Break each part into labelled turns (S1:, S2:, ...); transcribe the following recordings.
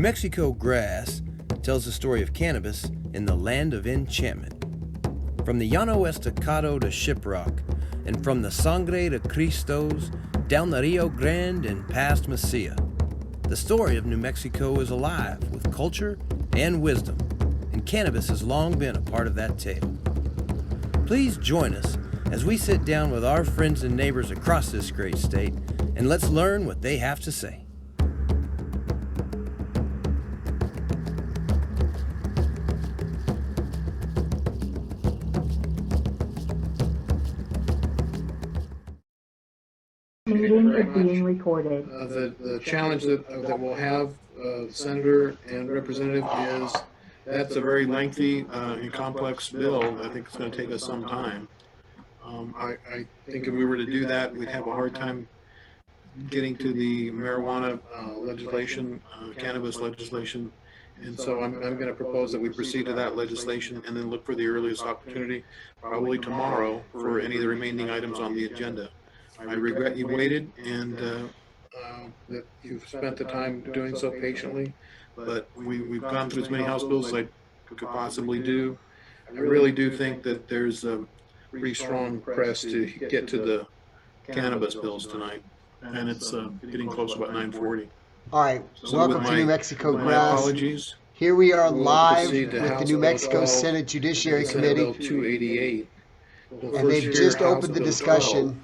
S1: Mexico Grass tells the story of cannabis in the land of enchantment. From the Llano Estacado to Shiprock, and from the Sangre de Cristos down the Rio Grande and past Mesilla, the story of New Mexico is alive with culture and wisdom, and cannabis has long been a part of that tale. Please join us as we sit down with our friends and neighbors across this great state, and let's learn what they have to say.
S2: Meeting is being recorded.
S3: The challenge that we'll have, Senator and Representative, is that's a very lengthy and complex bill. I think it's going to take us some time. I think if we were to do that, we'd have a hard time getting to the marijuana legislation, cannabis legislation. And so I'm going to propose that we proceed to that legislation and then look for the earliest opportunity, probably tomorrow, for any of the remaining items on the agenda. I regret you waited and that you've spent the time doing so patiently, but we've gone through as many House bills as I could possibly do. I really do think that there's a pretty strong press to get to the cannabis bills tonight, and it's getting close to about 9:40.
S4: All right,
S3: So
S4: welcome to New Mexico
S3: my
S4: Grass.
S3: apologies.
S4: Here we are
S3: We'll
S4: live
S3: proceed to
S4: with
S3: House
S4: the New
S3: Bill
S4: Mexico
S3: 12,
S4: Senate Judiciary
S3: Senate Bill
S4: Committee,
S3: 288.
S4: and they've just opened the discussion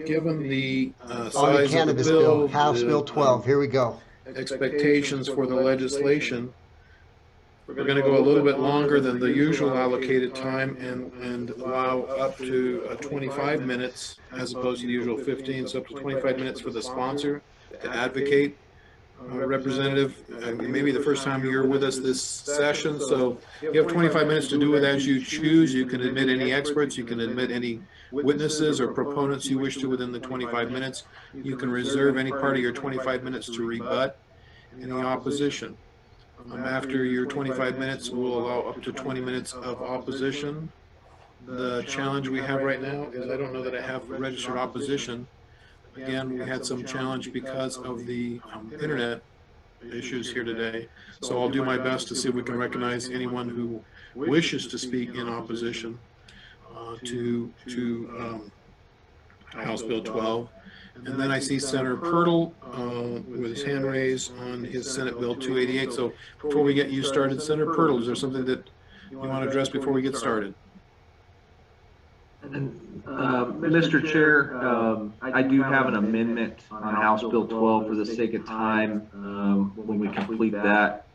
S3: Given the
S4: on the
S3: size
S4: cannabis
S3: of the
S4: bill, House Bill 12. Here we go.
S3: Expectations for the legislation, we're going to go a little bit longer than the usual allocated time and allow up to 25 minutes as opposed to the usual 15, so up to 25 minutes for the sponsor to advocate. Representative, maybe the first time you're with us this session, so you have 25 minutes to do it as you choose. You can admit any experts, you can admit any witnesses or proponents you wish to within the 25 minutes. You can reserve any part of your 25 minutes to rebut any opposition. After your 25 minutes, we'll allow up to 20 minutes of opposition. The challenge we have right now is I don't know that I have registered opposition. Again, we had some challenge because of the internet issues here today. So I'll do my best to see if we can recognize anyone who wishes to speak in opposition to House Bill 12. And then I see Senator Purtle with his hand raised on his Senate Bill 288. So before we get you started, Senator Purtle, is there something that you want to address before we get started?
S5: Mr. Chair, I do have an amendment on House Bill 12 for the sake of time. When we complete that,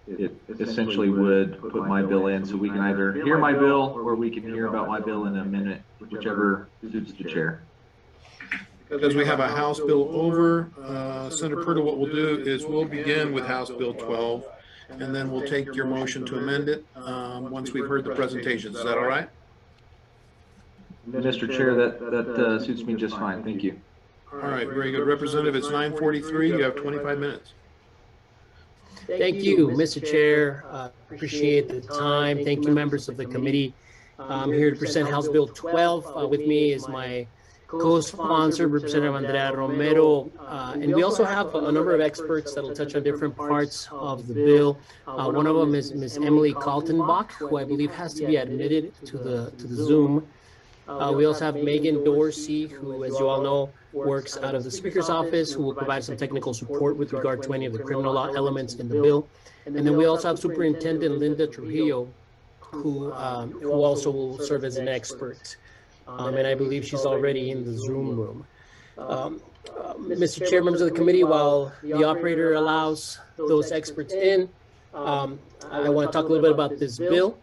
S5: it essentially would put my bill in, so we can either hear my bill or we can hear about my bill in a minute, whichever suits the chair.
S3: Because we have a House bill over, Senator Purtle, what we'll do is we'll begin with House Bill 12, and then we'll take your motion to amend it once we've heard the presentations. Is that all right?
S5: Mr. Chair, that suits me just fine. Thank you.
S3: All right, very good. Representative, it's 9:43. You have 25 minutes.
S6: Thank you, Mr. Chair. Appreciate the time. Thank you, members of the committee. I'm here to present House Bill 12. With me is my co-sponsor, Representative Andrea Romero, and we also have a number of experts that will touch on different parts of the bill. One of them is Ms. Emily Kaltenbach, who I believe has to be admitted to the Zoom. We also have Megan Dorsey, who, as you all know, works out of the Speaker's office, who will provide some technical support with regard to any of the criminal law elements in the bill. And then we also have Superintendent Linda Trujillo, who also will serve as an expert. And I believe she's already in the Zoom room. Mr. Chair, members of the committee, while the operator allows those experts in, I want to talk a little bit about this bill.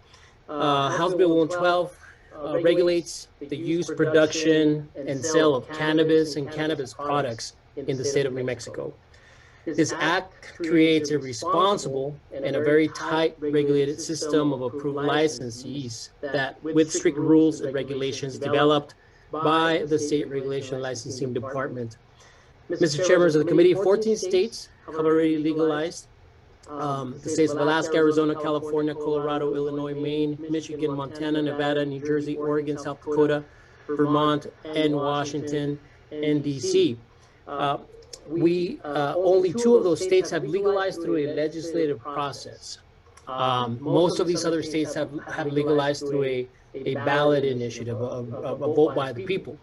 S6: House Bill 112 regulates the use, production, and sale of cannabis and cannabis products in the state of New Mexico. This act creates a responsible and a very tight regulated system of approved licensees that, with strict rules and regulations developed by the State Regulation Licensing Department. Mr. Chair, members of the committee, 14 states have already legalized. The states of Alaska, Arizona, California, Colorado, Illinois, Maine, Michigan, Montana, Nevada, New Jersey, Oregon, South Dakota, Vermont, and Washington, and D.C. we only 2 of those states have legalized through a legislative process. Most of these other states have legalized through a ballot initiative, a vote by the people.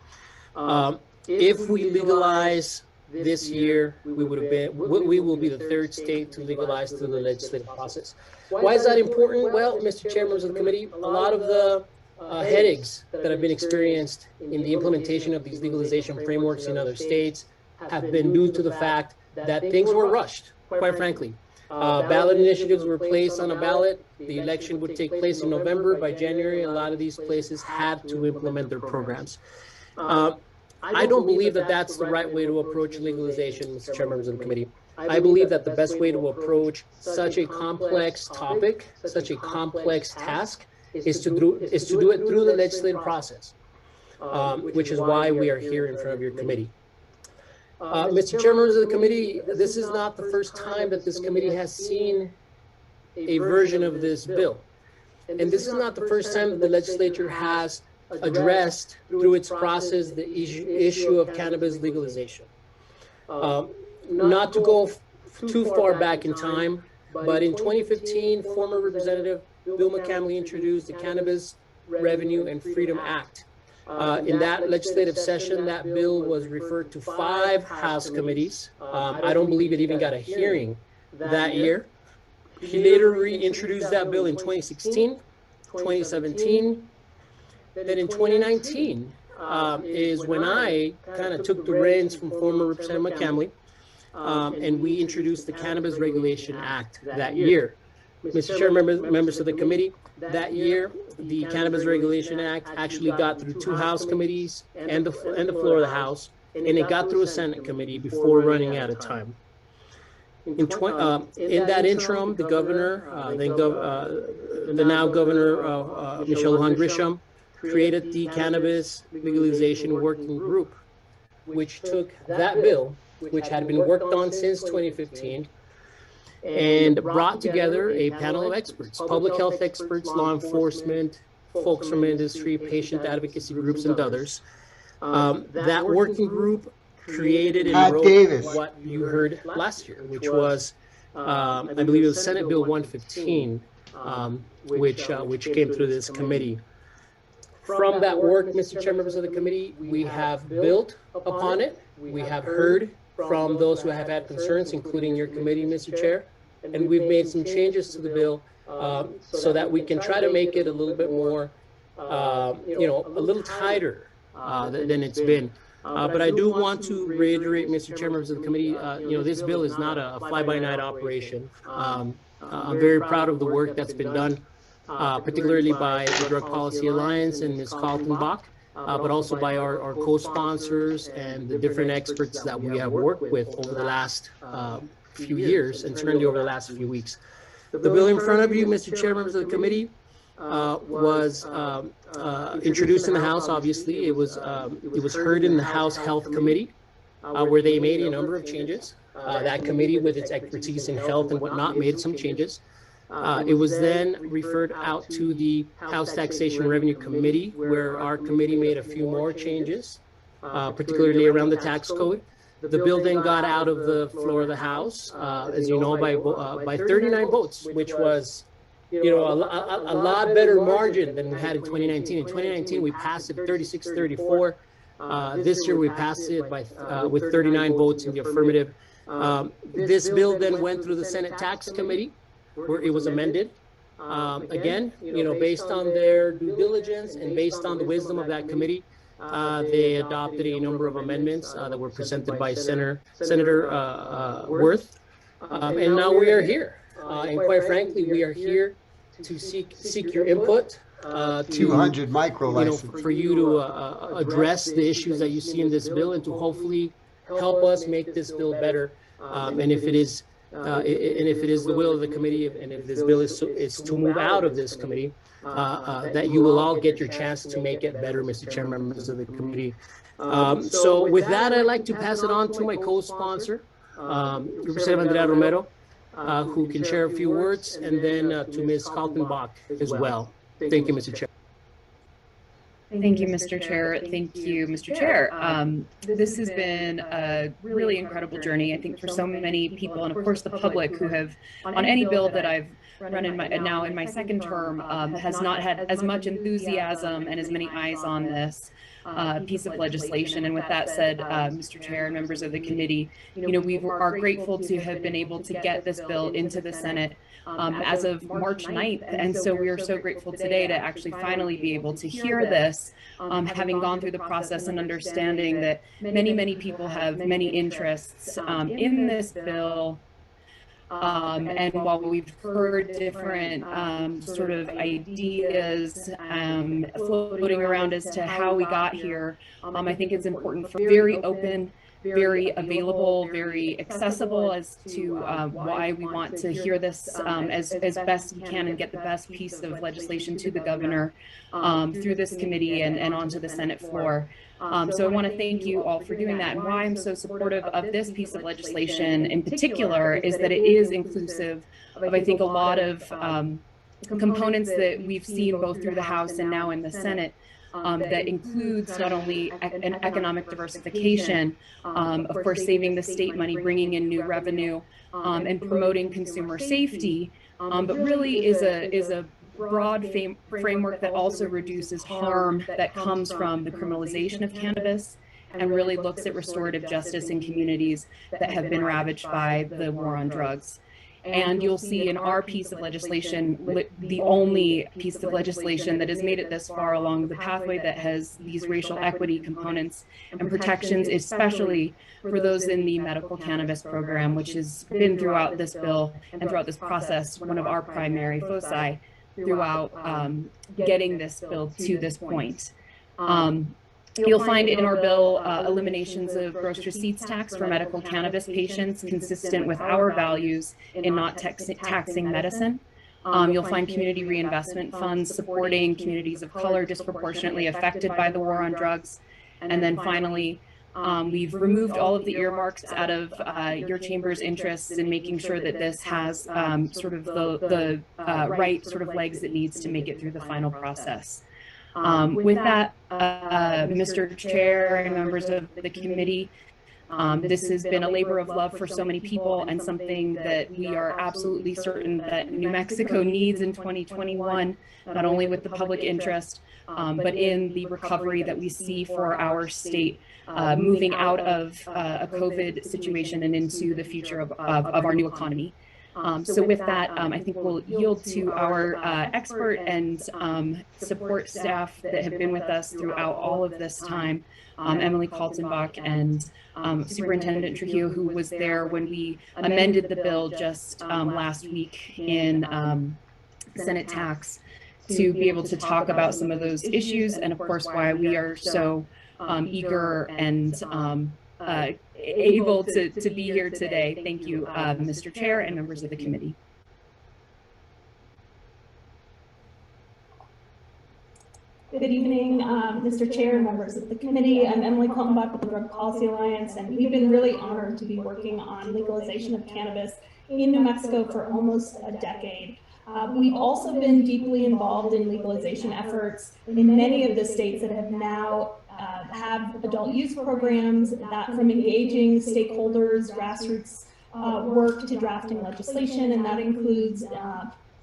S6: If we legalize this year, we will be the 3rd state to legalize through the legislative process. Why is that important? Well, Mr. Chair, members of the committee, a lot of the headaches that have been experienced in the implementation of these legalization frameworks in other states have been due to the fact that things were rushed, quite frankly. Ballot initiatives were placed on a ballot. The election would take place in November. By January, a lot of these places had to implement their programs. I don't believe that that's the right way to approach legalization, Mr. Chair, members of the committee. I believe that the best way to approach such a complex topic, such a complex task, is to do it through the legislative process, which is why we are here in front of your committee. Mr. Chair, members of the committee, this is not the first time that this committee has seen a version of this bill. And this is not the first time that the legislature has addressed through its process the issue of cannabis legalization. Not to go too far back in time, but in 2015, former Representative Bill McCamley introduced the Cannabis Revenue and Freedom Act. In that legislative session, that bill was referred to 5 House committees. I don't believe it even got a hearing that year. He later reintroduced that bill in 2016, 2017. Then in 2019 is when I kind of took the reins from former Representative McCamley, and we introduced the Cannabis Regulation Act that year. Mr. Chair, members of the committee, that year, the Cannabis Regulation Act actually got through 2 House committees and the floor of the House, and it got through a Senate committee before running out of time. In that interim, the governor, the now governor, Michelle Lujan Grisham, created the Cannabis Legalization Working Group, which took that bill, which had been worked on since 2015, and brought together a panel of experts, public health experts, law enforcement, folks from industry, patient advocacy groups, and others. That working group created and wrote what you heard last year, which was, I believe it was Senate Bill 115, which came through this committee. From that work, Mr. Chair, members of the committee, we have built upon it. We have heard from those who have had concerns, including your committee, Mr. Chair, and we've made some changes to the bill so that we can try to make it a little bit more, a little tighter than it's been. But I do want to reiterate, Mr. Chair, members of the committee, this bill is not a fly-by-night operation. I'm very proud of the work that's been done, particularly by the Drug Policy Alliance and Ms. Kaltenbach, but also by our co-sponsors and the different experts that we have worked with over the last few years, and certainly over the last few weeks. The bill in front of you, Mr. Chair, members of the committee, was introduced in the House. Obviously, it was heard in the House Health Committee, where they made a number of changes. That committee, with its expertise in health and whatnot, made some changes. It was then referred out to the House Taxation Revenue Committee, where our committee made a few more changes, particularly around the tax code. The bill then got out of the floor of the House, as you know, by 39 votes, which was, a lot better margin than we had in 2019. In 2019, we passed it 36-34. This year, we passed it with 39 votes in the affirmative. This bill then went through the Senate Tax Committee, where it was amended. Again, based on their due diligence and based on the wisdom of that committee, they adopted a number of amendments that were presented by Senator Worth. And now we are here. And quite frankly, we are here to seek your input.
S4: 200 micro licenses.
S6: For you to address the issues that you see in this bill and to hopefully help us make this bill better. And if it is the will of the committee, and if this bill is to move out of this committee, that you will all get your chance to make it better, Mr. Chair, members of the committee. So with that, I'd like to pass it on to my co-sponsor, Representative Andrea Romero, who can share a few words, and then to Ms. Kaltenbach as well. Thank you, Mr. Chair.
S7: Thank you, Mr. Chair. Thank you, Mr. Chair. This has been a really incredible journey, I think, for so many people, and of course the public who have, on any bill that I've run in my second term, has not had as much enthusiasm and as many eyes on this piece of legislation. And with that said, Mr. Chair and members of the committee, we are grateful to have been able to get this bill into the Senate as of March 9th. And so we are so grateful today to actually finally be able to hear this, having gone through the process and understanding that many people have many interests in this bill. And while we've heard different sort of ideas floating around as to how we got here, I think it's important for very open, very available, very accessible as to why we want to hear this as best we can and get the best piece of legislation to the governor through this committee and onto the Senate floor. So I want to thank you all for doing that. And why I'm so supportive of this piece of legislation in particular is that it is inclusive of, I think, a lot of components that we've seen both through the House and now in the Senate. That includes not only an economic diversification, of course, saving the state money, bringing in new revenue, and promoting consumer safety, but really is a broad framework that also reduces harm that comes from the criminalization of cannabis and really looks at restorative justice in communities that have been ravaged by the war on drugs. And you'll see in our piece of legislation, the only piece of legislation that has made it this far along the pathway that has these racial equity components and protections, especially for those in the medical cannabis program, which has been throughout this bill and throughout this process, one of our primary foci throughout getting this bill to this point. You'll find in our bill eliminations of gross receipts tax for medical cannabis patients consistent with our values in not taxing medicine. You'll find community reinvestment funds supporting communities of color disproportionately affected by the war on drugs. And then finally, we've removed all of the earmarks out of your chamber's interests in making sure that this has sort of the right sort of legs it needs to make it through the final process. With that, Mr. Chair and members of the committee, this has been a labor of love for so many people and something that we are absolutely certain that New Mexico needs in 2021, not only with the public interest, but in the recovery that we see for our state moving out of a COVID situation and into the future of our new economy. So with that, I think we'll yield to our expert and support staff that have been with us throughout all of this time, Emily Kaltenbach and Superintendent Trujillo, who was there when we amended the bill just last week in Senate tax, to be able to talk about some of those issues and, of course, why we are so eager and able to be here today. Thank you, Mr. Chair and members of the committee.
S8: Good evening, Mr. Chair and members of the committee. I'm Emily Kaltenbach with the Drug Policy Alliance, and we've been really honored to be working on legalization of cannabis in New Mexico for almost a decade. We've also been deeply involved in legalization efforts in many of the states that have now have adult use programs, that from engaging stakeholders, grassroots work to drafting legislation, and that includes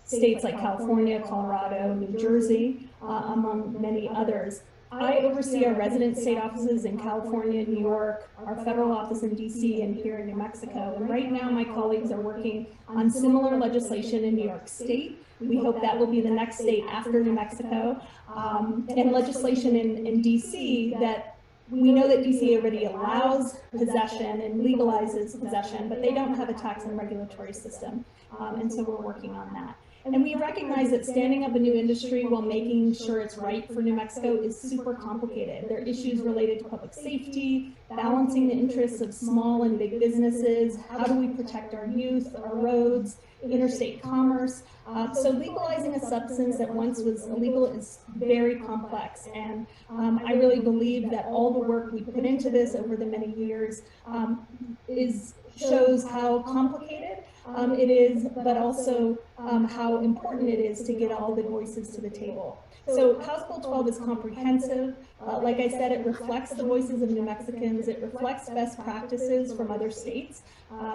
S8: states like California, Colorado, New Jersey, among many others. I oversee our resident state offices in California, New York, our federal office in DC, and here in New Mexico. And right now, my colleagues are working on similar legislation in New York State. We hope that will be the next state after New Mexico, and legislation in DC that we know that DC already allows possession and legalizes possession, but they don't have a tax and regulatory system. And so we're working on that. And we recognize that standing up a new industry while making sure it's right for New Mexico is super complicated. There are issues related to public safety, balancing the interests of small and big businesses, how do we protect our youth, our roads, interstate commerce. So legalizing a substance that once was illegal is very complex. And I really believe that all the work we put into this over the many years is shows how complicated it is, but also how important it is to get all the voices to the table. So House Bill 12 is comprehensive. Like I said, it reflects the voices of New Mexicans. It reflects best practices from other states,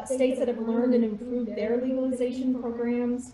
S8: states that have learned and improved their legalization programs.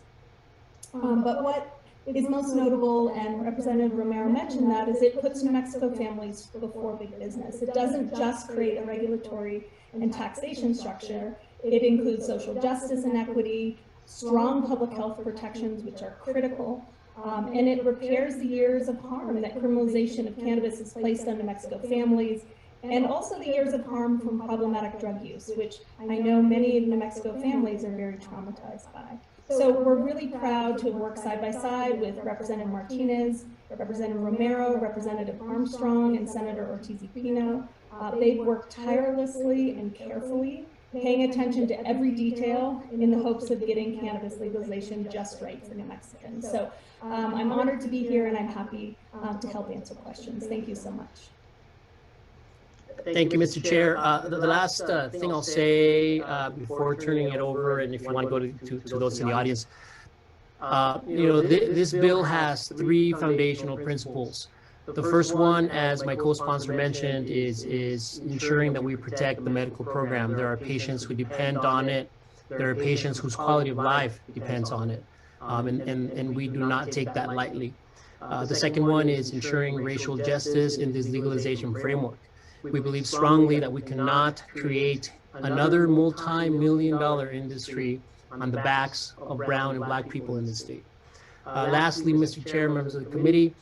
S8: But what is most notable, and Representative Romero mentioned that, is it puts New Mexico families before big business. It doesn't just create a regulatory and taxation structure. It includes social justice and equity, strong public health protections, which are critical, and it repairs the years of harm that criminalization of cannabis has placed on New Mexico families, and also the years of harm from problematic drug use, which I know many New Mexico families are very traumatized by. So we're really proud to have worked side by side with Representative Martinez, Representative Romero, Representative Armstrong, and Senator Ortiz-Pino. They've worked tirelessly and carefully, paying attention to every detail in the hopes of getting cannabis legalization just right for New Mexicans. So I'm honored to be here, and I'm happy to help answer questions. Thank you so much.
S6: Thank you, Mr. Chair. The last thing I'll say before turning it over, and if you want to go to those in the audience, this bill has three foundational principles. The first one, as my co-sponsor mentioned, is ensuring that we protect the medical program. There are patients who depend on it. There are patients whose quality of life depends on it, and we do not take that lightly. The second one is ensuring racial justice in this legalization framework. We believe strongly that we cannot create another multi-million-dollar industry on the backs of brown and black people in this state. Lastly, Mr. Chair, members of the committee,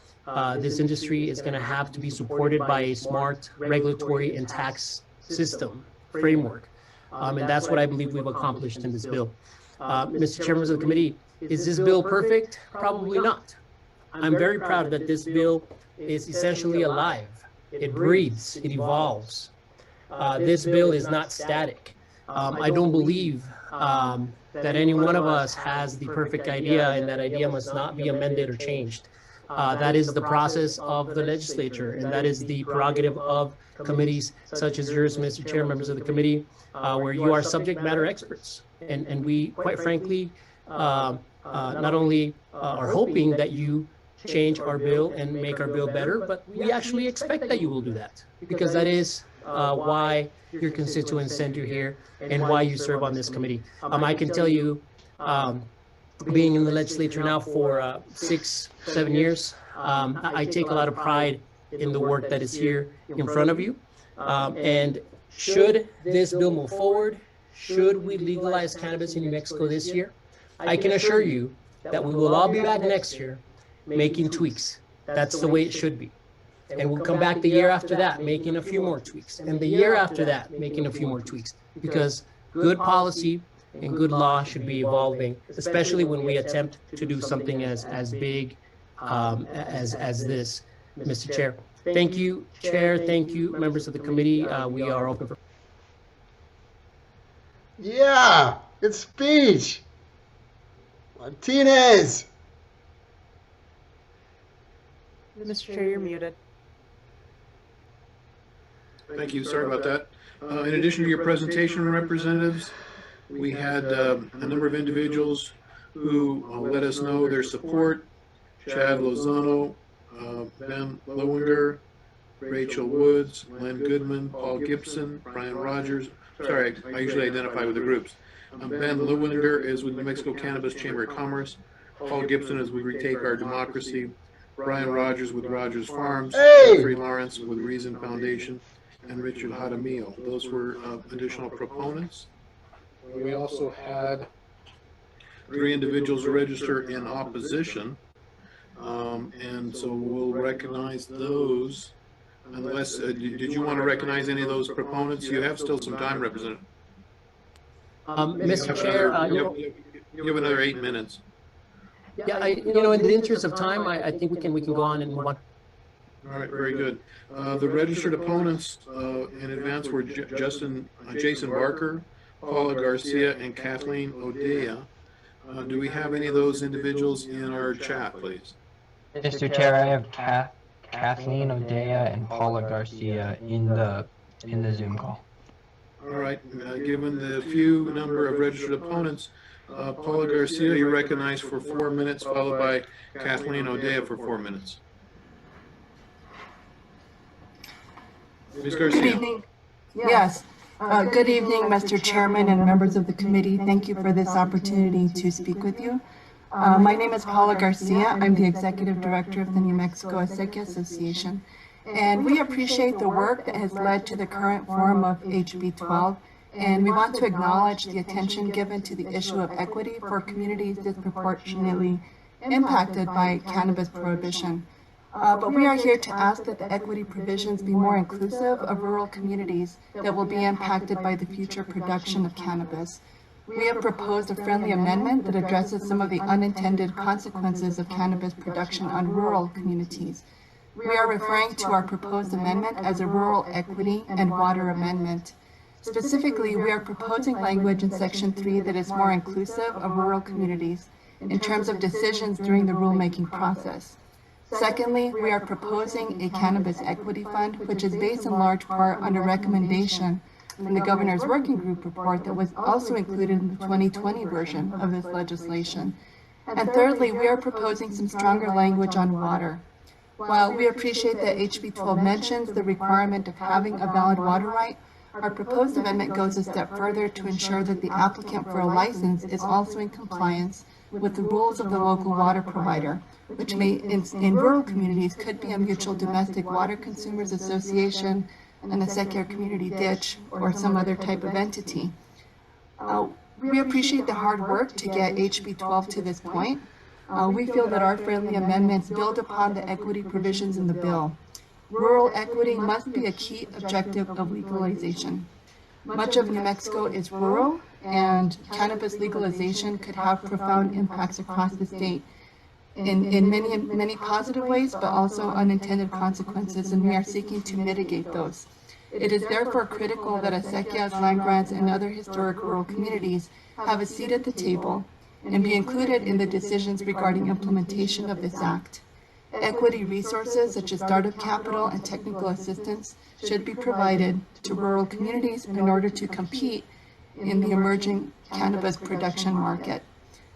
S6: this industry is going to have to be supported by a smart regulatory and tax system framework. And that's what I believe we've accomplished in this bill. Mr. Chair, members of the committee, is this bill perfect? Probably not. I'm very proud that this bill is essentially alive. It breathes, it evolves. This bill is not static. I don't believe that any one of us has the perfect idea, and that idea must not be amended or changed. That is the process of the legislature, and that is the prerogative of committees such as yours, Mr. Chair, members of the committee, where you are subject matter experts. And we, quite frankly, not only are hoping that you change our bill and make our bill better, but we actually expect that you will do that, because that is why your constituents sent you here and why you serve on this committee. I can tell you, being in the legislature now for 6-7 years, I take a lot of pride in the work that is here in front of you. And should this bill move forward, should we legalize cannabis in New Mexico this year, I can assure you that we will all be back next year making tweaks. That's the way it should be. And we'll come back the year after that making a few more tweaks, and the year after that making a few more tweaks, because good policy and good law should be evolving, especially when we attempt to do something as big as this, Mr. Chair. Thank you, Chair. Thank you, members of the committee. We are open for...
S4: Yeah, good speech. Martinez.
S9: Mr. Chair, you're muted.
S3: Thank you. Sorry about that. In addition to your presentation, representatives, we had a number of individuals who let us know their support. Chad Lozano, Ben Lowinger, Rachel Woods, Len Goodman, Paul Gibson, Brian Rogers. Sorry, I usually identify with the groups. Ben Lowinger is with New Mexico Cannabis Chamber of Commerce. Paul Gibson is with Retake Our Democracy. Brian Rogers with Rogers Farms. Jeffrey Lawrence with Reason Foundation. And Richard Jaramillo. Those were additional proponents. We also had 3 individuals register in opposition. And so we'll recognize those. Unless, did you want to recognize any of those proponents? You have still some time, Representative.
S6: Mr. Chair,
S3: you have another 8 minutes.
S6: Yeah, in the interest of time, I think we can go on and move on.
S3: All right, very good. The registered opponents in advance were Jason Barker, Paula Garcia, and Kathleen Odea. Do we have any of those individuals in our chat, please?
S10: Mr. Chair, I have Kathleen Odea and Paula Garcia in the Zoom call.
S3: All right, given the few number of registered opponents, Paula Garcia, you're recognized for 4 minutes, followed by Kathleen O'Dea for 4 minutes. Ms. Garcia.
S9: Good evening. Yes. Good evening, Mr. Chairman and members of the committee. Thank you for this opportunity to speak with you. My name is Paula Garcia. I'm the Executive Director of the New Mexico Acequia Association. And we appreciate the work that has led to the current form of HB12. And we want to acknowledge the attention given to the issue of equity for communities disproportionately impacted by cannabis prohibition. But we are here to ask that the equity provisions be more inclusive of rural communities that will be impacted by the future production of cannabis. We have proposed a friendly amendment that addresses some of the unintended consequences of cannabis production on rural communities. We are referring to our proposed amendment as a rural equity and water amendment. Specifically, we are proposing language in Section 3 that is more inclusive of rural communities in terms of decisions during the rulemaking process. Secondly, we are proposing a cannabis equity fund, which is based in large part on a recommendation from the Governor's Working Group report that was also included in the 2020 version of this legislation. And thirdly, we are proposing some stronger language on water. While we appreciate that HB12 mentions the requirement of having a valid water right, our proposed amendment goes a step further to ensure that the applicant for a license is also in compliance with the rules of the local water provider, which may, in rural communities, could be a mutual domestic water consumers association, an acequia community ditch, or some other type of entity. We appreciate the hard work to get HB12 to this point. We feel that our friendly amendments build upon the equity provisions in the bill. Rural equity must be a key objective of legalization. Much of New Mexico is rural, and cannabis legalization could have profound impacts across the state in many positive ways, but also unintended consequences, and we are seeking to mitigate those. It is therefore critical that acequias, land grants, and other historic rural communities have a seat at the table and be included in the decisions regarding implementation of this act. Equity resources such as startup capital and technical assistance should be provided to rural communities in order to compete in the emerging cannabis production market.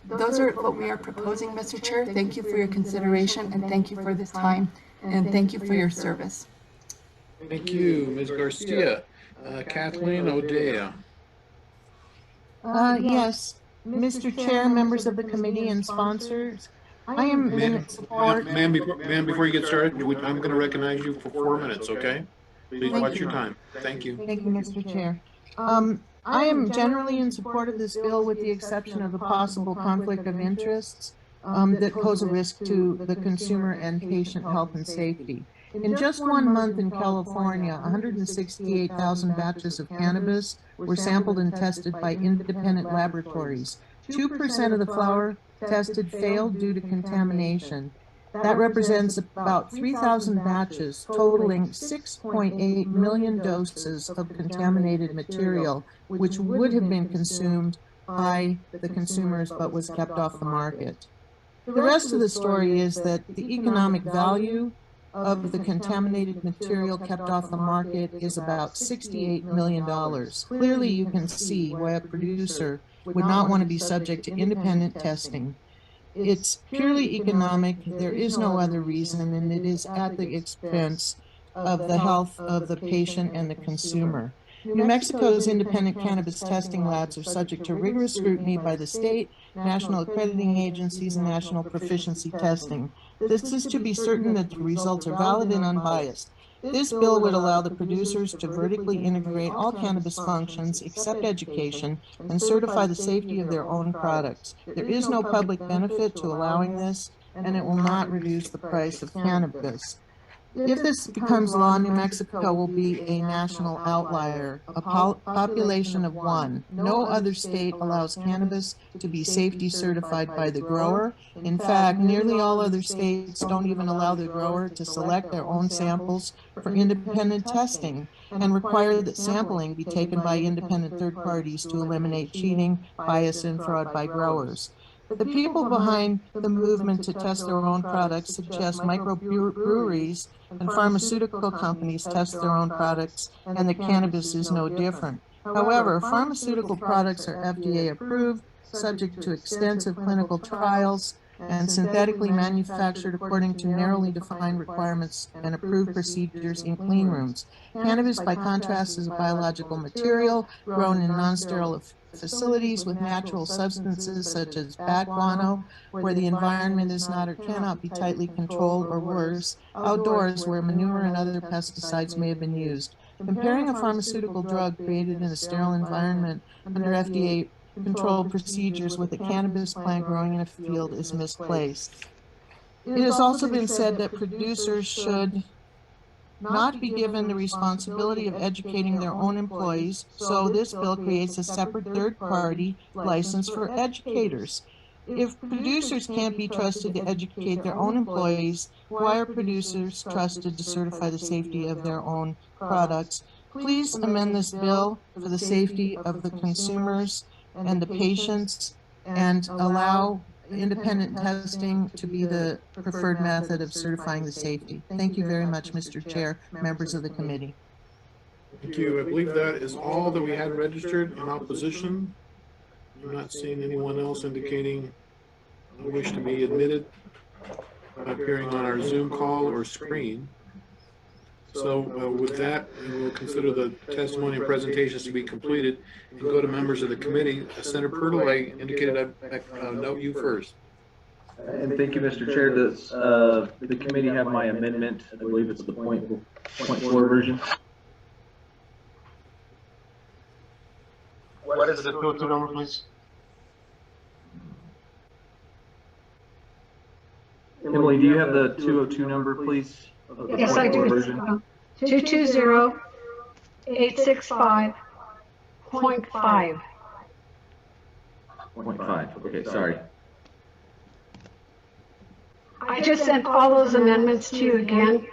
S9: Those are what we are proposing, Mr. Chair. Thank you for your consideration, and thank you for this time, and thank you for your service.
S3: Thank you, Ms. Garcia. Kathleen O'Dea.
S11: Yes, Mr. Chair, members of the committee and sponsors, I am in support.
S3: Ma'am, before you get started, I'm going to recognize you for 4 minutes, okay? Please watch your time. Thank you.
S11: Thank you, Mr. Chair. I am generally in support of this bill with the exception of the possible conflict of interests that pose a risk to the consumer and patient health and safety. In just 1 month in California, 168,000 batches of cannabis were sampled and tested by independent laboratories. 2% of the flower tested failed due to contamination. That represents about 3,000 batches, totaling 6.8 million doses of contaminated material, which would have been consumed by the consumers but was kept off the market. The rest of the story is that the economic value of the contaminated material kept off the market is about $68 million. Clearly, you can see why a producer would not want to be subject to independent testing. It's purely economic, there is no other reason, and it is at the expense of the health of the patient and the consumer. New Mexico's independent cannabis testing labs are subject to rigorous scrutiny by the state, national accrediting agencies, and national proficiency testing. This is to be certain that the results are valid and unbiased. This bill would allow the producers to vertically integrate all cannabis functions except education and certify the safety of their own products. There is no public benefit to allowing this, and it will not reduce the price of cannabis. If this becomes law, New Mexico will be a national outlier, a population of 1. No other state allows cannabis to be safety certified by the grower. In fact, nearly all other states don't even allow the grower to select their own samples for independent testing and require that sampling be taken by independent third parties to eliminate cheating, bias, and fraud by growers. The people behind the movement to test their own products suggest microbreweries and pharmaceutical companies test their own products, and the cannabis is no different. However, pharmaceutical products are FDA approved, subject to extensive clinical trials, and synthetically manufactured according to narrowly defined requirements and approved procedures in clean rooms. Cannabis, by contrast, is a biological material grown in non-sterile facilities with natural substances such as bat guano, where the environment is not or cannot be tightly controlled, or worse, outdoors where manure and other pesticides may have been used. Comparing a pharmaceutical drug created in a sterile environment under FDA controlled procedures with a cannabis plant growing in a field is misplaced. It has also been said that producers should not be given the responsibility of educating their own employees, so this bill creates a separate third party license for educators. If producers can't be trusted to educate their own employees, why are producers trusted to certify the safety of their own products? Please amend this bill for the safety of the consumers and the patients, and allow independent testing to be the preferred method of certifying the safety. Thank you very much, Mr. Chair, members of the committee.
S3: Thank you. I believe that is all that we had registered in opposition. I'm not seeing anyone else indicating a wish to be admitted appearing on our Zoom call or screen. So with that, we'll consider the testimony and presentations to be completed and go to members of the committee. Senator Purtle, I indicated I'd note you first.
S5: And thank you, Mr. Chair. Does the committee have my amendment? I believe it's the point 4 version.
S4: What is the bill 2 number, please?
S5: Emily, do you have the 202 number, please?
S12: Yes, I do. 220-865.5.
S5: 0.5. Okay, sorry.
S12: I just sent all those amendments to you again.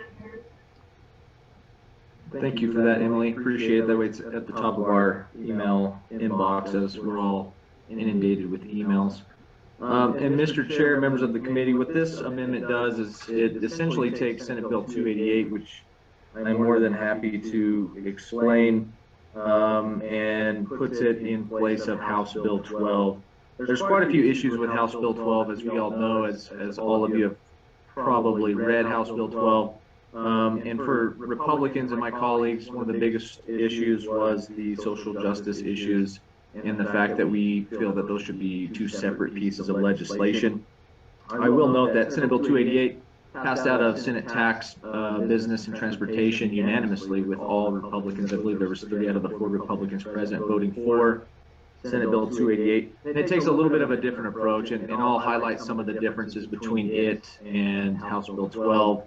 S5: Thank you for that, Emily. Appreciate it. That way it's at the top of our email inbox as we're all inundated with emails. And Mr. Chair, members of the committee, what this amendment does is it essentially takes Senate Bill 288, which I'm more than happy to explain, and puts it in place of House Bill 12. There's quite a few issues with House Bill 12, as we all know, as all of you have probably read House Bill 12. And for Republicans and my colleagues, one of the biggest issues was the social justice issues and the fact that we feel that those should be two separate pieces of legislation. I will note that Senate Bill 288 passed out of Senate Tax, Business, and Transportation unanimously with all Republicans. I believe there was 3 out of the 4 Republicans present voting for Senate Bill 288. And it takes a little bit of a different approach, and I'll highlight some of the differences between it and House Bill 12.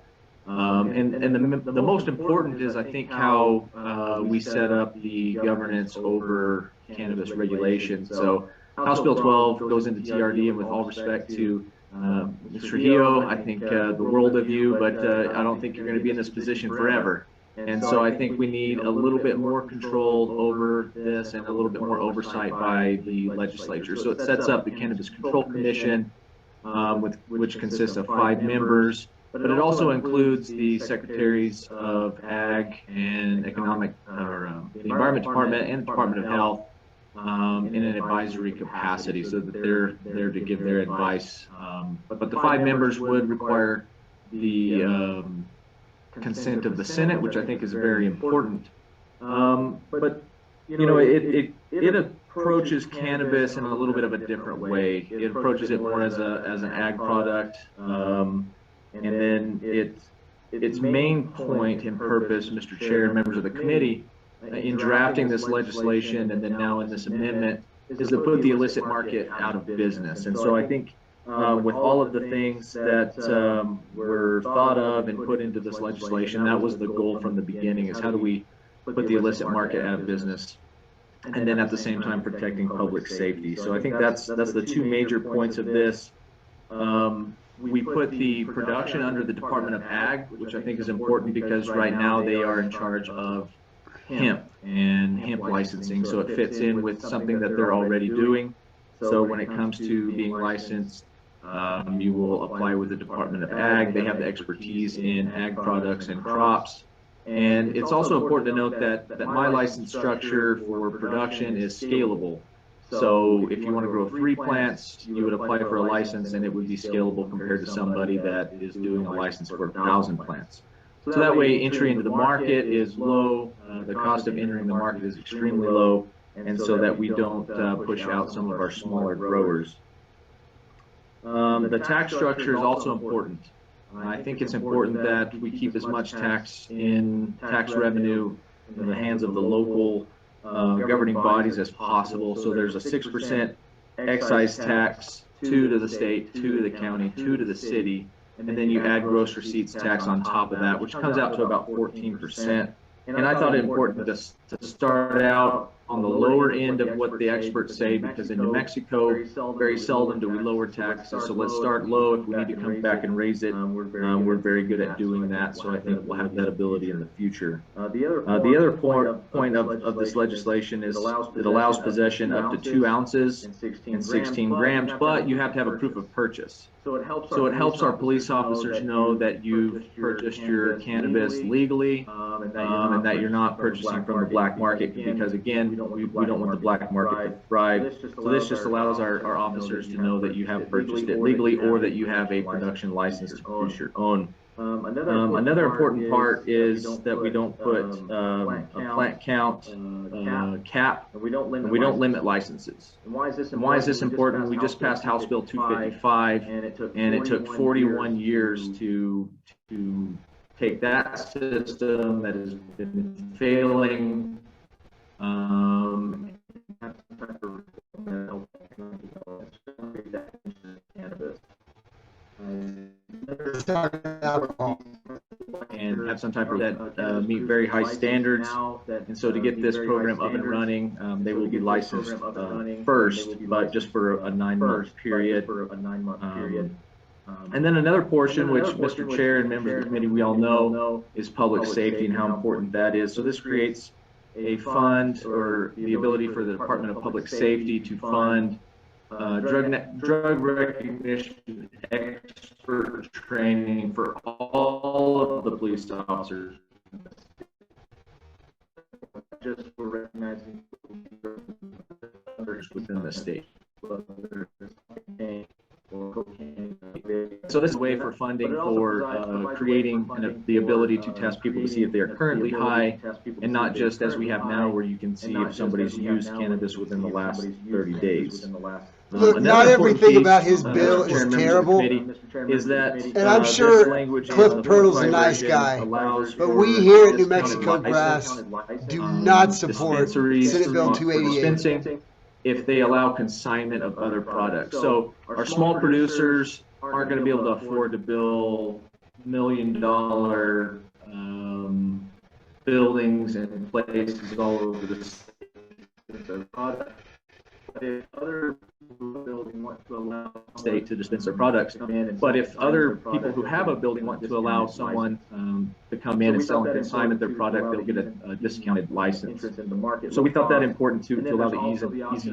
S5: And the most important is, I think, how we set up the governance over cannabis regulation. So House Bill 12 goes into TRD, and with all respect to Mr. Hio, I think the world of you, but I don't think you're going to be in this position forever. And so I think we need a little bit more control over this and a little bit more oversight by the legislature. So it sets up the Cannabis Control Commission, which consists of 5 members. But it also includes the secretaries of Ag and Economic, or the Environment Department and the Department of Health in an advisory capacity, so that they're there to give their advice. But the 5 members would require the consent of the Senate, which I think is very important. But you know, it approaches cannabis in a little bit of a different way. It approaches it more as an ag product. And then its main point and purpose, Mr. Chair and members of the committee, in drafting this legislation and then now in this amendment, is to put the illicit market out of business. And so I think with all of the things that were thought of and put into this legislation, that was the goal from the beginning, is how do we put the illicit market out of business, and then at the same time protecting public safety. So I think that's the 2 major points of this. We put the production under the Department of Ag, which I think is important because right now they are in charge of hemp and hemp licensing. So it fits in with something that they're already doing. So when it comes to being licensed, you will apply with the Department of Ag. They have the expertise in ag products and crops. And it's also important to note that my license structure for production is scalable. So if you want to grow 3 plants, you would apply for a license and it would be scalable compared to somebody that is doing a license for 1,000 plants. So that way entry into the market is low, the cost of entering the market is extremely low, and so that we don't push out some of our smaller growers. The tax structure is also important. I think it's important that we keep as much tax revenue in the hands of the local governing bodies as possible. So there's a 6% excise tax, 2 to the state, 2 to the county, 2 to the city, and then you add gross receipts tax on top of that, which comes out to about 14%. And I thought it important to start out on the lower end of what the experts say, because in New Mexico, very seldom do we lower taxes. So let's start low. If we need to come back and raise it, we're very good at doing that. So I think we'll have that ability in the future. The other point of this legislation is it allows possession up to 2 ounces and 16 grams, but you have to have a proof of purchase. So it helps our police officers know that you've purchased your cannabis legally and that you're not purchasing from the black market, because again, we don't want the black market to thrive. So this just allows our officers to know that you have purchased it legally or that you have a production license to produce your own. Another important part is that we don't put a plant count cap, and we don't limit licenses. And why is this important? We just passed House Bill 255, and it took 41 years to take that system that has been failing. And have some type of that meet very high standards. And so to get this program up and running, they will be licensed first, but just for a 9-month period. And then another portion, which Mr. Chair and members of the committee, we all know, is public safety and how important that is. So this creates a fund, or the ability for the Department of Public Safety to fund drug recognition expert training for all of the police officers, just for recognizing within the state. So this is a way for funding for creating kind of the ability to test people to see if they are currently high, and not just as we have now, where you can see if somebody's used cannabis within the last 30 days.
S4: Look, not everything about his bill is terrible,
S5: is that,
S4: and I'm sure Cliff Pirtle's a nice guy, but we here at New Mexico Brass do not support Senate Bill 288.
S5: If they allow consignment of other products. So our small producers aren't going to be able to afford to build $1 million buildings and places all over the state. If other building want to allow the state to dispense their products, but if other people who have a building want to allow someone to come in and sell and consignment their product, they'll get a discounted license. So we thought that important to allow the easy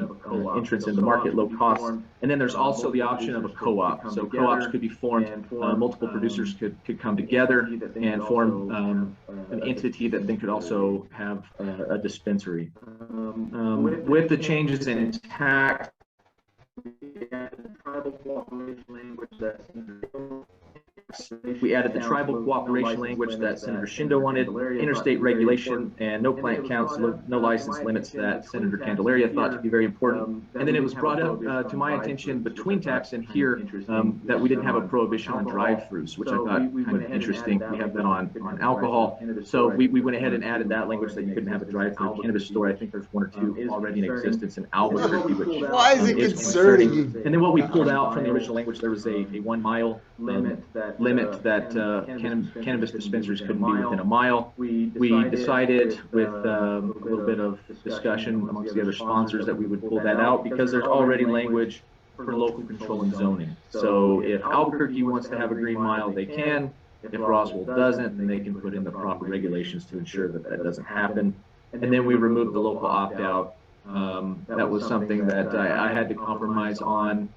S5: entrance in the market, low cost. And then there's also the option of a co-op. So co-ops could be formed, multiple producers could come together and form an entity that then could also have a dispensary. With the changes in tax, we added the tribal cooperation language that Senator Shindo wanted, interstate regulation, and no plant counts, no license limits that Senator Candelaria thought to be very important. And then it was brought up to my attention between tax and here that we didn't have a prohibition on drive-thrus, which I thought kind of interesting. We have that on alcohol. So we went ahead and added that language that you couldn't have a drive-thru cannabis store. I think there's 1 or 2 already in existence in Albuquerque, which
S4: why is it concerning you?
S5: And then what we pulled out from the original language, there was a 1 mile limit that cannabis dispensaries couldn't be within a mile. We decided with a little bit of discussion amongst the other sponsors that we would pull that out because there's already language for local control and zoning. So if Albuquerque wants to have a green mile, they can. If Roswell doesn't, then they can put in the proper regulations to ensure that that doesn't happen. And then we removed the local opt-out. That was something that I had to compromise on.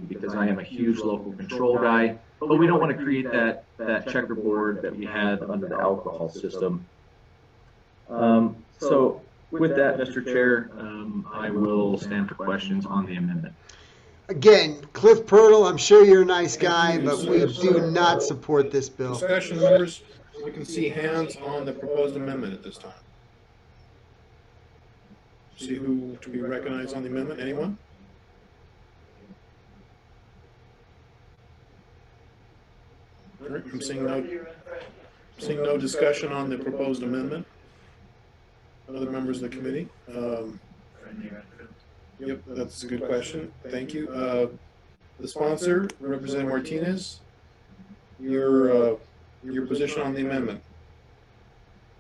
S5: because I am a huge local control guy, but we don't want to create that checkerboard that we had under the alcohol system. So with that, Mr. Chair, I will stand for questions on the amendment.
S4: Again, Cliff Pirtle, I'm sure you're a nice guy, but we do not support this bill.
S3: Discussion, members, I can see hands on the proposed amendment at this time. See who to be recognized on the amendment, anyone? All right, I'm seeing no discussion on the proposed amendment. Other members of the committee? Yep, that's a good question. Thank you. The sponsor, Representative Martinez, your position on the amendment.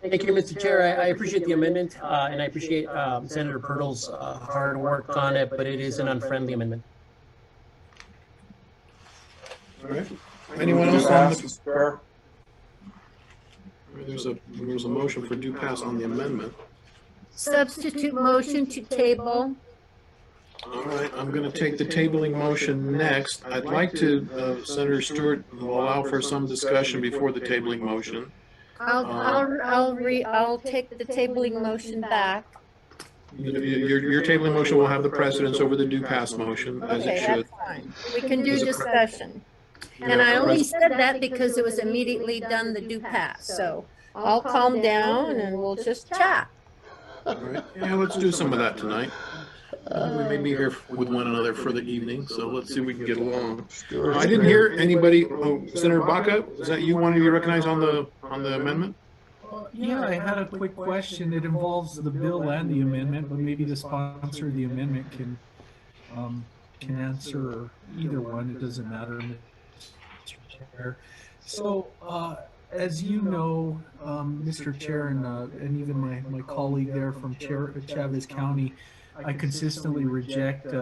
S6: Thank you, Mr. Chair. I appreciate the amendment, and I appreciate Senator Pirtle's hard work on it, but it is an unfriendly amendment.
S3: All right. Anyone else on the? There's a motion for due pass on the amendment.
S13: Substitute motion to table.
S3: All right, I'm going to take the tabling motion next. I'd like to, Senator Stewart, will allow for some discussion before the tabling motion.
S13: I'll take the tabling motion back.
S3: Your tabling motion will have the precedence over the due pass motion, as it should.
S13: That's fine. We can do discussion. And I only said that because it was immediately done the due pass. So I'll calm down and we'll just chat.
S3: All right. Yeah, let's do some of that tonight. We may be here with one another for the evening, so let's see if we can get along. I didn't hear anybody. Oh, Senator Baca, is that you wanting to be recognized on the amendment?
S14: Yeah, I had a quick question. It involves the bill and the amendment, but maybe the sponsor of the amendment can answer either one. It doesn't matter, Mr. Chair. So, as you know, Mr. Chair, and even my colleague there from Chavez County, I consistently reject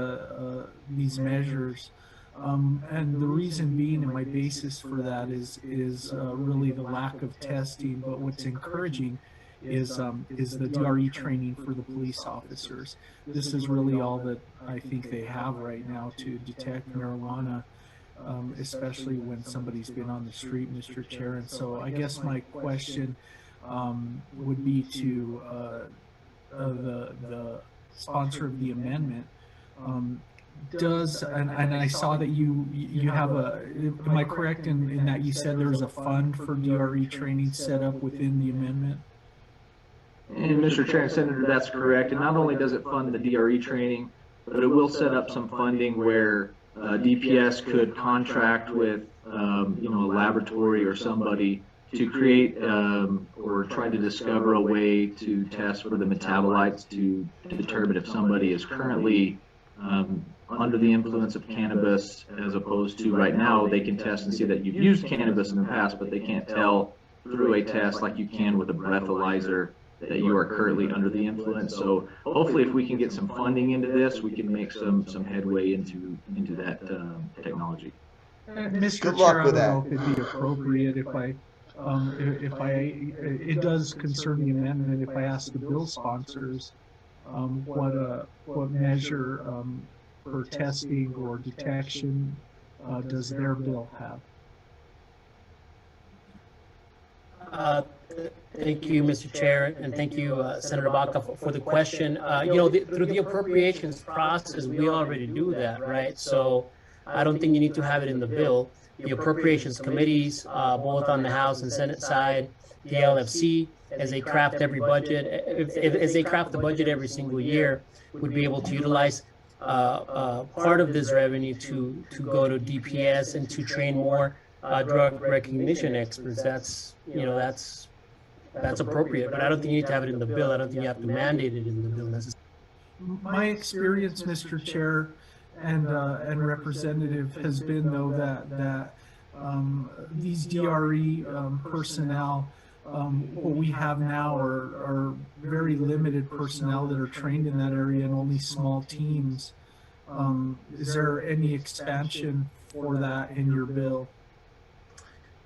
S14: these measures, and the reason being, and my basis for that is really the lack of testing. But what's encouraging is the DRE training for the police officers. This is really all that I think they have right now to detect marijuana, especially when somebody's been on the street, Mr. Chair. And so I guess my question would be to the sponsor of the amendment. And I saw that you have am I correct in that you said there's a fund for DRE training set up within the amendment?
S5: And Mr. Chair and Senator, that's correct. And not only does it fund the DRE training, but it will set up some funding where DPS could contract with a laboratory or somebody to create or try to discover a way to test for the metabolites to determine if somebody is currently under the influence of cannabis, as opposed to right now they can test and see that you've used cannabis in the past, but they can't tell through a test like you can with a breathalyzer that you are currently under the influence. So hopefully if we can get some funding into this, we can make some headway into that technology.
S14: Mr. Chair, I don't know if it'd be appropriate if it does concern the amendment, if I ask the bill sponsors what measure for testing or detection does their bill have?
S6: Thank you, Mr. Chair, and thank you, Senator Baca, for the question. Through the appropriations process, we already do that, right? So I don't think you need to have it in the bill. The appropriations committees, both on the House and Senate side, the LFC, as they craft every budget, as they craft the budget every single year, would be able to utilize part of this revenue to go to DPS and to train more drug recognition experts. That's appropriate, but I don't think you need to have it in the bill. I don't think you have to mandate it in the bill necessarily.
S14: My experience, Mr. Chair, and Representative, has been though that these DRE personnel, what we have now are very limited personnel that are trained in that area and only small teams. Is there any expansion for that in your bill?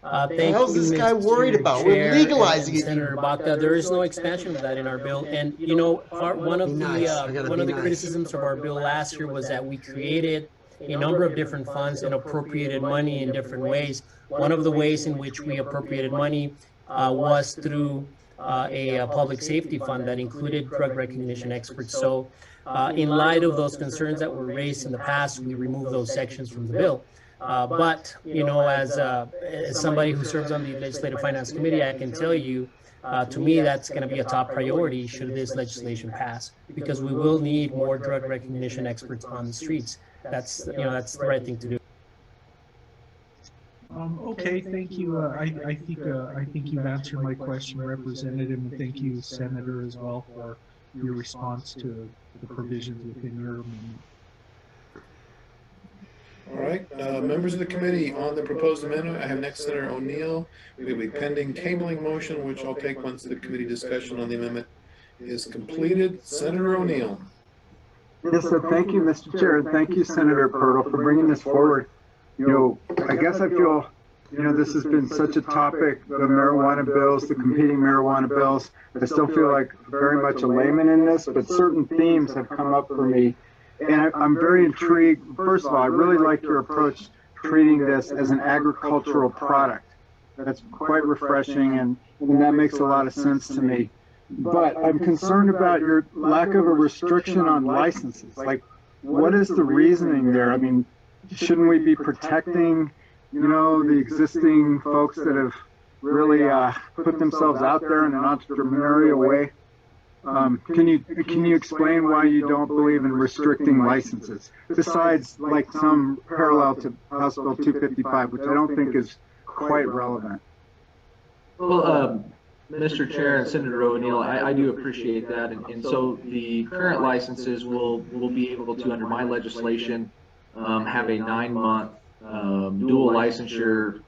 S4: What the hell's this guy worried about? We're legalizing it.
S6: Senator Baca, there is no expansion of that in our bill. And one of the criticisms of our bill last year was that we created a number of different funds and appropriated money in different ways. One of the ways in which we appropriated money was through a public safety fund that included drug recognition experts. So in light of those concerns that were raised in the past, we removed those sections from the bill. But, you know, as somebody who serves on the Legislative Finance Committee, I can tell you, to me, that's going to be a top priority should this legislation pass, because we will need more drug recognition experts on the streets. That's, you know, that's the right thing to do.
S14: Okay, thank you. I think you've answered my question, Representative, and thank you, Senator, as well, for your response to the provisions within your amendment.
S3: All right, members of the committee, on the proposed amendment, I have next Senator O'Neill. We have a pending tabling motion, which I'll take once the committee discussion on the amendment is completed. Senator O'Neill.
S15: Yes, sir. Thank you, Mr. Chair, and thank you, Senator Purtle, for bringing this forward. You know, I guess I feel, you know, this has been such a topic, the marijuana bills, the competing marijuana bills. I still feel like very much a layman in this, but certain themes have come up for me. And I'm very intrigued. First of all, I really like your approach treating this as an agricultural product. That's quite refreshing, and that makes a lot of sense to me. But I'm concerned about your lack of a restriction on licenses. Like, what is the reasoning there? I mean, shouldn't we be protecting, you know, the existing folks that have really put themselves out there in an entrepreneurial way? Can you explain why you don't believe in restricting licenses, besides like some parallel to House Bill 255, which I don't think is quite relevant?
S5: Well, Mr. Chair and Senator O'Neill, I do appreciate that, and so the current licenses will be able to, under my legislation, have a 9-month dual licensure,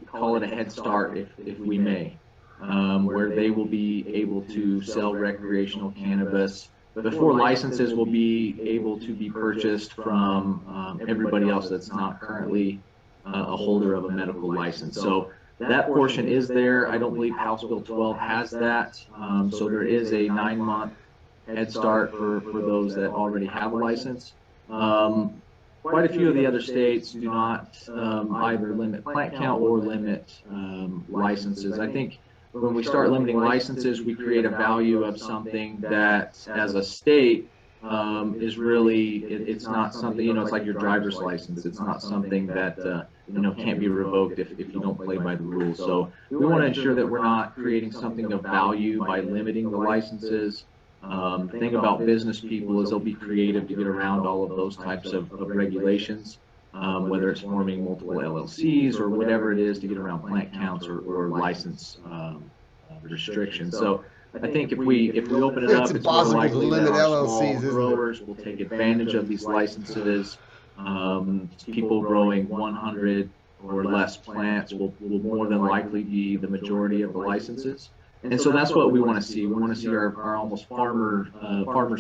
S5: call it a head start, if we may. Where they will be able to sell recreational cannabis before licenses will be able to be purchased from everybody else that's not currently a holder of a medical license. So that portion is there. I don't believe House Bill 12 has that. So there is a 9-month head start for those that already have a license. Quite a few of the other states do not either limit plant count or limit licenses. I think when we start limiting licenses, we create a value of something that, as a state, is really, it's not something, you know, it's like your driver's license. It's not something that, you know, can't be revoked if you don't play by the rules. So we want to ensure that we're not creating something of value by limiting the licenses. The thing about business people is they'll be creative to get around all of those types of regulations. Whether it's forming multiple LLCs or whatever it is to get around plant counts or license restrictions. So I think if we open it up, it's more likely that our small growers will take advantage of these licenses. People growing 100 or less plants will more than likely be the majority of the licenses. And so that's what we want to see. We want to see our almost farmers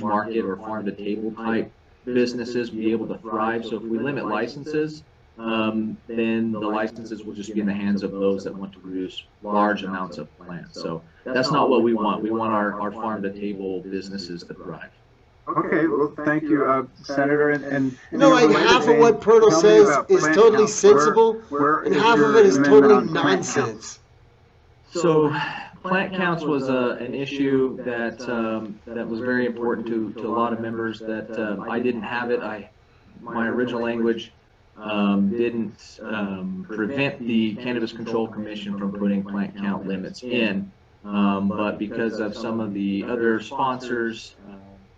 S5: market or farm to table type businesses be able to thrive. So if we limit licenses, then the licenses will just be in the hands of those that want to produce large amounts of plants. So that's not what we want. We want our farm to table businesses to thrive.
S15: Okay, well, thank you, Senator. And
S4: you know, like half of what Purtle says is totally sensible, and half of it is totally nonsense.
S5: So plant counts was an issue that was very important to a lot of members. That I didn't have it. My original language didn't prevent the Cannabis Control Commission from putting plant count limits in, but because of some of the other sponsors,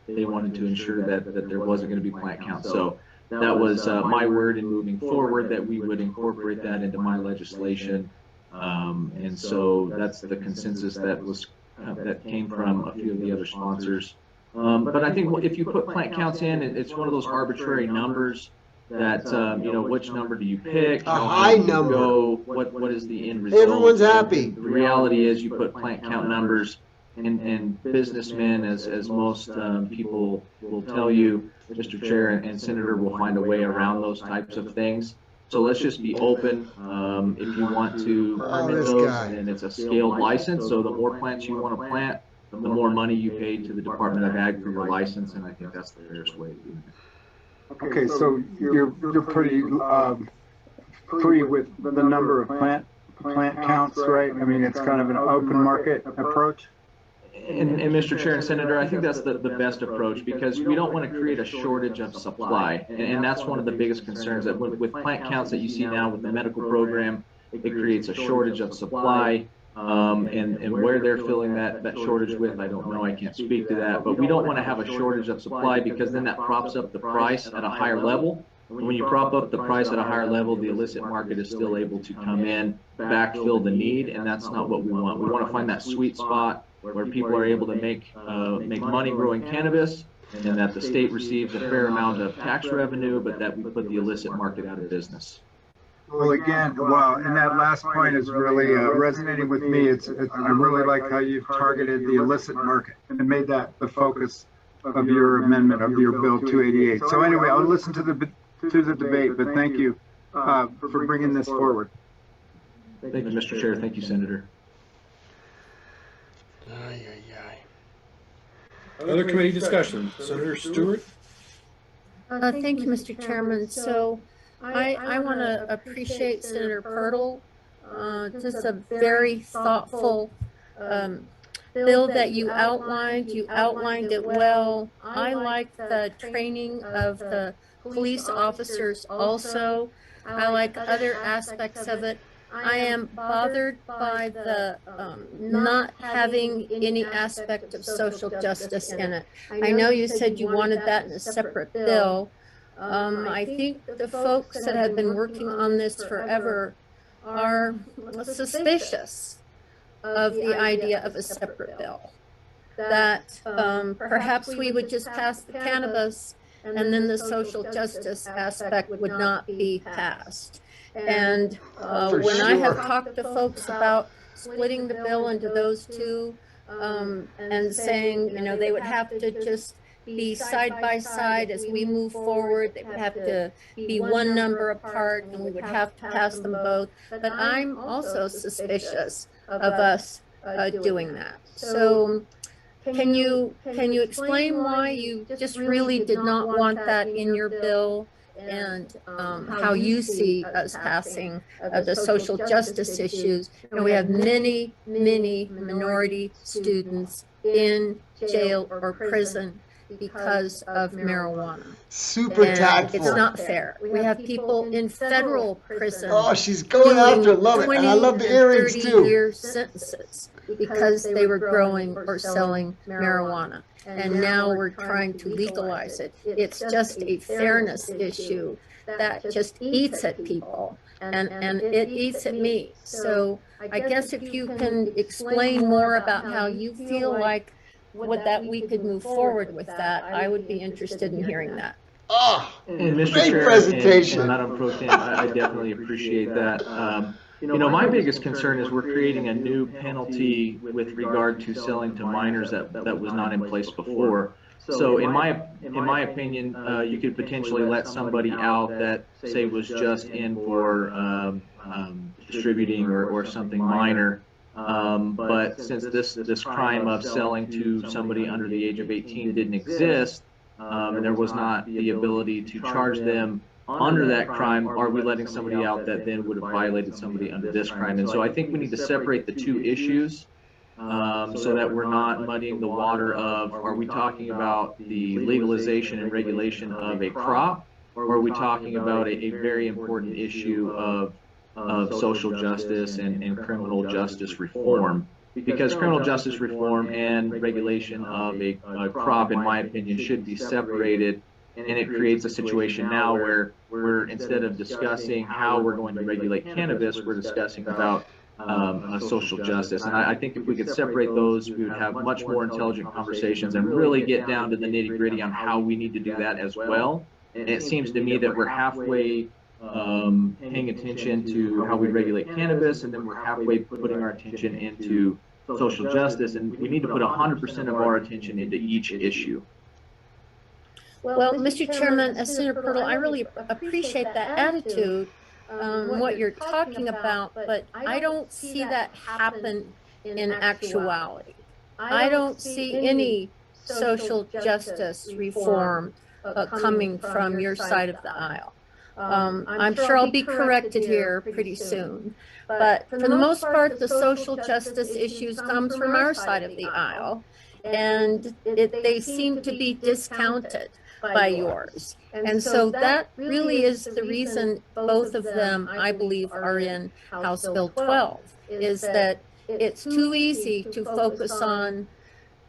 S5: they wanted to ensure that there wasn't going to be plant count. So that was my word in moving forward, that we would incorporate that into my legislation. And so that's the consensus that came from a few of the other sponsors. But I think if you put plant counts in, it's one of those arbitrary numbers that, you know, which number do you pick?
S4: A high number.
S5: What is the end result?
S4: Everyone's happy.
S5: The reality is you put plant count numbers, and businessmen, as most people will tell you, Mr. Chair and Senator, will find a way around those types of things. So let's just be open. If you want to permit those, and it's a scaled license, so the more plants you want to plant, the more money you pay to the Department of Ag for your license, and I think that's the fairest way to do it.
S15: Okay, so you're pretty free with the number of plant counts, right? I mean, it's kind of an open market approach.
S5: And Mr. Chair and Senator, I think that's the best approach, because we don't want to create a shortage of supply. And that's one of the biggest concerns, that with plant counts that you see now with the medical program, it creates a shortage of supply. And where they're filling that shortage with, I don't know, I can't speak to that. But we don't want to have a shortage of supply, because then that props up the price at a higher level. When you prop up the price at a higher level, the illicit market is still able to come in, backfill the need, and that's not what we want. We want to find that sweet spot where people are able to make money growing cannabis, and that the state receives a fair amount of tax revenue, but that we put the illicit market out of business.
S15: Well, again, wow, and that last point is really resonating with me. I really like how you've targeted the illicit market and made that the focus of your amendment, of your Bill 288. So anyway, I'll listen to the debate, but thank you for bringing this forward.
S5: Thank you, Mr. Chair. Thank you, Senator.
S3: Other committee discussion. Senator Stewart?
S13: Thank you, Mr. Chairman. So I want to appreciate Senator Purtle. Just a very thoughtful bill that you outlined. You outlined it well. I like the training of the police officers also. I like other aspects of it. I am bothered by the not having any aspect of social justice in it. I know you said you wanted that in a separate bill. I think the folks that have been working on this forever are suspicious of the idea of a separate bill. That perhaps we would just pass the cannabis and then the social justice aspect would not be passed. And when I have talked to folks about splitting the bill into those two and saying, you know, they would have to just be side by side as we move forward, they would have to be one number apart, and we would have to pass them both. But I'm also suspicious of us doing that. So can you explain why you just really did not want that in your bill, and how you see us passing the social justice issues? And we have many minority students in jail or prison because of marijuana.
S4: Super tactful.
S13: It's not fair. We have people in federal prison.
S4: Oh, she's going after it. Love it. And I love the earrings too.
S13: 30-year sentences because they were growing or selling marijuana. And now we're trying to legalize it. It's just a fairness issue that just eats at people, and it eats at me. So I guess if you can explain more about how you feel like that we could move forward with that, I would be interested in hearing that.
S4: Oh,
S5: and Mr.
S4: great
S5: Chair,
S4: presentation.
S5: and Madam Pro Tem, I definitely appreciate that. You know, my biggest concern is we're creating a new penalty with regard to selling to minors that was not in place before. So in my opinion, you could potentially let somebody out that, say, was just in for distributing or something minor. But since this crime of selling to somebody under the age of 18 didn't exist, and there was not the ability to charge them under that crime, are we letting somebody out that then would have violated somebody under this crime? And so I think we need to separate the two issues, so that we're not muddying the water of, are we talking about the legalization and regulation of a crop, or are we talking about a very important issue of social justice and criminal justice reform? Because criminal justice reform and regulation of a crop, in my opinion, should be separated. And it creates a situation now where we're, instead of discussing how we're going to regulate cannabis, we're discussing about social justice. And I think if we could separate those, we would have much more intelligent conversations and really get down to the nitty-gritty on how we need to do that as well. And it seems to me that we're halfway paying attention to how we regulate cannabis, and then we're halfway putting our attention into social justice, and we need to put 100% of our attention into each issue.
S13: Well, Mr. Chairman, Senator Purtle, I really appreciate that attitude, what you're talking about, but I don't see that happen in actuality. I don't see any social justice reform coming from your side of the aisle. I'm sure I'll be corrected here pretty soon, but for the most part, the social justice issues comes from our side of the aisle, and they seem to be discounted by yours. And so that really is the reason both of them, I believe, are in House Bill 12, is that it's too easy to focus on,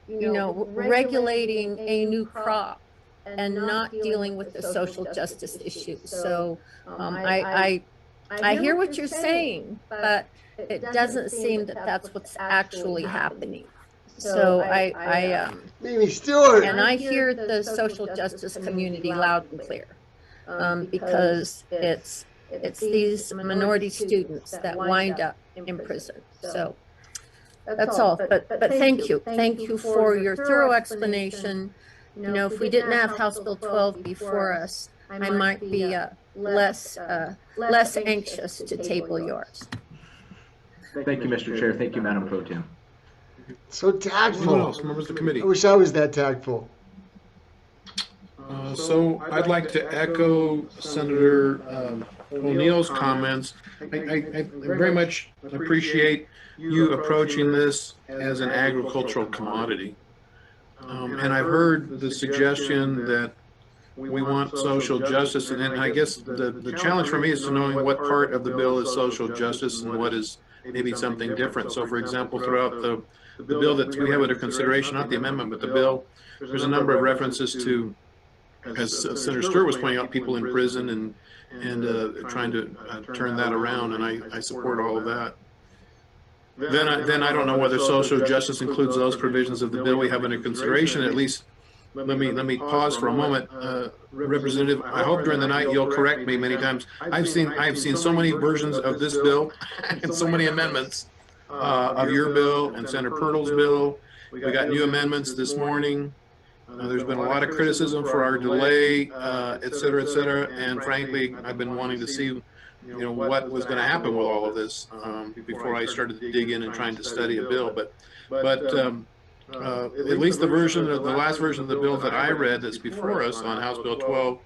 S13: regulating a new crop and not dealing with the social justice issues. So I hear what you're saying, but it doesn't seem that that's what's actually happening. So
S4: Maybe Stewart.
S13: And I hear the social justice community loud and clear, because it's these minority students that wind up in prison. So that's all. But thank you for your thorough explanation. If we didn't have House Bill 12 before us, I might be less anxious to table yours.
S5: Thank you, Mr. Chair. Thank you, Madam Pro Tem.
S3: Anyone
S4: So tactful.
S3: else? Members of the committee?
S4: I wish I was that tactful.
S3: So I'd like to echo Senator O'Neill's comments. I very much appreciate you approaching this as an agricultural commodity. And I've heard the suggestion that we want social justice, and I guess the challenge for me is to knowing what part of the bill is social justice and what is maybe something different. So, for example, throughout the bill that we have under consideration, not the amendment, but the bill, there's a number of references to, as Senator Stewart was pointing out, people in prison and trying to turn that around, and I support all of that. Then I don't know whether social justice includes those provisions of the bill we have under consideration. At least let me pause for a moment. Representative, I hope during the night you'll correct me many times. I've seen so many versions of this bill and so many amendments of your bill and Senator Purtle's bill. We got new amendments this morning. There's been a lot of criticism for our delay, et cetera, and frankly, I've been wanting to see what was going to happen with all of this before I started to dig in and trying to study a bill. But at least the last version of the bill that I read that's before us on House Bill 12,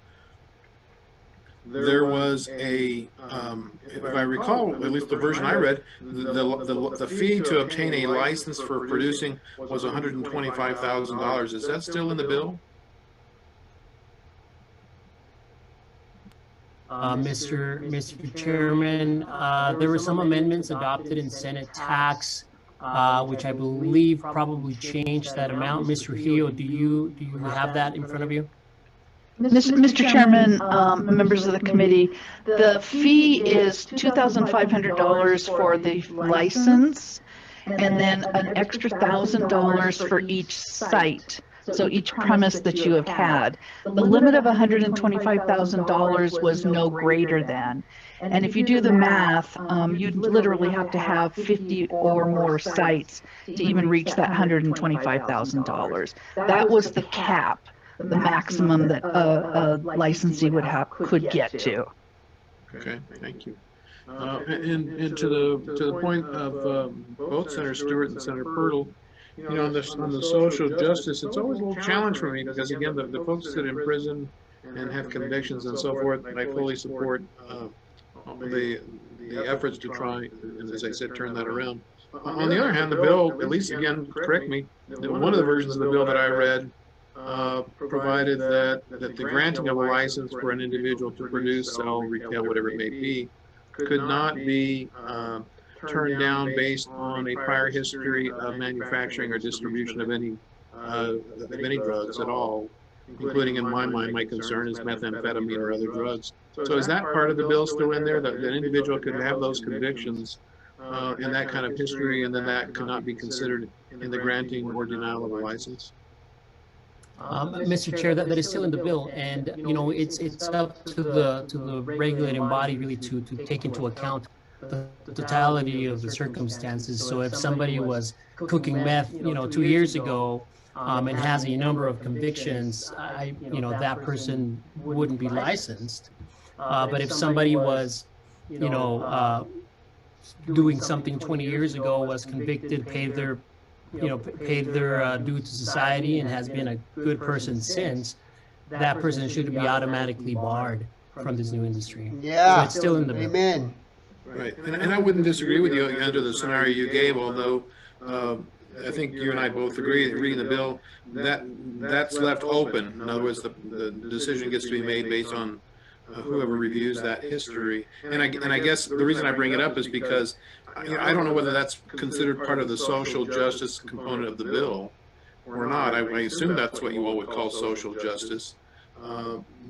S3: there was if I recall, at least the version I read, the fee to obtain a license for producing was $125,000. Is that still in the bill?
S6: Mr. Chairman, there were some amendments adopted in Senate tax, which I believe probably changed that amount. Ms. Trujillo, do you have that in front of you?
S12: Mr. Chairman, members of the committee, the fee is $2,500 for the license, and then an extra $1,000 for each site. So each premise that you have had. The limit of $125,000 was no greater than. And if you do the math, you'd literally have to have 50 or more sites to even reach that $125,000. That was the cap, the maximum that a licensee could get to.
S3: Okay, thank you. And to the point of both Senator Stewart and Senator Purtle, on the social justice, it's always a little challenge for me because, again, the folks that are in prison and have convictions and so forth, I fully support the efforts to try, as I said, turn that around. On the other hand, the bill, at least, again, correct me, one of the versions of the bill that I read provided that the granting of a license for an individual to produce, sell, retail, whatever it may be, could not be turned down based on a prior history of manufacturing or distribution of any drugs at all, including, in my mind, my concern is methamphetamine or other drugs. So is that part of the bill still in there, that an individual could have those convictions and that kind of history, and then that could not be considered in the granting or denial of a license?
S6: Mr. Chair, that is still in the bill, and it's up to the regulating body really to take into account the totality of the circumstances. So if somebody was cooking meth, 2 years ago, and has a number of convictions, that person wouldn't be licensed. But if somebody was, doing something 20 years ago, was convicted, paid their paid their due to society and has been a good person since, that person should be automatically barred from this new industry.
S4: Yeah.
S6: So it's still in the bill.
S4: Amen.
S3: Right, and I wouldn't disagree with you under the scenario you gave, although I think you and I both agree, reading the bill, that's left open. In other words, the decision gets to be made based on whoever reviews that history. And I guess the reason I bring it up is because I don't know whether that's considered part of the social justice component of the bill or not. I assume that's what you all would call social justice.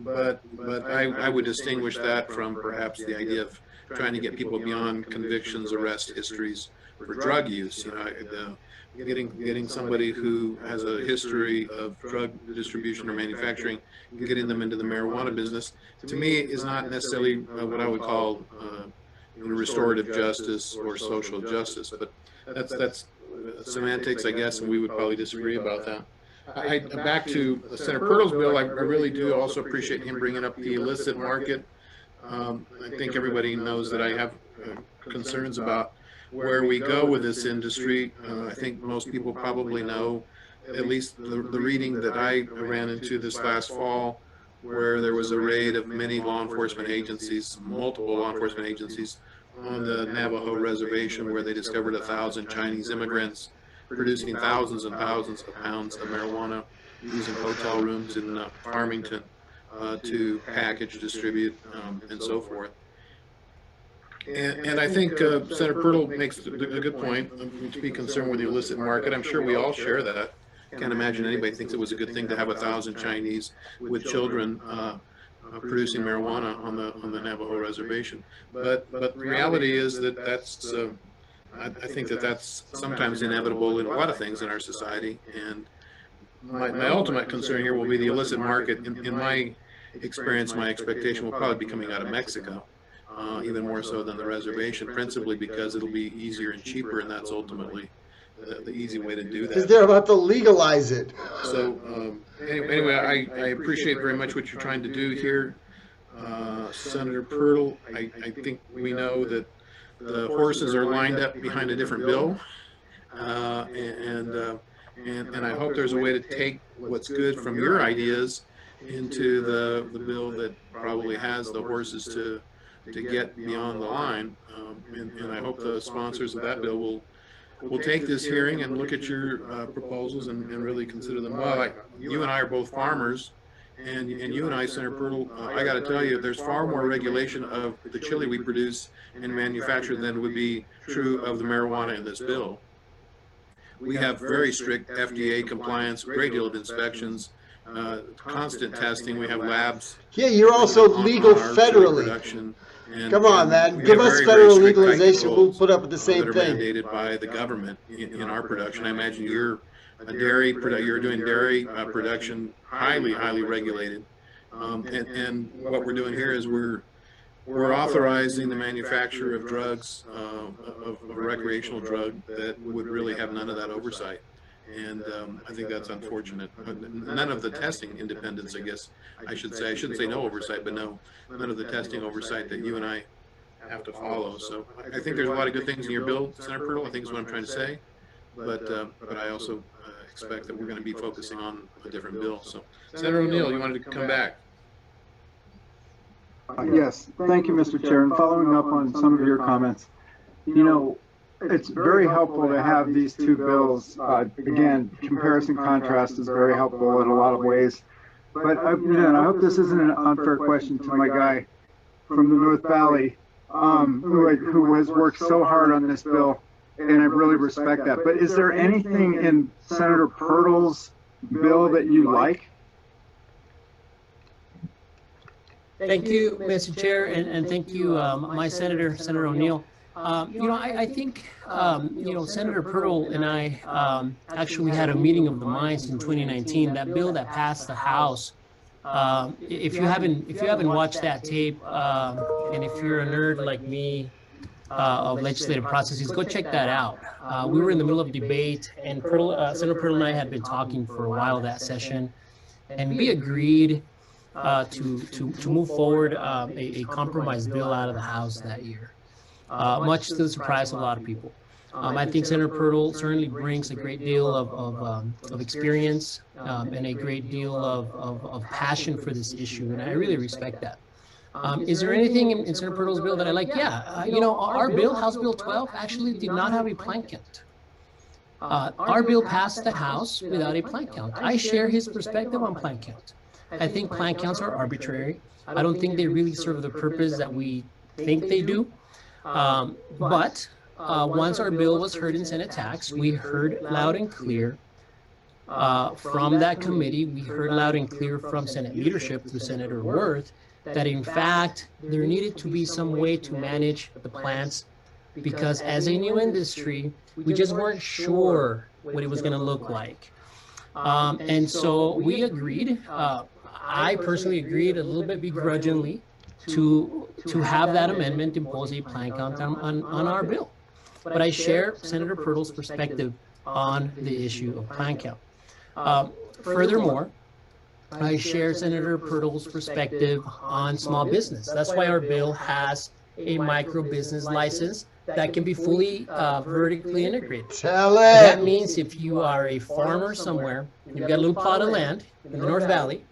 S3: But I would distinguish that from perhaps the idea of trying to get people beyond convictions, arrest histories for drug use. Getting somebody who has a history of drug distribution or manufacturing, getting them into the marijuana business, to me is not necessarily what I would call restorative justice or social justice. But that's semantics, I guess, and we would probably disagree about that. Back to Senator Purtle's bill, I really do also appreciate him bringing up the illicit market. I think everybody knows that I have concerns about where we go with this industry. I think most people probably know, at least the reading that I ran into this last fall, where there was a raid of many law enforcement agencies, multiple law enforcement agencies, on the Navajo reservation, where they discovered 1,000 Chinese immigrants producing thousands and thousands of pounds of marijuana using hotel rooms in Farmington to package, distribute, and so forth. And I think Senator Purtle makes a good point to be concerned with the illicit market. I'm sure we all share that. Can't imagine anybody thinks it was a good thing to have 1,000 Chinese with children producing marijuana on the Navajo reservation. But the reality is that that's I think that's sometimes inevitable in a lot of things in our society. And my ultimate concern here will be the illicit market. In my experience, my expectation will probably be coming out of Mexico. Even more so than the reservation, principally because it'll be easier and cheaper, and that's ultimately the easy way to do that.
S4: Because they're about to legalize it.
S3: So anyway, I appreciate very much what you're trying to do here, Senator Purtle. I think we know that the horses are lined up behind a different bill, and I hope there's a way to take what's good from your ideas into the bill that probably has the horses to get beyond the line, and I hope the sponsors of that bill will take this hearing and look at your proposals and really consider them well. You and I are both farmers, and you and I, Senator Purtle, I got to tell you, there's far more regulation of the chili we produce and manufacture than would be true of the marijuana in this bill. We have very strict FDA compliance, great deal of inspections, constant testing. We have labs.
S4: Yeah, you're also legal federally. Come on, man. Give us federal legalization. We'll put up with the same thing.
S3: Mandated by the government in our production. I imagine you're you're doing dairy production, highly regulated. And what we're doing here is we're authorizing the manufacture of drugs, of a recreational drug that would really have none of that oversight. And I think that's unfortunate. None of the testing independence, I guess I should say. I shouldn't say no oversight, but none of the testing oversight that you and I have to follow. So I think there's a lot of good things in your bill, Senator Purtle, I think is what I'm trying to say. But I also expect that we're going to be focusing on a different bill. So Senator O'Neill, you wanted to come back.
S15: Yes, thank you, Mr. Chair. And following up on some of your comments, it's very helpful to have these two bills. Again, comparison contrast is very helpful in a lot of ways. But I hope this isn't an unfair question to my guy from the North Valley, who has worked so hard on this bill, and I really respect that. But is there anything in Senator Purtle's bill that you like?
S6: Thank you, Mr. Chair, and thank you, my Senator, Senator O'Neill. I think, Senator Purtle and I actually had a meeting of the minds in 2019. That bill that passed the House. If you haven't watched that tape, and if you're a nerd like me of legislative processes, go check that out. We were in the middle of debate, and Senator Purtle and I had been talking for a while that session, and we agreed to move forward a compromise bill out of the House that year. Much to the surprise of a lot of people. I think Senator Purtle certainly brings a great deal of experience and a great deal of passion for this issue, and I really respect that. Is there anything in Senator Purtle's bill that I like? Yeah, you know, our bill, House Bill 12, actually did not have a plant count. Our bill passed the House without a plant count. I share his perspective on plant count. I think plant counts are arbitrary. I don't think they really serve the purpose that we think they do. But once our bill was heard in Senate Tax, we heard loud and clear from that committee, we heard loud and clear from Senate leadership through Senator Worth that in fact there needed to be some way to manage the plants, because as a new industry, we just weren't sure what it was going to look like. And so we agreed, I personally agreed a little bit begrudgingly to have that amendment impose a plant count on our bill. But I share Senator Purtle's perspective on the issue of plant count. Furthermore, I share Senator Purtle's perspective on small business. That's why our bill has a micro business license that can be fully vertically integrated. That means if you are a farmer somewhere, you've got a little plot of land in the North Valley,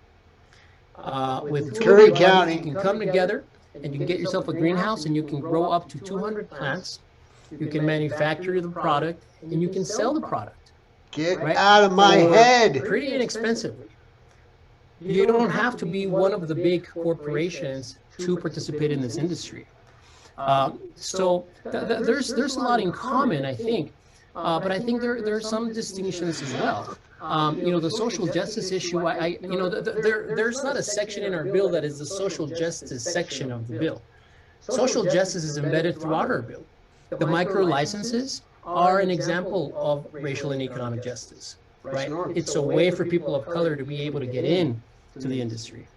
S6: with Curry County, you can come together and you can get yourself a greenhouse and you can grow up to 200 plants. You can manufacture the product and you can sell the product.
S4: Get out of my head.
S6: Pretty inexpensively. You don't have to be one of the big corporations to participate in this industry. So there's a lot in common, I think, but I think there are some distinctions as well. You know, the social justice issue, you know, there's not a section in our bill that is the social justice section of the bill. Social justice is embedded throughout our bill. The micro licenses are an example of racial and economic justice, right? It's a way for people of color to be able to get in to the industry.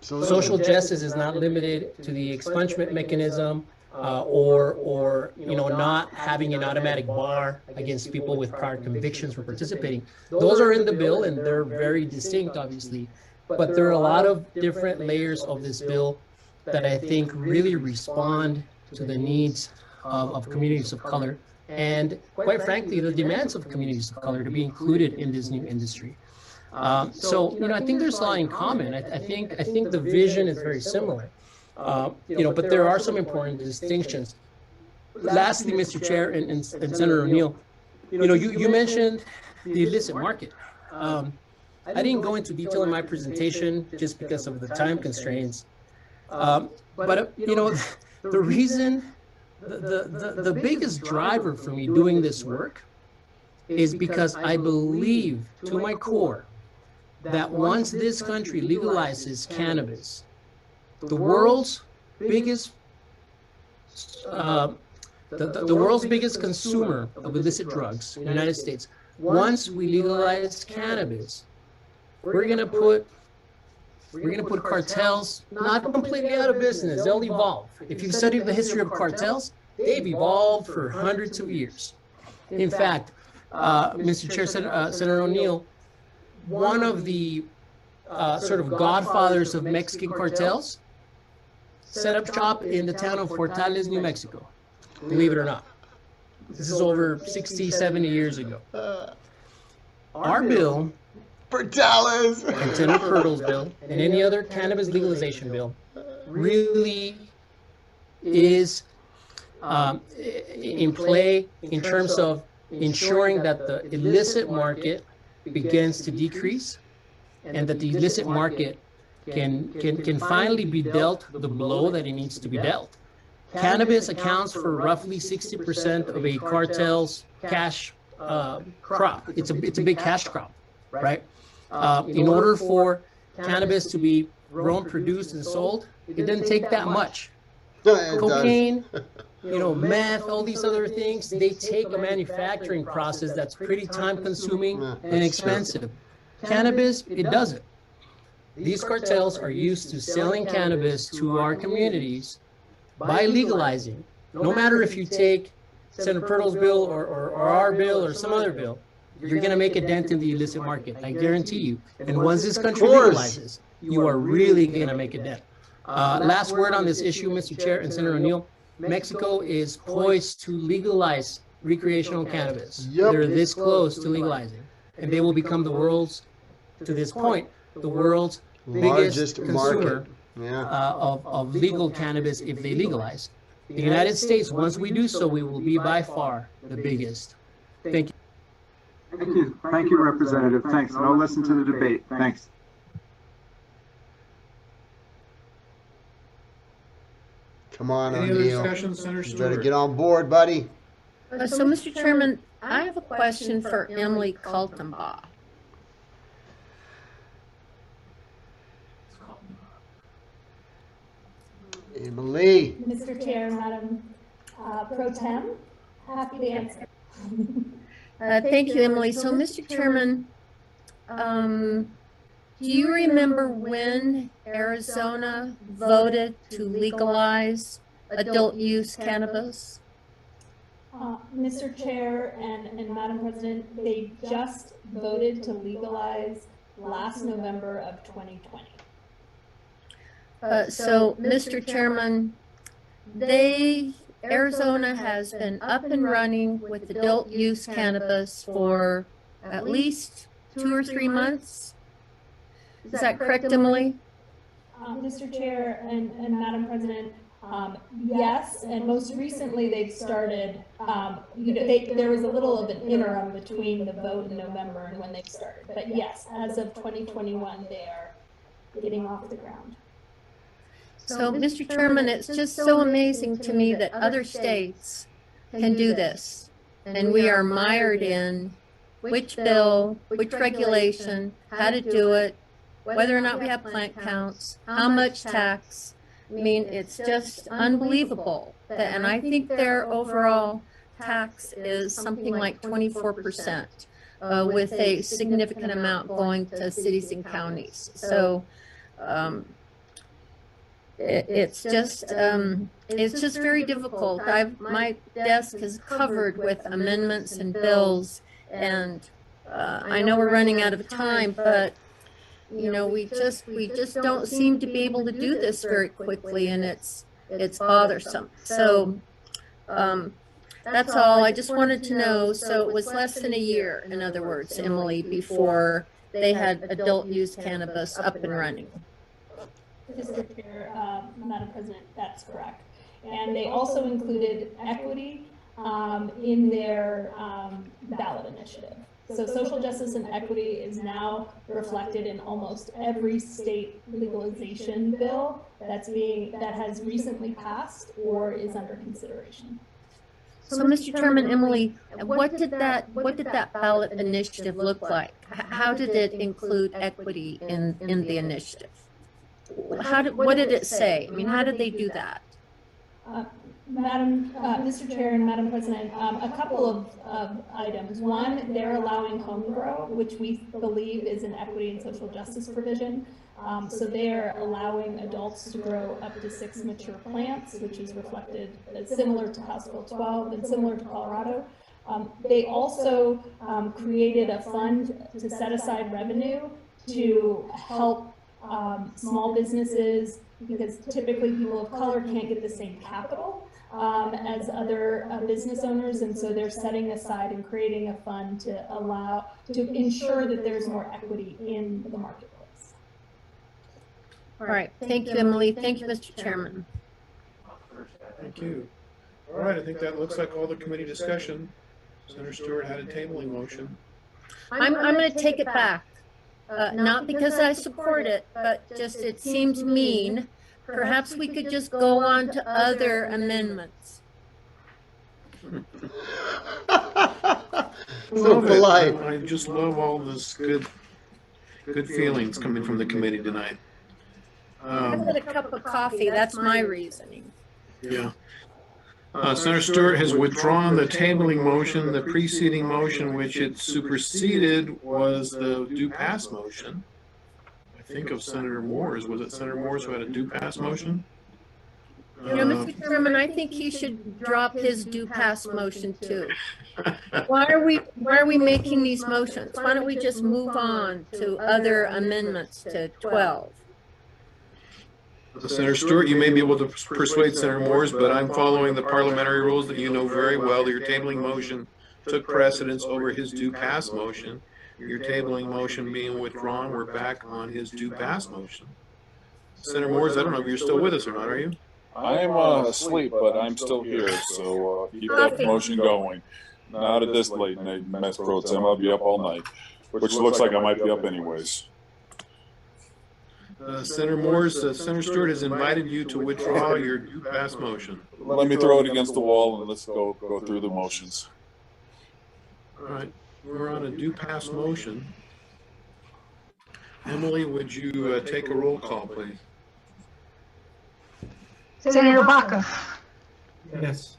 S6: Social justice is not limited to the expungement mechanism or you know, not having an automatic bar against people with prior convictions for participating. Those are in the bill and they're very distinct, obviously, but there are a lot of different layers of this bill that I think really respond to the needs of communities of color and, quite frankly, the demands of communities of color to be included in this new industry. So, you know, I think there's a lot in common. I think the vision is very similar, you know, but there are some important distinctions. Lastly, Mr. Chair and Senator O'Neill, you know, you mentioned the illicit market. I didn't go into detail in my presentation just because of the time constraints. But you know, the reason, the biggest driver for me doing this work is because I believe to my core that once this country legalizes cannabis, the world's biggest the world's biggest consumer of illicit drugs, the United States, once we legalize cannabis, we're gonna put cartels not completely out of business. They'll evolve. If you've studied the history of cartels, they've evolved for hundreds of years. In fact, Mr. Chair, Senator O'Neill, one of the sort of godfathers of Mexican cartels set up shop in the town of Portales, New Mexico, believe it or not. This is over 60, 70 years ago. Our bill,
S4: Portales,
S6: and Senator Purtle's bill, and any other cannabis legalization bill, really is in play in terms of ensuring that the illicit market begins to decrease and that the illicit market can finally be dealt the blow that it needs to be dealt. Cannabis accounts for roughly 60% of a cartel's cash crop. It's a big cash crop, right? In order for cannabis to be grown, produced, and sold, it doesn't take that much. Cocaine, you know, meth, all these other things, they take a manufacturing process that's pretty time-consuming and expensive. Cannabis, it doesn't. These cartels are used to selling cannabis to our communities by legalizing. No matter if you take Senator Purtle's bill or our bill or some other bill, you're going to make a dent in the illicit market, I guarantee you. And once this country legalizes, you are really going to make a dent. Last word on this issue, Mr. Chair and Senator O'Neill. Mexico is poised to legalize recreational cannabis.
S4: Yep.
S6: They're this close to legalizing, and they will become the world's, to this point, the world's biggest
S4: Largest
S6: consumer
S4: market.
S6: of legal cannabis if they legalize. The United States, once we do so, we will be by far the biggest. Thank you.
S15: Thank you. Thank you, Representative. Thanks. And I'll listen to the debate. Thanks.
S4: Come on,
S3: Any other
S4: O'Neill.
S3: discussion, Senator
S4: You better
S3: Stewart?
S4: get on board, buddy.
S13: So, Mr. Chairman, I have a question for Emily Kaltenbach.
S4: Emily.
S8: Mr. Chair, Madam Pro Tem, happy to answer.
S13: Thank you, Emily. So, Mr. Chairman, do you remember when Arizona voted to legalize adult use cannabis?
S8: Mr. Chair and Madam President, they just voted to legalize last November of 2020.
S13: So, Mr. Chairman, Arizona has been up and running with adult use cannabis for at least 2 or 3 months. Is that correct, Emily?
S8: Mr. Chair and Madam President, yes, and most recently they've started, there was a little of an interim between the vote in November and when they started. But yes, as of 2021, they are getting off the ground.
S13: So, Mr. Chairman, it's just so amazing to me that other states can do this. And we are mired in which bill, which regulation, how to do it, whether or not we have plant counts, how much tax. I mean, it's just unbelievable. And I think their overall tax is something like 24%, with a significant amount going to cities and counties. So, it's just very difficult. My desk is covered with amendments and bills, and I know we're running out of time, but you know, we just don't seem to be able to do this very quickly, and it's bothersome. So that's all. I just wanted to know. So it was less than a year, in other words, Emily, before they had adult use cannabis up and running.
S8: Mr. Chair, Madam President, that's correct. And they also included equity in their ballot initiative. So social justice and equity is now reflected in almost every state legalization bill that has recently passed or is under consideration.
S13: So, Mr. Chairman, Emily, what did that ballot initiative look like? How did it include equity in the initiative? What did it say? I mean, how did they do that?
S8: Mr. Chair and Madam President, a couple of items. One, they're allowing home grow, which we believe is an equity and social justice provision. So they're allowing adults to grow up to 6 mature plants, which is reflected similar to House Bill 12 and similar to Colorado. They also created a fund to set aside revenue to help small businesses, because typically people of color can't get the same capital as other business owners, and so they're setting aside and creating a fund to ensure that there's more equity in the marketplace.
S13: All right. Thank you, Emily. Thank you, Mr. Chairman.
S3: Thank you. All right, I think that looks like all the committee discussion. Senator Stewart had a tabling motion.
S13: I'm going to take it back. Not because I support it, but just it seems mean. Perhaps we could just go on to other amendments.
S4: So polite.
S3: I just love all this good feelings coming from the committee tonight.
S13: I've had a cup of coffee. That's my reasoning.
S3: Yeah. Senator Stewart has withdrawn the tabling motion. The preceding motion, which it superseded, was the due pass motion. I think of Senator Moore's. Was it Senator Moore's who had a due pass motion?
S13: You know, Mr. Chairman, I think he should drop his due pass motion too. Why are we making these motions? Why don't we just move on to other amendments to 12?
S3: Senator Stewart, you may be able to persuade Senator Moores, but I'm following the parliamentary rules that you know very well. That your tabling motion took precedence over his due pass motion. Your tabling motion being withdrawn, we're back on his due pass motion. Senator Moores, I don't know if you're still with us or not, are you?
S16: I am asleep, but I'm still here, so keep that motion going. Not at this late night, Mess Pro Tem. I'll be up all night, which looks like I might be up anyways.
S3: Senator Moores, Senator Stewart has invited you to withdraw your due pass motion.
S16: Let me throw it against the wall and let's go through the motions.
S3: All right, we're on a due pass motion. Emily, would you take a roll call, please?
S17: Senator Baca.
S14: Yes.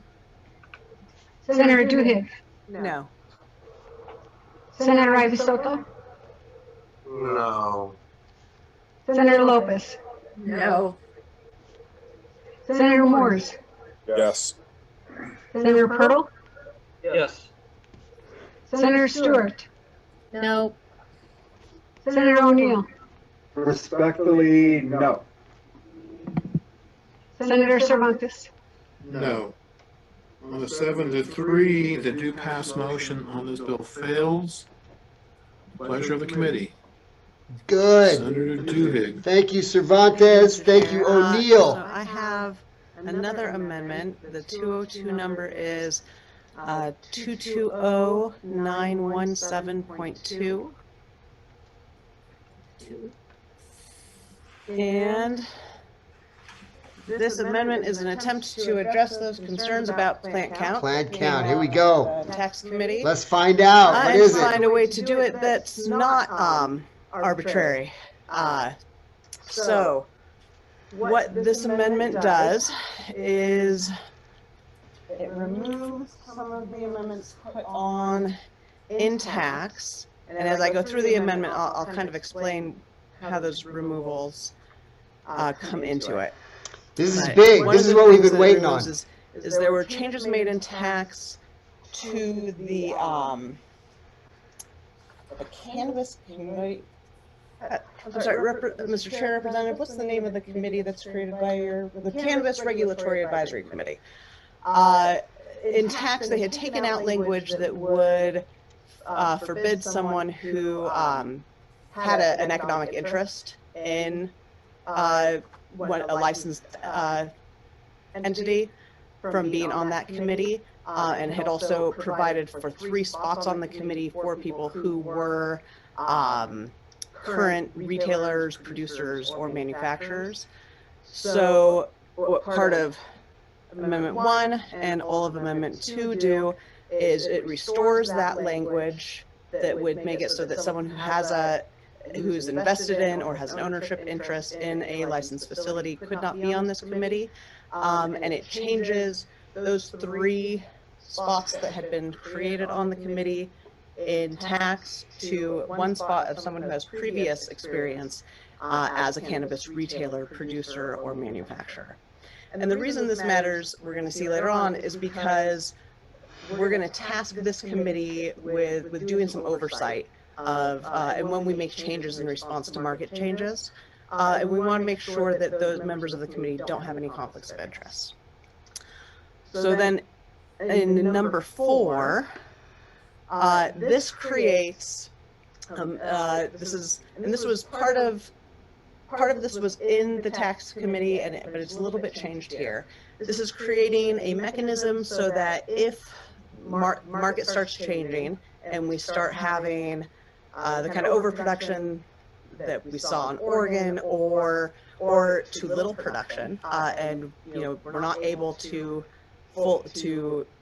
S17: Senator Duhigg.
S9: No.
S17: Senator Ivy-Soto.
S18: No.
S17: Senator Lopez.
S13: No.
S17: Senator Moores.
S16: Yes.
S17: Senator Purtle.
S18: Yes.
S17: Senator Stewart.
S13: No.
S17: Senator O'Neill.
S15: Respectfully, no.
S17: Senator Cervantes.
S3: No. On the 7-3, the due pass motion on this bill fails. Pleasure of the committee.
S4: Good.
S3: Senator Duhigg.
S4: Thank you, Cervantes. Thank you, O'Neill.
S9: So I have another amendment. The 202 number is 220917.2. And this amendment is an attempt to address those concerns about plant count.
S4: Plant count. Here we go.
S9: Tax committee.
S4: Let's find out. What is it?
S9: Find a way to do it that's not arbitrary. So what this amendment does is it removes some of the amendments put on in tax. And as I go through the amendment, I'll kind of explain how those removals come into it.
S4: This is big. This is what we've been waiting on.
S9: Is there were changes made in tax to the cannabis committee. I'm sorry, Mr. Chair, Representative, what's the name of the committee that's created by the Cannabis Regulatory Advisory Committee? In tax, they had taken out language that would forbid someone who had an economic interest in a licensed entity from being on that committee, and had also provided for 3 spots on the committee for people who were current retailers, producers, or manufacturers. So what part of Amendment 1 and all of Amendment 2 do is it restores that language that would make it so that someone who's invested in or has an ownership interest in a licensed facility could not be on this committee, and it changes those 3 spots that had been created on the committee in tax to 1 spot of someone who has previous experience as a cannabis retailer, producer, or manufacturer. And the reason this matters, we're going to see later on, is because we're going to task this committee with doing some oversight of, and when we make changes in response to market changes, and we want to make sure that those members of the committee don't have any conflicts of interest. So then in number 4, this creates, this was part of this was in the tax committee, but it's a little bit changed here. This is creating a mechanism so that if market starts changing and we start having the kind of overproduction that we saw in Oregon, or too little production, and we're not able to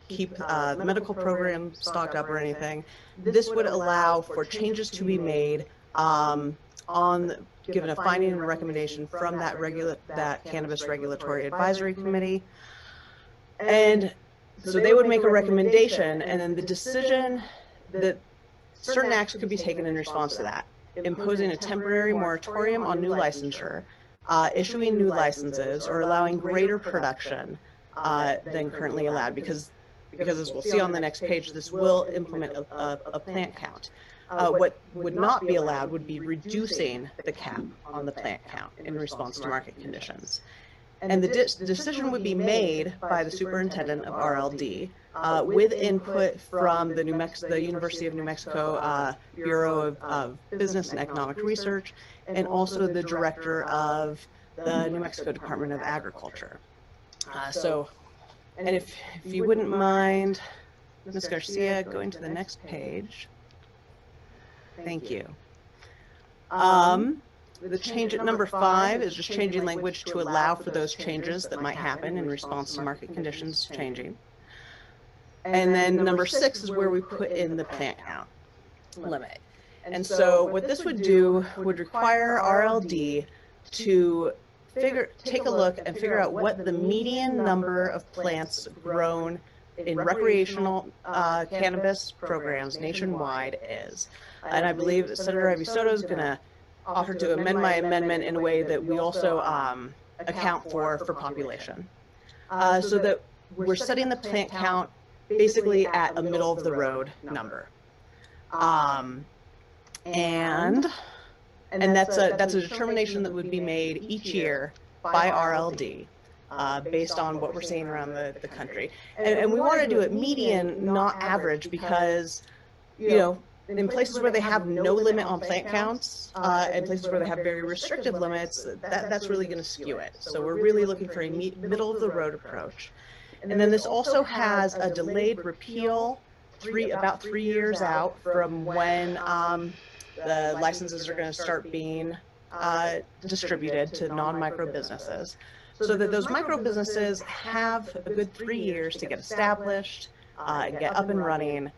S9: keep the medical program stocked up or anything, this would allow for changes to be made given a finding and a recommendation from that Cannabis Regulatory Advisory Committee. And so they would make a recommendation, and then the decision that certain acts could be taken in response to that, imposing a temporary moratorium on new licensure, issuing new licenses, or allowing greater production than currently allowed, because as we'll see on the next page, this will implement a plant count.
S18: What would not be allowed would be reducing the cap on the plant count in response to market conditions. And the decision would be made by the superintendent of RLD with input from the University of New Mexico Bureau of Business and Economic Research, and also the director of the New Mexico Department of Agriculture. And if you wouldn't mind, Ms. Garcia, going to the next page. Thank you. The change at number 5 is just changing language to allow for those changes that might happen in response to market conditions changing. And then number 6 is where we put in the plant count limit. And so what this would do would require RLD to take a look and figure out what the median number of plants grown in recreational cannabis programs nationwide is. And I believe that Senator Ivy Soto is going to offer to amend my amendment in a way that we also account for population. So that we're setting the plant count basically at a middle of the road number. And that's a determination that would be made each year by RLD based on what we're seeing around the country. And we want to do it median, not average, because, you know, in places where they have no limit on plant counts, and places where they have very restrictive limits, that's really going to skew it. So we're really looking for a middle of the road approach. And then this also has a delayed repeal about 3 years out from when the licenses are going to start being distributed to non-micro businesses, so that those micro businesses have a good 3 years to get established and get up and running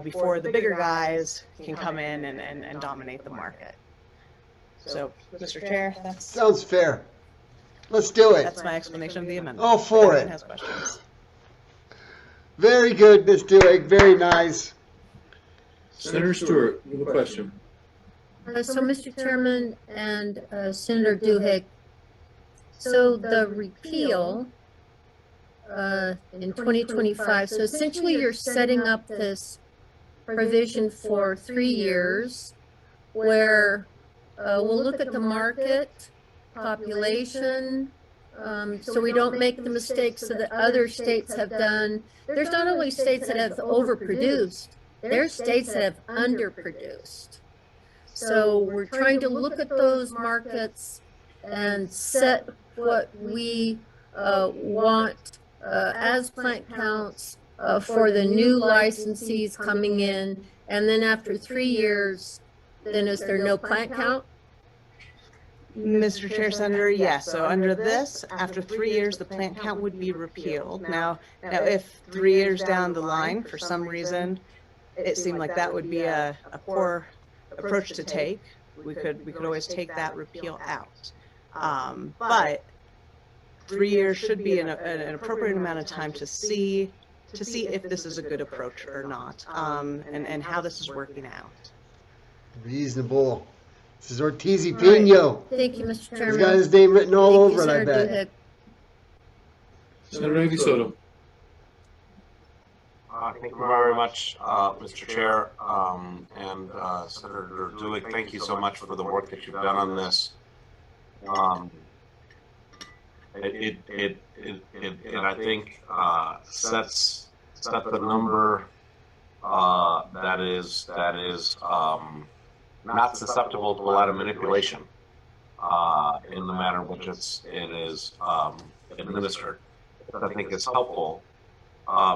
S18: before the bigger guys can come in and dominate the market. So, Mr. Chair, that
S4: sounds fair. Let's do it.
S18: That's my explanation of the amendment.
S4: All for it.
S18: Has questions.
S4: Very good, Ms. Dewey. Very nice.
S3: Senator Stewart, you have a question.
S13: So, Mr. Chairman and Senator Duhigg, so the repeal in 2025, so essentially you're setting up this provision for 3 years where we'll look at the market, population, so we don't make the mistakes that other states have done. There's not only states that have overproduced, there's states that have underproduced. So we're trying to look at those markets and set what we want as plant counts for the new licensees coming in. And then after 3 years, then is there no plant count?
S18: Mr. Chair, Senator, yes. So under this, after 3 years, the plant count would be repealed. Now, if 3 years down the line, for some reason, it seemed like that would be a poor approach to take, we could always take that repeal out. But 3 years should be an appropriate amount of time to see if this is a good approach or not, and how this is working out.
S4: Reasonable. This is Ortiz Pino.
S13: Thank you, Mr. Chairman.
S4: He's got his name written all over it, I bet.
S3: Senator Ivy Soto.
S19: Thank you very much, Mr. Chair, and Senator Duhigg. Thank you so much for the work that you've done on this. It I think sets the number that is not susceptible to a lot of manipulation in the manner in which it is administered. I think it's helpful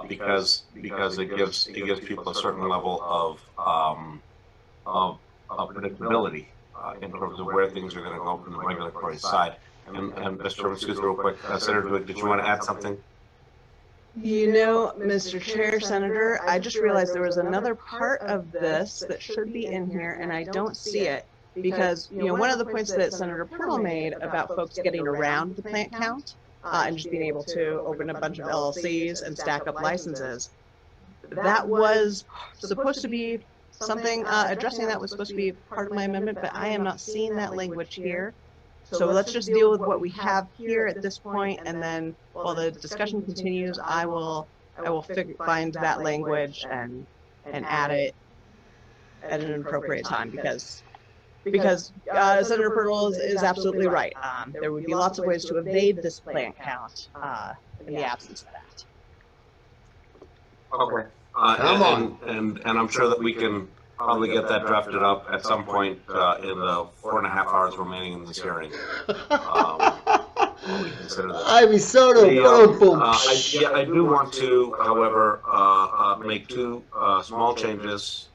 S19: because it gives people a certain level of predictability in terms of where things are going to go from the regulatory side. And Mr. Excuse me real quick, Senator Duhigg, did you want to add something?
S18: You know, Mr. Chair, Senator, I just realized there was another part of this that should be in here, and I don't see it, because, you know, one of the points that Senator Pirtle made about folks getting around the plant count and just being able to open a bunch of LLCs and stack up licenses, that was supposed to be something, addressing that was supposed to be part of my amendment, but I am not seeing that language here. So let's just deal with what we have here at this point, and then while the discussion continues, I will find that language and add it at an appropriate time because Senator Purtle is absolutely right. There would be lots of ways to evade this plant count in the absence of that.
S19: Okay.
S4: Come on.
S19: And I'm sure that we can probably get that drafted up at some point in the 4.5 hours remaining in this hearing. When we consider that.
S4: Ivy Soto, boom, boom.
S19: I do want to, however, make two small changes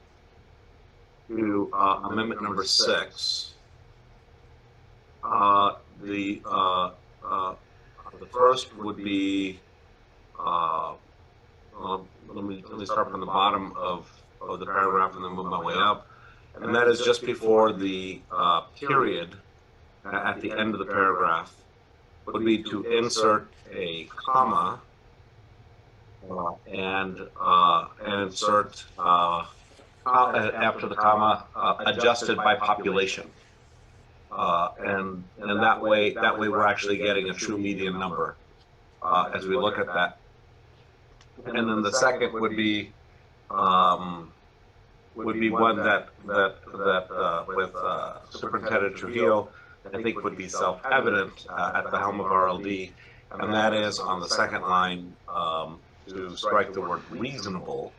S19: to amendment number 6. The first would be let me start from the bottom of the paragraph and then move my way up, and that is just before the period at the end of the paragraph would be to insert a comma and insert after the comma adjusted by population, and that way we're actually getting a true median number as we look at that. And then the second would be one that with Superintendent Trujillo, I think would be self-evident at the helm of RLD, and that is on the second line to strike the word reasonable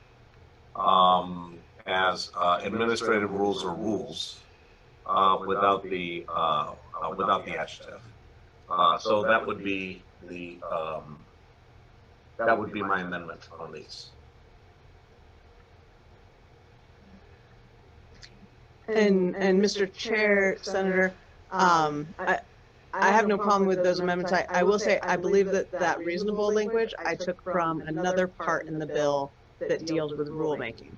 S19: as administrative rules or rules without the adjective. So that would be my amendment on these.
S18: And Mr. Chair, Senator, I have no problem with those amendments. I will say I believe that reasonable language I took from another part in the bill that deals with rulemaking.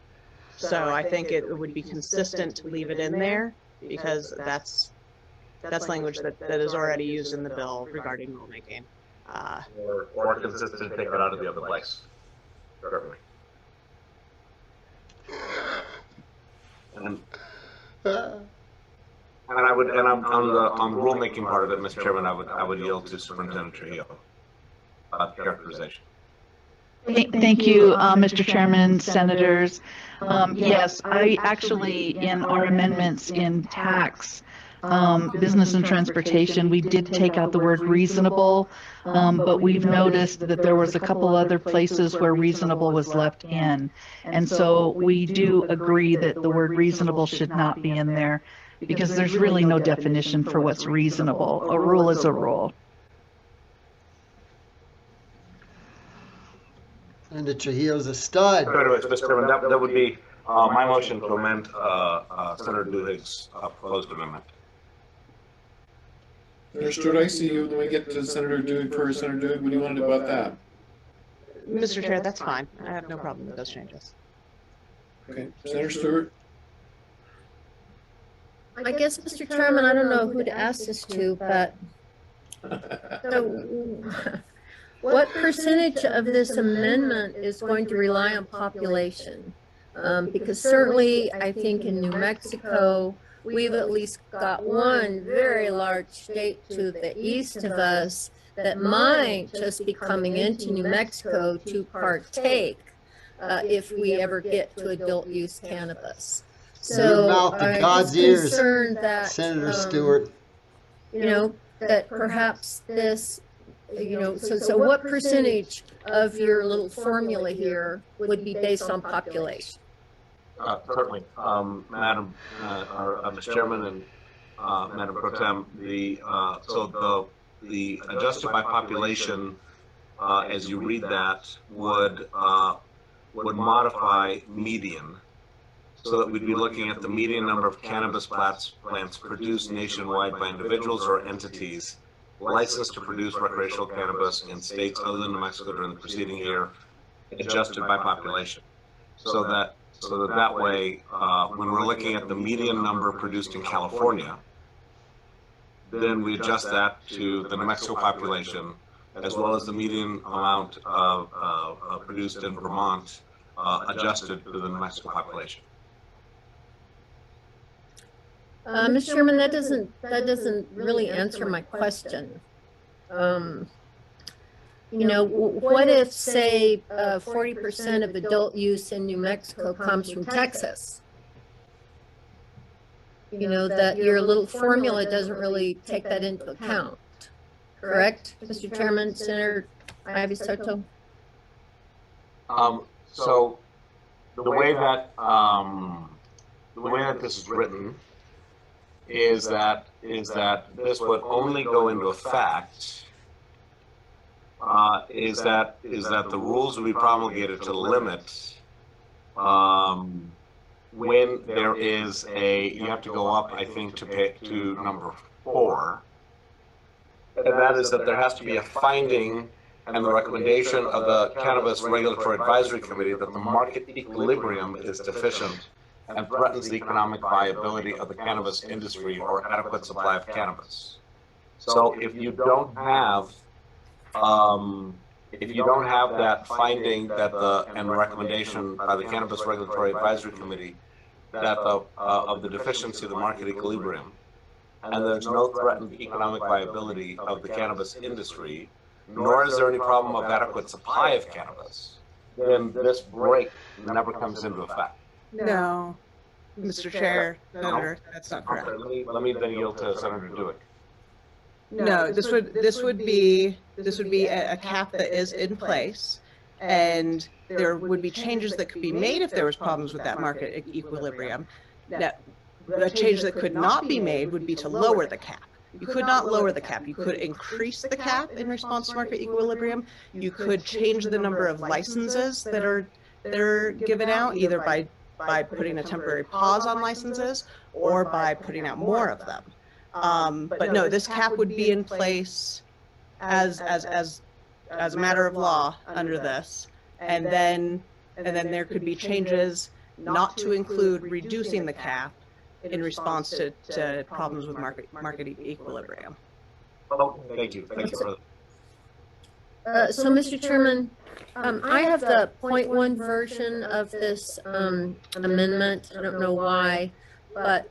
S18: So I think it would be consistent to leave it in there because that's language that is already used in the bill regarding rulemaking.
S19: Or consistent to take it out of the other place. Certainly. And I would, and I'm on the rulemaking part of it, Mr. Chairman, I would yield to Superintendent Trujillo. Characterization.
S12: Thank you, Mr. Chairman, Senators. Yes, I actually, in our amendments in tax, business and transportation, we did take out the word reasonable, but we've noticed that there was a couple other places where reasonable was left in. And so we do agree that the word reasonable should not be in there because there's really no definition for what's reasonable. A rule is a rule.
S4: And the Trujillo's a stud.
S19: Anyways, Mr. Chairman, that would be my motion to amend Senator Duhig's proposed amendment.
S3: Senator Stewart, I see you. Then we get to Senator Duhig first. Senator Duhig, what do you want to do about that?
S18: Mr. Chair, that's fine. I have no problem with those changes.
S3: Okay, Senator Stewart.
S13: I guess, Mr. Chairman, I don't know who to ask this to, but what percentage of this amendment is going to rely on population? Because certainly, I think in New Mexico, we've at least got one very large state to the east of us that might just be coming into New Mexico to partake if we ever get to adult use cannabis. So
S4: mouth to God's ears,
S13: that,
S4: Senator Stewart.
S13: You know, that perhaps this, you know, so what percentage of your little formula here would be based on population?
S19: Certainly, Madam, Mr. Chairman and Madam Pro Tem, so the adjusted by population, as you read that, would modify median, so that we'd be looking at the median number of cannabis plants produced nationwide by individuals or entities licensed to produce recreational cannabis in states other than New Mexico during the preceding year, adjusted by population, so that way, when we're looking at the median number produced in California, then we adjust that to the New Mexico population, as well as the median amount of produced in Vermont, adjusted to the New Mexico population.
S13: Mr. Chairman, that doesn't really answer my question. You know, what if, say, 40% of adult use in New Mexico comes from Texas? that your little formula doesn't really take that into account. Correct, Mr. Chairman, Senator Ivy Soto?
S19: So the way that this is written is that this would only go into effect is that the rules will be promulgated to limit when there is you have to go up, I think, to number 4, and that is that there has to be a finding and the recommendation of the Cannabis Regulatory Advisory Committee that the market equilibrium is deficient and threatens the economic viability of the cannabis industry or adequate supply of cannabis. So if you don't have that finding and the recommendation by the Cannabis Regulatory Advisory Committee that of the deficiency of the market equilibrium, and there's no threatened economic viability of the cannabis industry, nor is there any problem of adequate supply of cannabis, then this break never comes into effect.
S18: No, Mr. Chair, Senator, that's not correct.
S19: Okay, let me then yield to Senator Duick.
S18: No, this would be a cap that is in place, and there would be changes that could be made if there was problems with that market equilibrium. Now, a change that could not be made would be to lower the cap. You could not lower the cap. You could increase the cap in response to market equilibrium. You could change the number of licenses that are given out, either by putting a temporary pause on licenses or by putting out more of them. But no, this cap would be in place as a matter of law under this, and then there could be changes not to include reducing the cap in response to problems with market equilibrium.
S19: Oh, thank you for that.
S13: So, Mr. Chairman, I have the .1 version of this amendment. I don't know why, but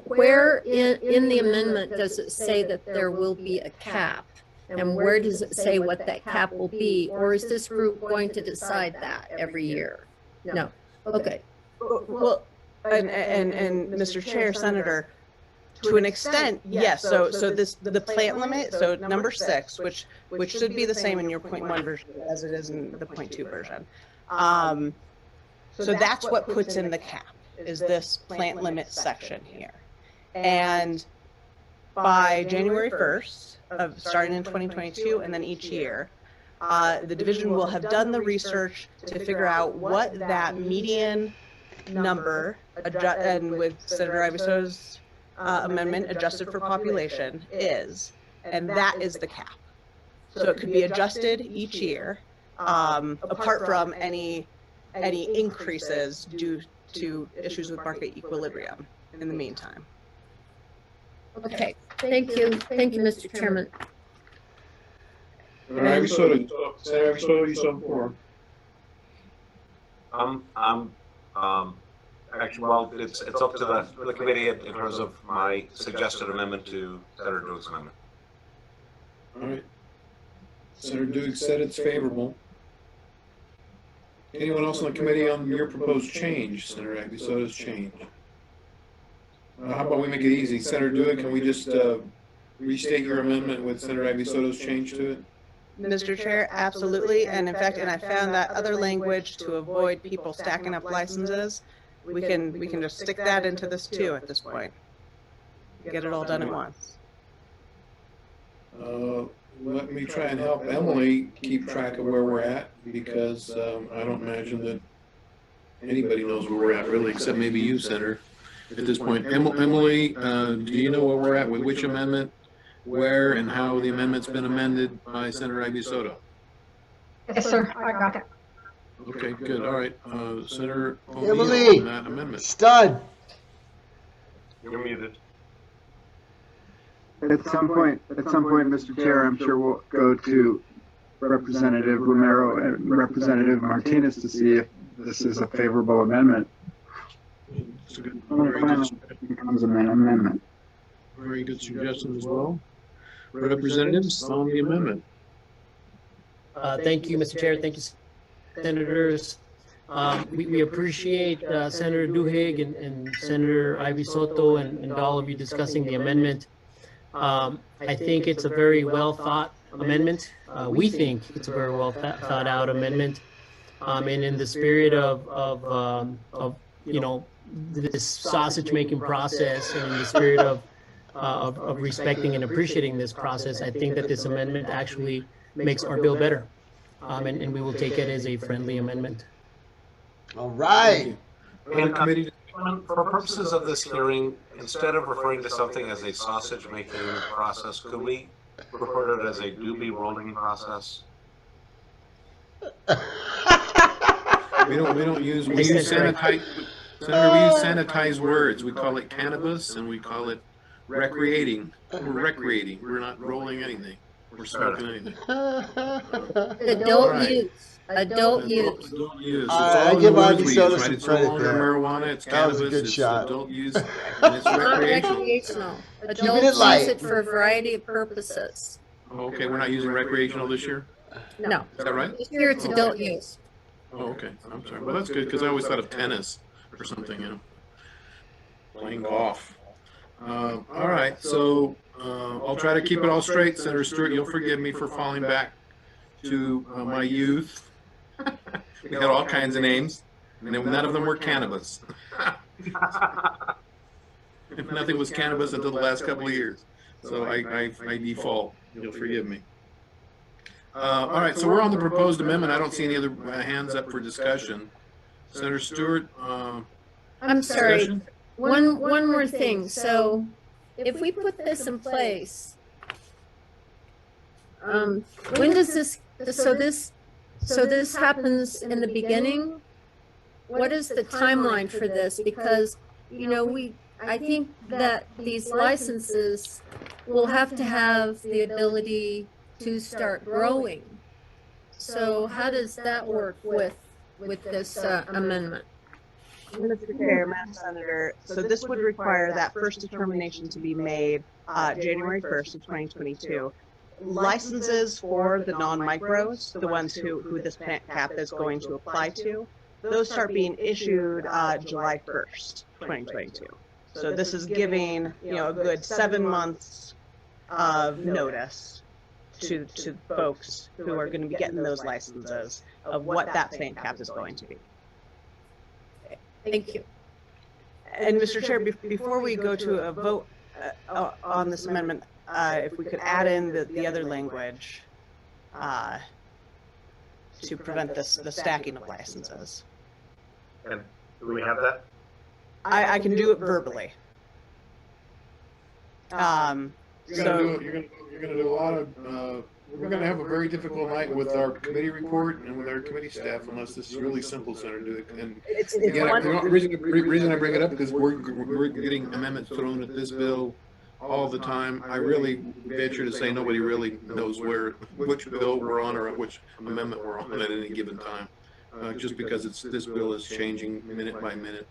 S13: where in the amendment does it say that there will be a cap? And where does it say what that cap will be? Or is this group going to decide that every year? No. Okay.
S18: Well, and Mr. Chair, Senator, to an extent, yes. So the plant limit, so number 6, which should be the same in your .1 version as it is in the .2 version. So that's what puts in the cap, is this plant limit section here. And by January 1st, starting in 2022 and then each year, the division will have done the research to figure out what that median number, and with Senator Iviso's amendment adjusted for population, is, and that is the cap. So it could be adjusted each year, apart from any increases due to issues with market equilibrium in the meantime.
S13: Okay, thank you, Mr. Chairman.
S3: Senator Ivisoto, you still for?
S19: Actually, well, it's up to the committee in terms of my suggested amendment to Senator Duick's amendment.
S3: All right. Senator Duick said it's favorable. Anyone else on the committee on your proposed change, Senator Ivisoto's change? How about we make it easy? Senator Duick, can we just restate your amendment with Senator Ivisoto's change to it?
S18: Mr. Chair, absolutely. And in fact, I found that other language to avoid people stacking up licenses. We can just stick that into this too at this point. Get it all done at once.
S3: Let me try and help Emily keep track of where we're at, because I don't imagine that anybody knows where we're at really, except maybe you, Senator, at this point. Emily, do you know where we're at with which amendment, where, and how the amendment's been amended by Senator Ivisoto?
S17: Yes, sir. I got it.
S3: Okay, good. All right, Senator
S4: Emily,
S3: on that amendment.
S4: Stud.
S19: You're muted.
S15: At some point, Mr. Chair, I'm sure we'll go to Representative Romero and Representative Martinez to see if this is a favorable amendment.
S3: It's a good,
S15: It becomes an amendment.
S3: very good suggestion as well. Representatives on the amendment.
S6: Thank you, Mr. Chair. Thank you, Senators. We appreciate Senator Duhigg and Senator Ivy Soto and all of you discussing the amendment. I think it's a very well thought amendment. We think it's a very well thought out amendment. And in the spirit of you know, this sausage making process, and in the spirit of respecting and appreciating this process, I think that this amendment actually makes our bill better. And we will take it as a friendly amendment.
S4: All right.
S19: And for purposes of this hearing, instead of referring to something as a sausage-making process, could we refer it as a doobie rolling process?
S3: We use sanitize. Senator, we use sanitized words. We call it cannabis, and we call it recreating. We're recreating. We're not rolling anything. We're smoking anything.
S13: Adult use. Adult use.
S3: Adult use.
S4: I give Ivy Soto some credit there.
S3: Marijuana. It's cannabis.
S4: That was a good shot.
S3: Adult use, and it's recreational.
S13: Adults use it for a variety of purposes.
S3: Okay, we're not using recreational this year?
S13: No.
S3: Is that right?
S13: This year it's adult use.
S3: Oh, okay. I'm sorry. Well, that's good, because I always thought of tennis or something, you know, playing golf. All right, so I'll try to keep it all straight. Senator Stewart, you'll forgive me for falling back to my youth. We had all kinds of names, and none of them were cannabis. Nothing was cannabis until the last couple of years. So I default. You'll forgive me. All right, so we're on the proposed amendment. I don't see any other hands up for discussion. Senator Stewart?
S13: I'm sorry.
S3: Discussion?
S13: One more thing. So if we put this in place, when does this, so this happens in the beginning? What is the timeline for this? Because, you know, I think that these licenses will have to have the ability to start growing. So how does that work with this amendment?
S18: Mr. Chair, Madam Senator, so this would require that first determination to be made January 1st of 2022. Licenses for the non-micros, the ones who this cap is going to apply to, those start being issued July 1st, 2022. So this is giving, you know, a good 7 months of notice to folks who are going to be getting those licenses of what that plant cap is going to be.
S13: Thank you.
S18: And Mr. Chair, before we go to a vote on this amendment, if we could add in the other language to prevent the stacking of licenses.
S19: And do we have that?
S18: I can do it verbally.
S3: You're gonna do a lot of. We're gonna have a very difficult night with our committee report and with our committee staff unless this is really simple, Senator. And again, the reason I bring it up because we're getting amendments thrown at this bill all the time. I really venture to say nobody really knows which bill we're on or which amendment we're on at any given time, just because this bill is changing minute by minute.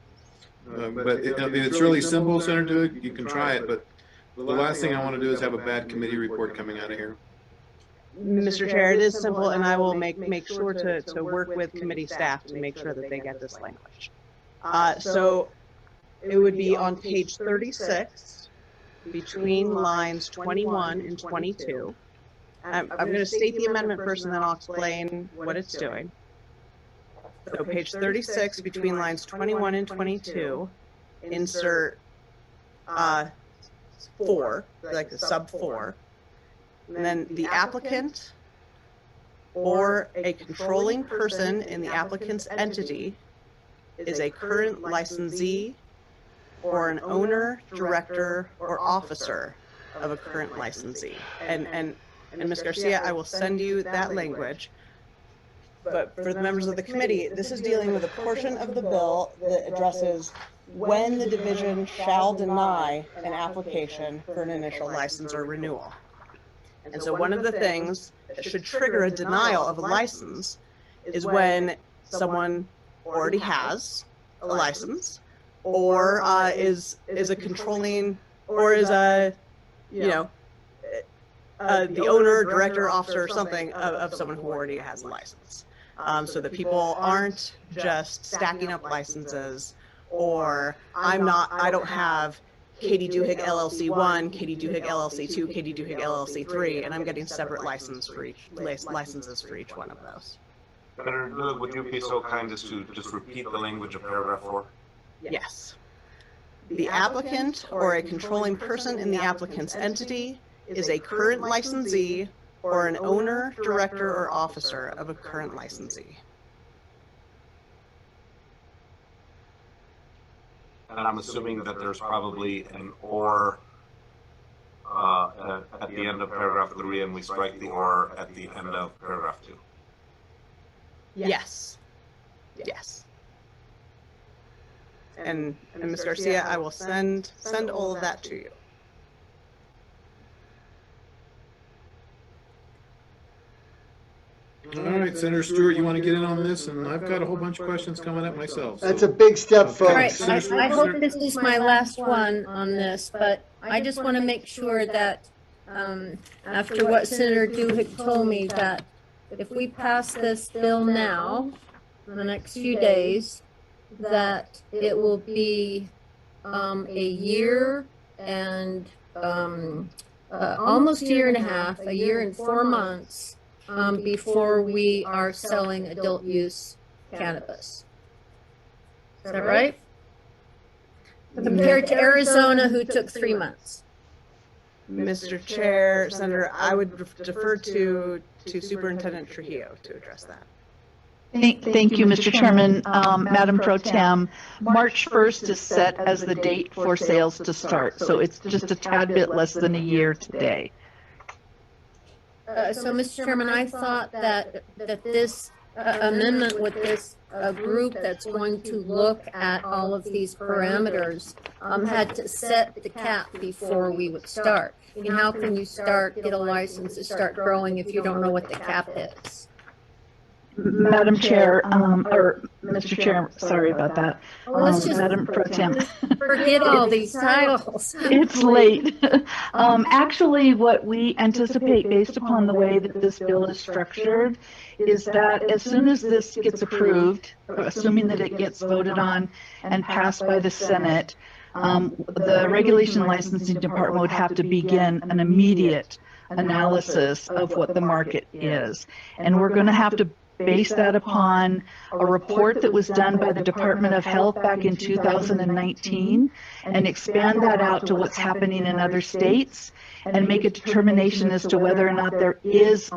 S3: But it's really simple, Senator. You can try it, but the last thing I want to do is have a bad committee report coming out of here.
S18: Mr. Chair, it is simple, and I will make sure to work with committee staff to make sure that they get this language. So it would be on page 36, between lines 21 and 22. I'm going to state the amendment first, and then I'll explain what it's doing. So page 36, between lines 21 and 22, insert 4, like the sub 4. And then the applicant or a controlling person in the applicant's entity is a current licensee or an owner, director, or officer of a current licensee. And Ms. Garcia, I will send you that language. But for the members of the committee, this is dealing with a portion of the bill that addresses when the division shall deny an application for an initial license or renewal. And so one of the things that should trigger a denial of a license is when someone already has a license or is a controlling or is a, you know, the owner, director, officer, or something of someone who already has a license. so that people aren't just stacking up licenses, or I don't have Katie Duhigg LLC 1, Katie Duhigg LLC 2, Katie Duhigg LLC 3, and I'm getting separate licenses for each one of those.
S19: Senator Duhigg, would you be so kind as to just repeat the language of paragraph 4?
S18: Yes. The applicant or a controlling person in the applicant's entity is a current licensee or an owner, director, or officer of a current licensee.
S19: And I'm assuming that there's probably an or at the end of paragraph 3, and we strike the or at the end of paragraph 2.
S18: Yes. Yes. And Ms. Garcia, I will send all of that to you.
S3: All right, Senator Stewart, you want to get in on this? And I've got a whole bunch of questions coming up myself.
S4: That's a big step, folks.
S13: All right, I hope this is my last one on this, but I just want to make sure that after what Senator Duhigg told me, that if we pass this bill now, in the next few days, that it will be a year and almost a year and a half, a year and 4 months before we are selling adult use cannabis. Is that right? Compared to Arizona, who took 3 months.
S18: Mr. Chair, Senator, I would defer to Superintendent Trujillo to address that.
S12: Thank you, Mr. Chairman. Madam Pro Tem, March 1st is set as the date for sales to start, so it's just a tad bit less than a year today.
S13: So, Mr. Chairman, I thought that this amendment with this group that's going to look at all of these parameters had to set the cap before we would start. I mean, how can you get a license to start growing if you don't know what the cap is?
S12: Madam Chair, or Mr. Chair, sorry about that. Madam Pro Tem.
S13: Forget all these titles.
S12: It's late. Actually, what we anticipate based upon the way that this bill is structured is that as soon as this gets approved, assuming that it gets voted on and passed by the Senate, the Regulation Licensing Department would have to begin an immediate analysis of what the market is. And we're going to have to base that upon a report that was done by the Department of Health back in 2019 and expand that out to what's happening in other states and make a determination as to whether or not there is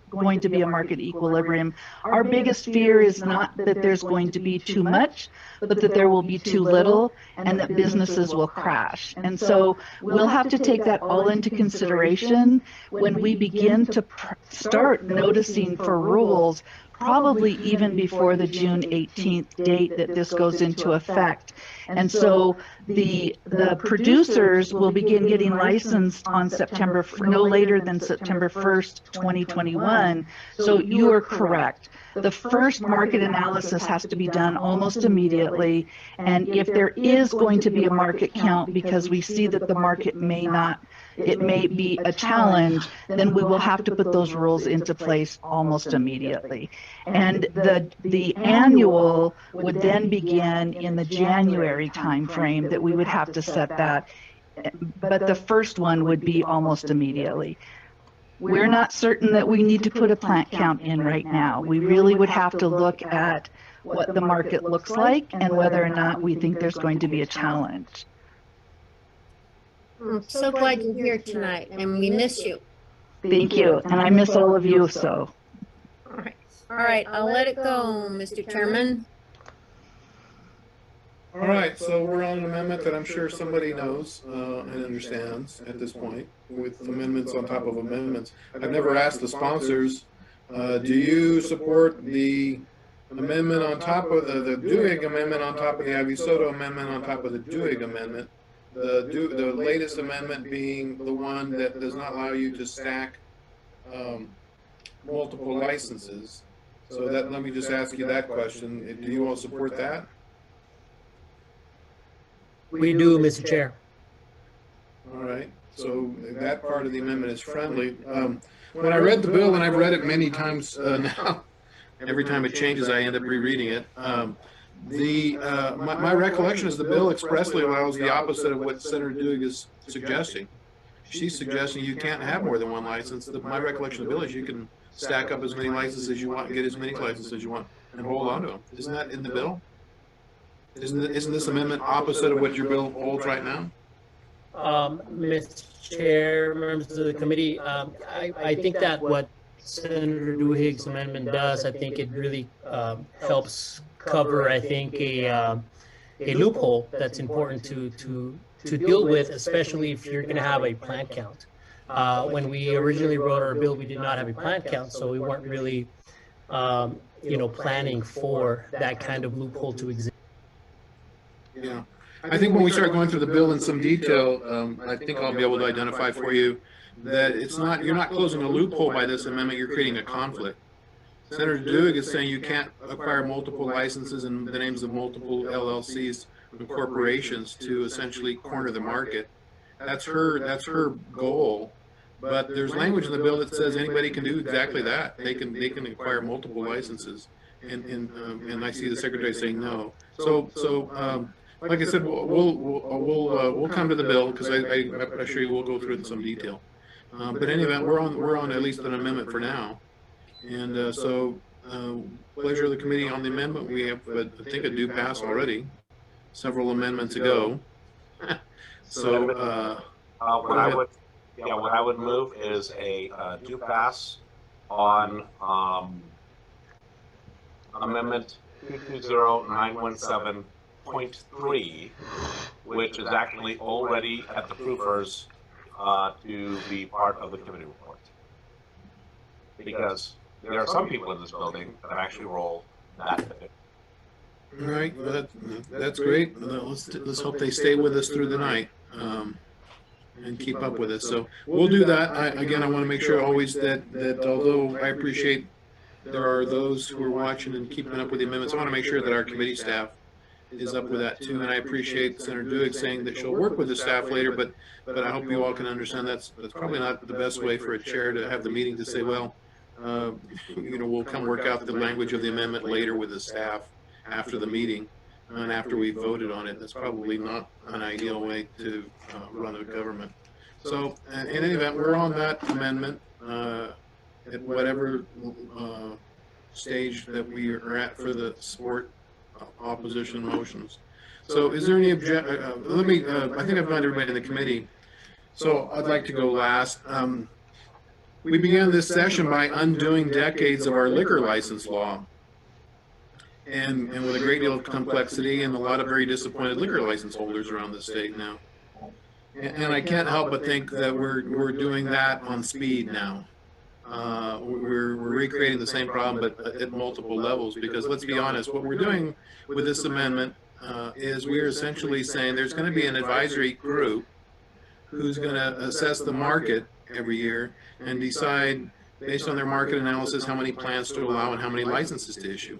S12: going to be a market equilibrium. Our biggest fear is not that there's going to be too much, but that there will be too little and that businesses will crash. And so we'll have to take that all into consideration when we begin to start noticing for rules, probably even before the June 18th date that this goes into effect. And so the producers will begin getting licensed on no later than September 1st, 2021. So you are correct. The first market analysis has to be done almost immediately. And if there is going to be a market count because we see that the market it may be a challenge, then we will have to put those rules into place almost immediately. And the annual would then begin in the January timeframe that we would have to set that. But the first one would be almost immediately. We're not certain that we need to put a plant count in right now. We really would have to look at what the market looks like and whether or not we think there's going to be a challenge.
S13: I'm so glad you're here tonight, and we miss you.
S12: Thank you, and I miss all of you, so.
S13: All right, I'll let it go, Mr. Chairman.
S3: All right, so we're on an amendment that I'm sure somebody knows and understands at this point, with amendments on top of amendments. I've never asked the sponsors, do you support the amendment on top of the Duhigg amendment on top of the Avisoto amendment on top of the Duhigg amendment? The latest amendment being the one that does not allow you to stack multiple licenses. So let me just ask you that question. Do you all support that?
S6: We do, Mr. Chair.
S3: All right. So that part of the amendment is friendly. When I read the bill, and I've read it many times now, every time it changes, I end up rereading it. My recollection is the bill expressly allows the opposite of what Senator Duig is suggesting. She's suggesting you can't have more than one license. My recollection of the bill is you can stack up as many licenses as you want and get as many licenses as you want and hold on to them. Isn't that in the bill? Isn't this amendment opposite of what your bill holds right now?
S6: Mr. Chair, members of the committee, I think that what Senator Duhig's amendment does, I think it really helps cover, I think, a loophole that's important to deal with, especially if you're going to have a plant count. When we originally wrote our bill, we did not have a plant count, so we weren't really, planning for that kind of loophole to exist.
S3: Yeah, I think when we start going through the bill in some detail, I think I'll be able to identify for you that you're not closing a loophole by this amendment, you're creating a conflict. Senator Duig is saying you can't acquire multiple licenses in the names of multiple LLCs and corporations to essentially corner the market. That's her goal. But there's language in the bill that says anybody can do exactly that. They can acquire multiple licenses, and I see the secretary saying no. So like I said, we'll come to the bill because I assure you we'll go through it in some detail. But in any event, we're on at least an amendment for now. And pleasure of the committee on the amendment. We have, I think, a due pass already, several amendments ago. So,
S19: what I would move is a due pass on Amendment 220917.3, which is actually already at the proofers to be part of the committee report. Because there are some people in this building that actually roll that bit.
S3: All right, well, that's great. Let's hope they stay with us through the night and keep up with us. So we'll do that. I want to make sure always that although I appreciate there are those who are watching and keeping up with the amendments, I want to make sure that our committee staff is up with that too. And I appreciate Senator Duig saying that she'll work with the staff later, but I hope you all can understand that's probably not the best way for a chair to have the meeting to say, well, we'll come work out the language of the amendment later with the staff after the meeting and after we voted on it. That's probably not an ideal way to run a government. So in any event, we're on that amendment at whatever stage that we are at for the support opposition motions. So is there any objection? I think I've gone to everybody in the committee. So I'd like to go last. We began this session by undoing decades of our liquor license law, and with a great deal of complexity and a lot of very disappointed liquor license holders around the state now. And I can't help but think that we're doing that on speed now. We're recreating the same problem, but at multiple levels, because let's be honest, what we're doing with this amendment is we're essentially saying there's going to be an advisory group who's going to assess the market every year and decide, based on their market analysis, how many plants to allow and how many licenses to issue.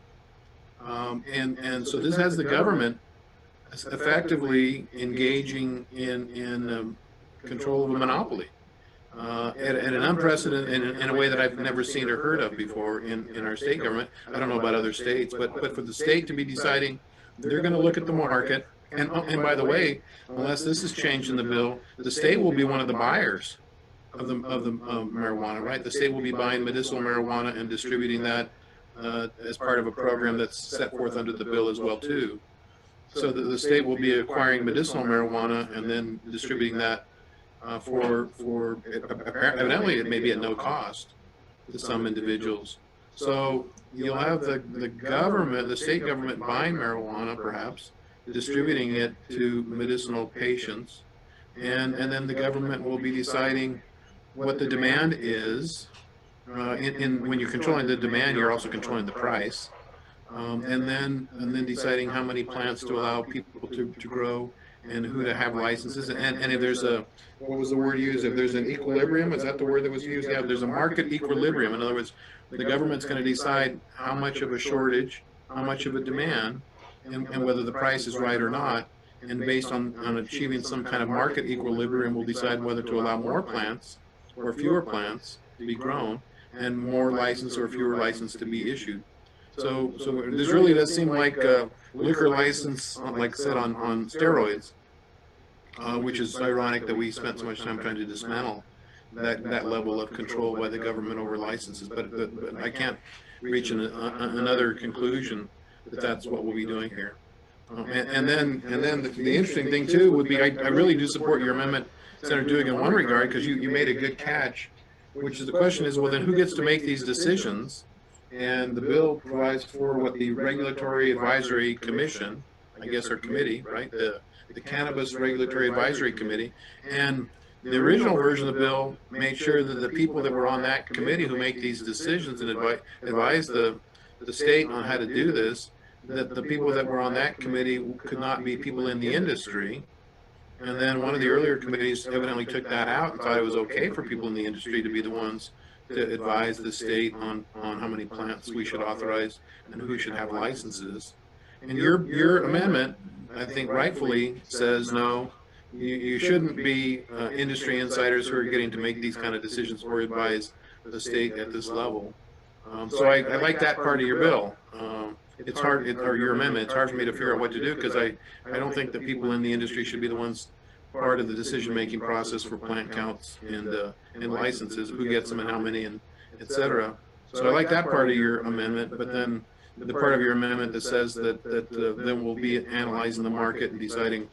S3: And so this has the government effectively engaging in control of a monopoly at an unprecedented, in a way that I've never seen or heard of before in our state government. I don't know about other states, but for the state to be deciding they're going to look at the market, and by the way, unless this is changed in the bill, the state will be one of the buyers of the marijuana, right? The state will be buying medicinal marijuana and distributing that as part of a program that's set forth under the bill as well too. So the state will be acquiring medicinal marijuana and then distributing that for evidently it may be at no cost to some individuals. So you'll have the government, the state government buying marijuana perhaps, distributing it to medicinal patients, and then the government will be deciding what the demand is. When you're controlling the demand, you're also controlling the price, and then deciding how many plants to allow people to grow and who to have licenses. And if there's what was the word used? If there's an equilibrium, is that the word that was used? Yeah, if there's a market equilibrium. In other words, the government's going to decide how much of a shortage, how much of a demand, and whether the price is right or not. And based on achieving some kind of market equilibrium, we'll decide whether to allow more plants or fewer plants to be grown, and more license or fewer license to be issued. So this really does seem like a liquor license, like I said, on steroids, which is ironic that we spent so much time trying to dismantle that level of control by the government over licenses. But I can't reach another conclusion that that's what we'll be doing here. And then the interesting thing too would be, I really do support your amendment, Senator Dugan, in one regard, because you made a good catch, which is the question is, well, then who gets to make these decisions? And the bill provides for what the Regulatory Advisory Commission, I guess, or committee, right? The Cannabis Regulatory Advisory Committee. And the original version of the bill made sure that the people that were on that committee who make these decisions and advise the state on how to do this, that the people that were on that committee could not be people in the industry. And then one of the earlier committees evidently took that out and thought it was okay for people in the industry to be the ones to advise the state on how many plants we should authorize and who should have licenses. And your amendment, I think rightfully says, no, you shouldn't be industry insiders who are getting to make these kind of decisions or advise the state at this level. So I like that part of your bill. It's hard, or your amendment, it's hard for me to figure out what to do, because I don't think that people in the industry should be the ones part of the decision-making process for plant counts and licenses, who gets them and how many, and et cetera. So I like that part of your amendment, but then the part of your amendment that says that then we'll be analyzing the market and deciding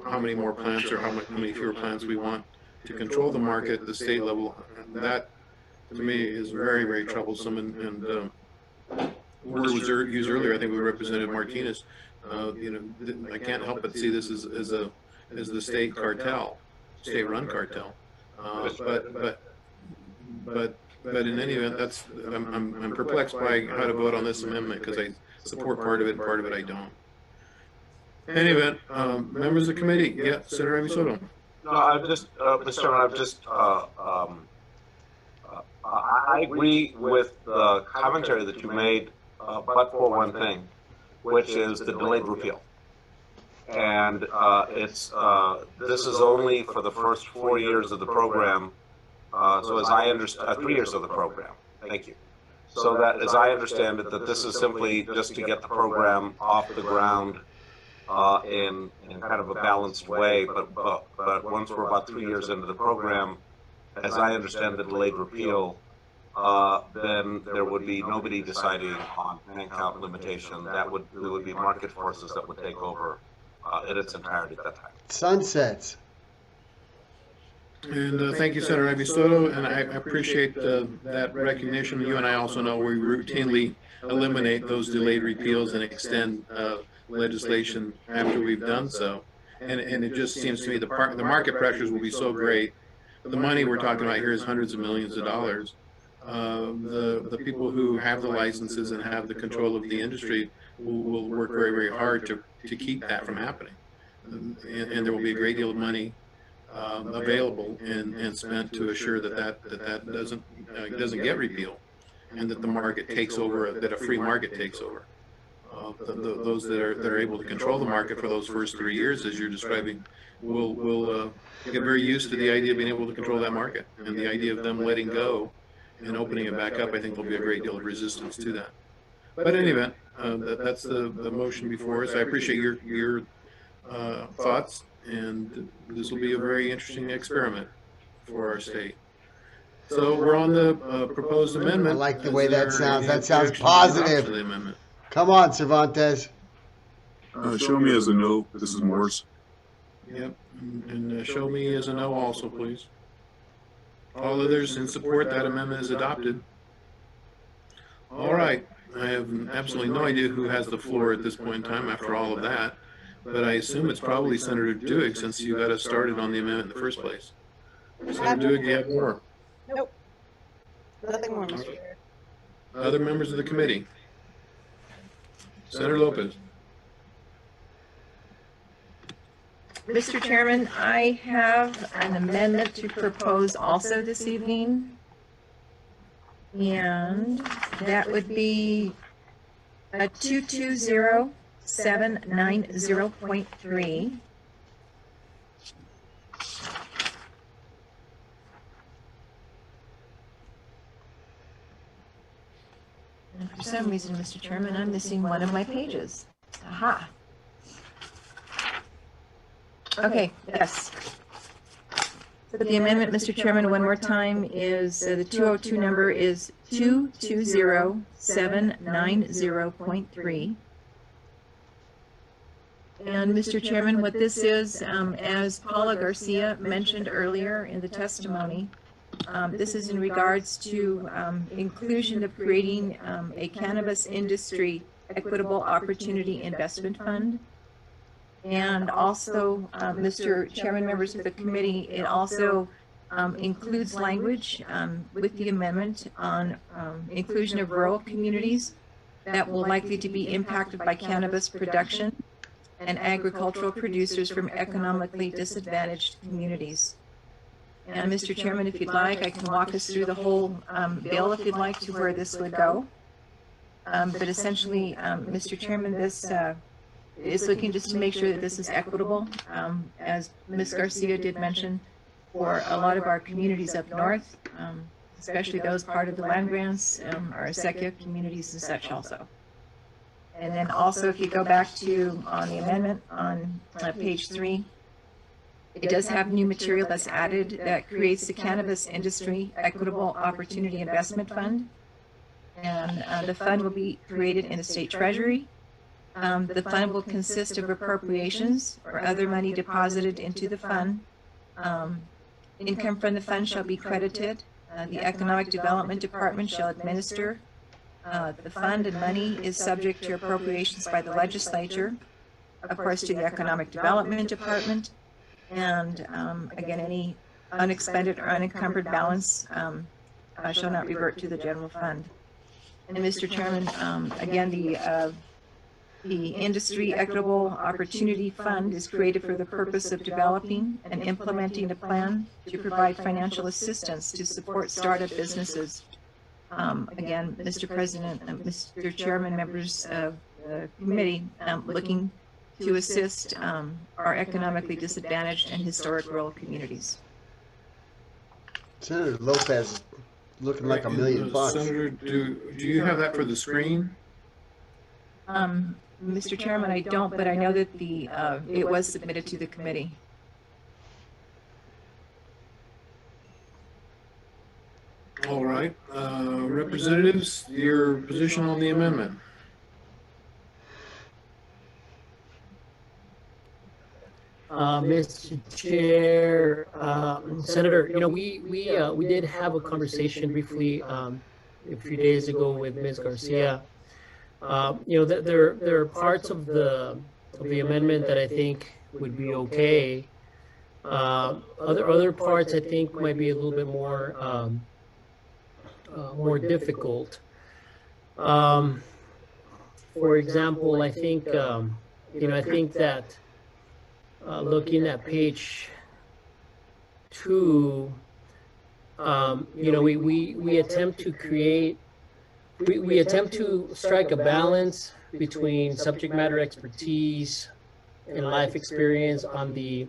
S3: how many more plants or how many fewer plants we want to control the market at the state level, that to me is very, very troublesome. And word was used earlier, I think we represented Martinez. I can't help but see this as the state cartel, state-run cartel. But in any event, I'm perplexed by how to vote on this amendment, because I support part of it and part of it I don't. In any event, members of the committee, yeah, Senator Amisoto.
S19: No, I've just, Mr. Chairman, I agree with the commentary that you made, but for one thing, which is the delayed repeal. And this is only for the first 4 years of the program. So as I understand, 3 years of the program. Thank you. So that, as I understand it, that this is simply just to get the program off the ground in kind of a balanced way. But once we're about 3 years into the program, as I understand the delayed repeal, then there would be nobody deciding on plant count limitation. There would be market forces that would take over in its entirety at that time.
S4: Sunsets.
S3: And thank you, Senator Amisoto, and I appreciate that recognition. You and I also know we routinely eliminate those delayed repeals and extend legislation after we've done so. And it just seems to me the market pressures will be so great. The money we're talking about here is hundreds of millions of dollars. The people who have the licenses and have the control of the industry will work very, very hard to keep that from happening. And there will be a great deal of money available and spent to assure that doesn't get repealed, and that the market takes over, that a free market takes over. Those that are able to control the market for those first 3 years, as you're describing, will get very used to the idea of being able to control that market, and the idea of them letting go and opening it back up. I think there'll be a great deal of resistance to that. But in any event, that's the motion before us. I appreciate your thoughts, and this will be a very interesting experiment for our state. So we're on the proposed amendment.
S4: I like the way that sounds. That sounds positive. Come on, Cervantes.
S16: Show me as a no. This is Morse.
S3: Yep, and show me as a no also, please. All others in support, that amendment is adopted. All right, I have absolutely no idea who has the floor at this point in time after all of that, but I assume it's probably Senator Duig, since you got us started on the amendment in the first place. Senator Duig, you have more?
S18: Nope. Nothing more, Mr. Chair.
S3: Other members of the committee? Senator Lopez.
S20: Mr. Chairman, I have an amendment to propose also this evening. And that would be a 220790.3. And for some reason, Mr. Chairman, I'm missing one of my pages. Aha. Okay, yes. So the amendment, Mr. Chairman, one more time, is the 202 number is 220790.3. And Mr. Chairman, what this is, as Paula Garcia mentioned earlier in the testimony, this is in regards to inclusion of creating a cannabis industry equitable opportunity investment fund. And also, Mr. Chairman, members of the committee, it also includes language with the amendment on inclusion of rural communities that will likely to be impacted by cannabis production and agricultural producers from economically disadvantaged communities. And Mr. Chairman, if you'd like, I can walk us through the whole bill if you'd like to where this would go. But essentially, Mr. Chairman, this is looking just to make sure that this is equitable, as Ms. Garcia did mention, for a lot of our communities up north, especially those part of the land grants, our Acequia communities and such also. And then also, if you go back to on the amendment on page 3, it does have new material that's added that creates the Cannabis Industry Equitable Opportunity Investment Fund. And the fund will be created in the state treasury. The fund will consist of appropriations or other money deposited into the fund. Income from the fund shall be credited. The Economic Development Department shall administer the fund, and money is subject to appropriations by the legislature, of course, to the Economic Development Department. And again, any unexpended or unencumbered balance shall not revert to the general fund. And Mr. Chairman, again, the Industry Equitable Opportunity Fund is created for the purpose of developing and implementing a plan to provide financial assistance to support startup businesses. Again, Mr. President, Mr. Chairman, members of the committee, looking to assist our economically disadvantaged and historic rural communities.
S4: Senator Lopez looking like $1 million bucks.
S3: Senator, do you have that for the screen?
S20: Mr. Chairman, I don't, but I know that the it was submitted to the committee.
S3: All right, representatives, your position on the amendment.
S6: Mr. Chair, Senator, we did have a conversation briefly a few days ago with Ms. Garcia. There are parts of the amendment that I think would be okay. Other parts I think might be a little bit more more difficult. For example, I think I think that looking at page 2, we attempt to create. We attempt to strike a balance between subject matter expertise and life experience on the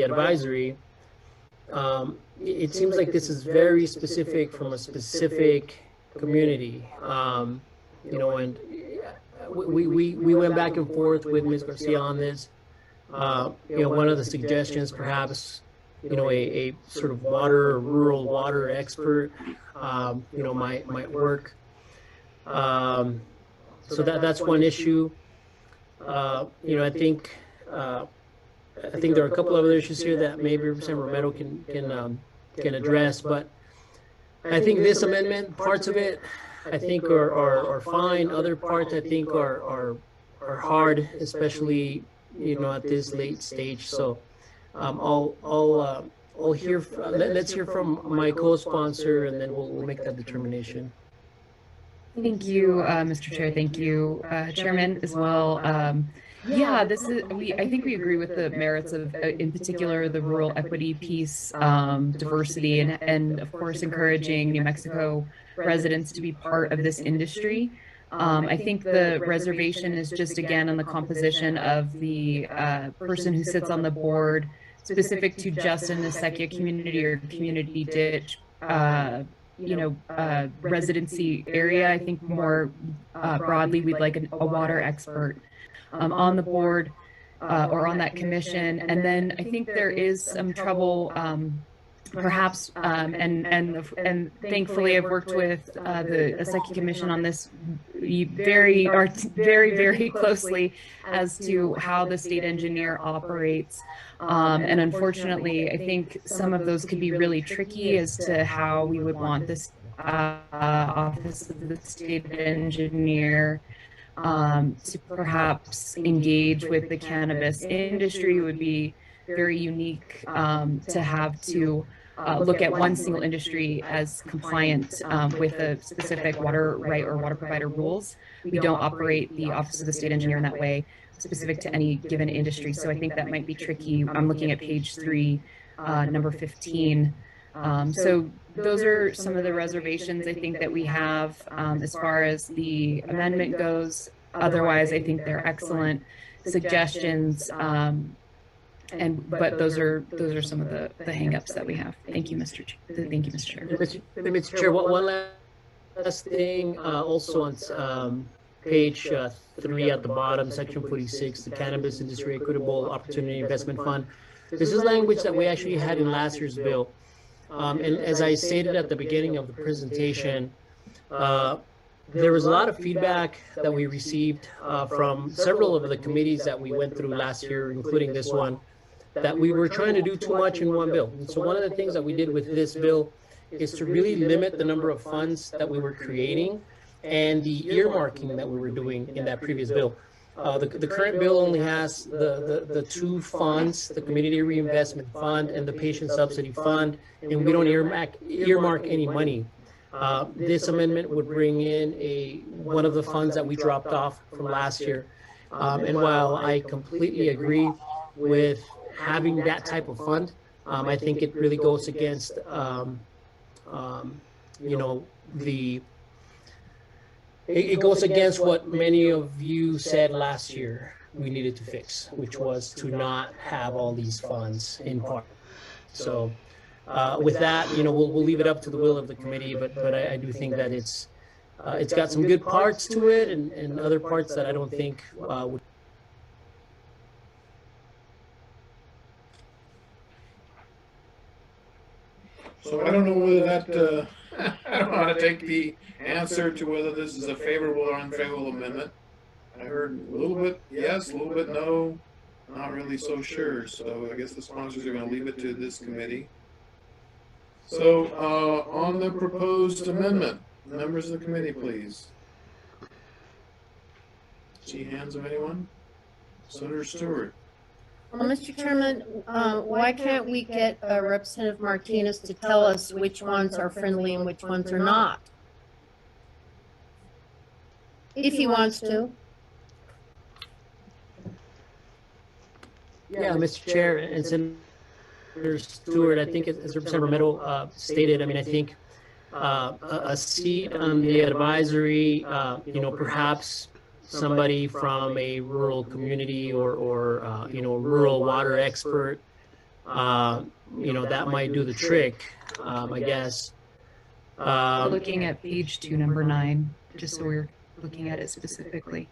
S6: advisory. It seems like this is very specific from a specific community, and we went back and forth with Ms. Garcia on this. One of the suggestions, perhaps, a sort of rural water expert, might work. So that's one issue. I think there are a couple of other issues here that maybe Representative Romero can address, but I think this amendment, parts of it, I think are fine. Other parts I think are hard, especially at this late stage. So I'll hear. Let's hear from my co-sponsor, and then we'll make that determination.
S7: Thank you, Mr. Chair. Thank you, Chairman, as well. Yeah, this is. I think we agree with the merits of, in particular, the rural equity piece, diversity, and of course, encouraging New Mexico residents to be part of this industry. I think the reservation is just, again, on the composition of the person who sits on the board, specific to just in the Acequia community or community ditch residency area. I think more broadly, we'd like a water expert on the board or on that commission. And then I think there is some trouble perhaps, and thankfully I've worked with the Aseki Commission on this very closely as to how the state engineer operates. And unfortunately, I think some of those could be really tricky as to how we would want this Office of the State Engineer to perhaps engage with the cannabis industry. It would be very unique to have to look at one single industry as compliant with a specific water right or water provider rules. We don't operate the Office of the State Engineer in that way, specific to any given industry. So I think that might be tricky. I'm looking at page 3, number 15. So those are some of the reservations I think that we have as far as the amendment goes. Otherwise, I think they're excellent suggestions. But those are some of the hangups that we have. Thank you, Mr. Chair.
S6: Mr. Chair, one last thing, also on page 3 at the bottom, section 46, the Cannabis Industry Equitable Opportunity Investment Fund. This is language that we actually had in last year's bill. And as I stated at the beginning of the presentation, there was a lot of feedback that we received from several of the committees that we went through last year, including this one, that we were trying to do too much in one bill. And so one of the things that we did with this bill is to really limit the number of funds that we were creating and the earmarking that we were doing in that previous bill. The current bill only has the 2 funds, the Community Reinvestment Fund and the Patient Subsidy Fund, and we don't earmark any money. This amendment would bring in one of the funds that we dropped off from last year. And while I completely agree with having that type of fund, I think it really goes against, it goes against what many of you said last year we needed to fix, which was to not have all these funds in part. So with that, we'll leave it up to the will of the committee, but I do think that it's got some good parts to it and other parts that I don't think would.
S3: So I don't know whether that, I don't want to take the answer to whether this is a favorable or unfavorable amendment. I heard a little bit yes, a little bit no, not really so sure. So I guess the sponsors are going to leave it to this committee. So on the proposed amendment, members of the committee, please. See hands of anyone? Senator Stewart.
S13: Well, Mr. Chairman, why can't we get Representative Martinez to tell us which ones are friendly and which ones are not? If he wants to.
S6: Yeah, Mr. Chair and Senator Stewart, I think as Representative Romero stated, I mean, I think a seat on the advisory, perhaps somebody from a rural community or rural water expert, that might do the trick, I guess.
S7: Looking at page 2, number 9, just so we're looking at it specifically.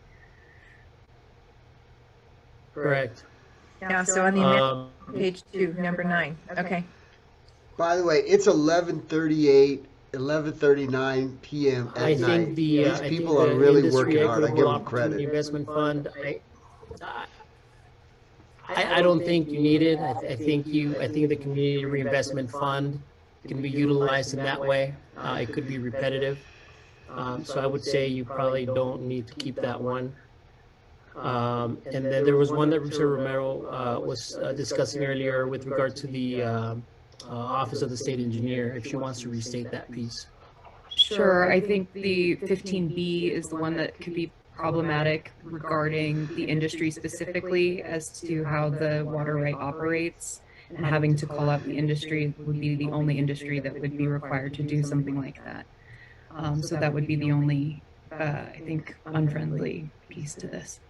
S6: Correct.
S20: Yeah, so on the page 2, number 9. Okay.
S4: By the way, it's 11:39 p.m. at night.
S6: Think
S4: these people are really working hard. I give them credit.
S6: Investment fund. I don't think you need it. I think the community reinvestment fund can be utilized in that way. It could be repetitive. So I would say you probably don't need to keep that one. And then there was one that Mr. Romero was discussing earlier with regard to the Office of the State Engineer, if she wants to restate that piece.
S7: Sure, I think the 15B is the one that could be problematic regarding the industry specifically as to how the water right operates, and having to call out the industry would be the only industry that would be required to do something like that. So that would be the only, I think, unfriendly piece to this.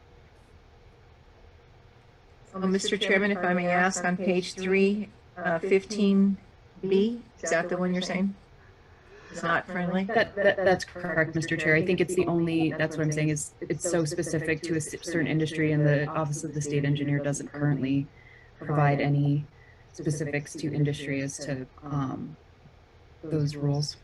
S20: Well, Mr. Chairman, if I may ask, on page 3, 15B, is that the one you're saying? It's not friendly?
S7: That's correct, Mr. Chair. I think it's the only, that's what I'm saying, is it's so specific to a certain industry, and the Office of the State Engineer doesn't currently provide any specifics to industry as to those rules.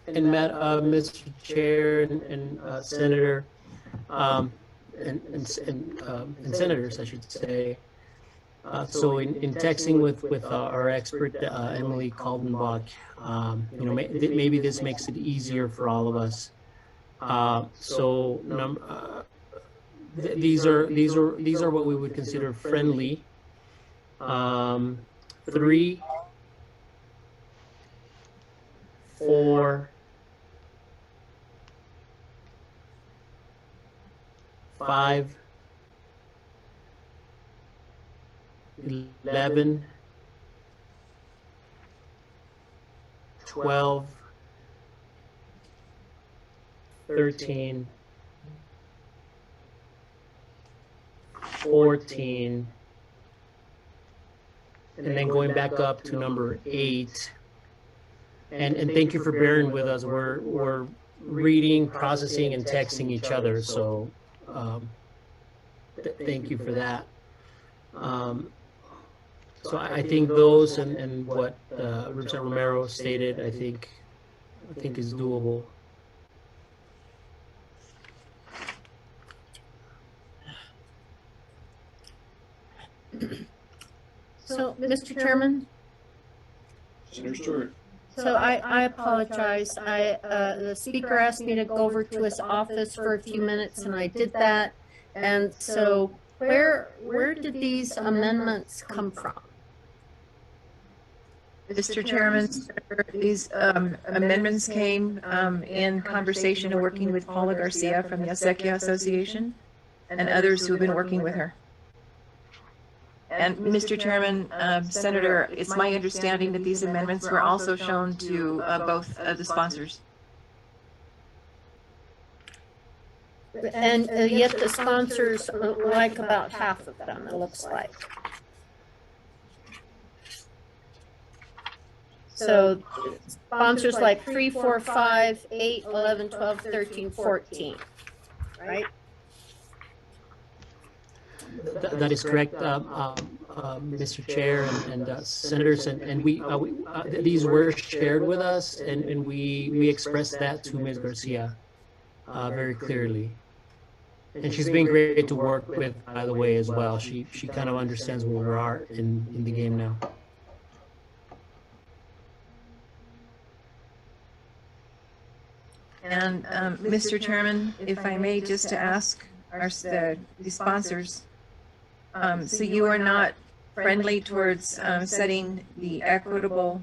S6: And Mr. Chair and Senator, and senators, I should say. So in texting with our expert, Emily Kaldenbach, you know, maybe this makes it easier for all of us. These are what we would consider friendly. 3, 4, 5, 11, 12, 13, 14, and then going back up to number 8. And thank you for bearing with us. We're reading, processing, and texting each other. So thank you for that. So I think those and what Representative Romero stated, I think is doable.
S13: So, Mr. Chairman?
S3: Senator Stewart.
S13: So I apologize. The speaker asked me to go over to his office for a few minutes, and I did that. And so where did these amendments come from?
S20: Mr. Chairman, these amendments came in conversation and working with Paula Garcia from the Acequia Association and others who have been working with her. And Mr. Chairman, Senator, it's my understanding that these amendments were also shown to both the sponsors.
S13: And yet the sponsors like about half of them, it looks like. So sponsors like 3, 4, 5, 8, 11, 12, 13, 14, right?
S6: That is correct, Mr. Chair and senators, and we these were shared with us, and we expressed that to Ms. Garcia very clearly. And she's been great to work with, by the way, as well. She kind of understands where we are in the game now.
S20: And Mr. Chairman, if I may, just to ask the sponsors, so you are not friendly towards setting the equitable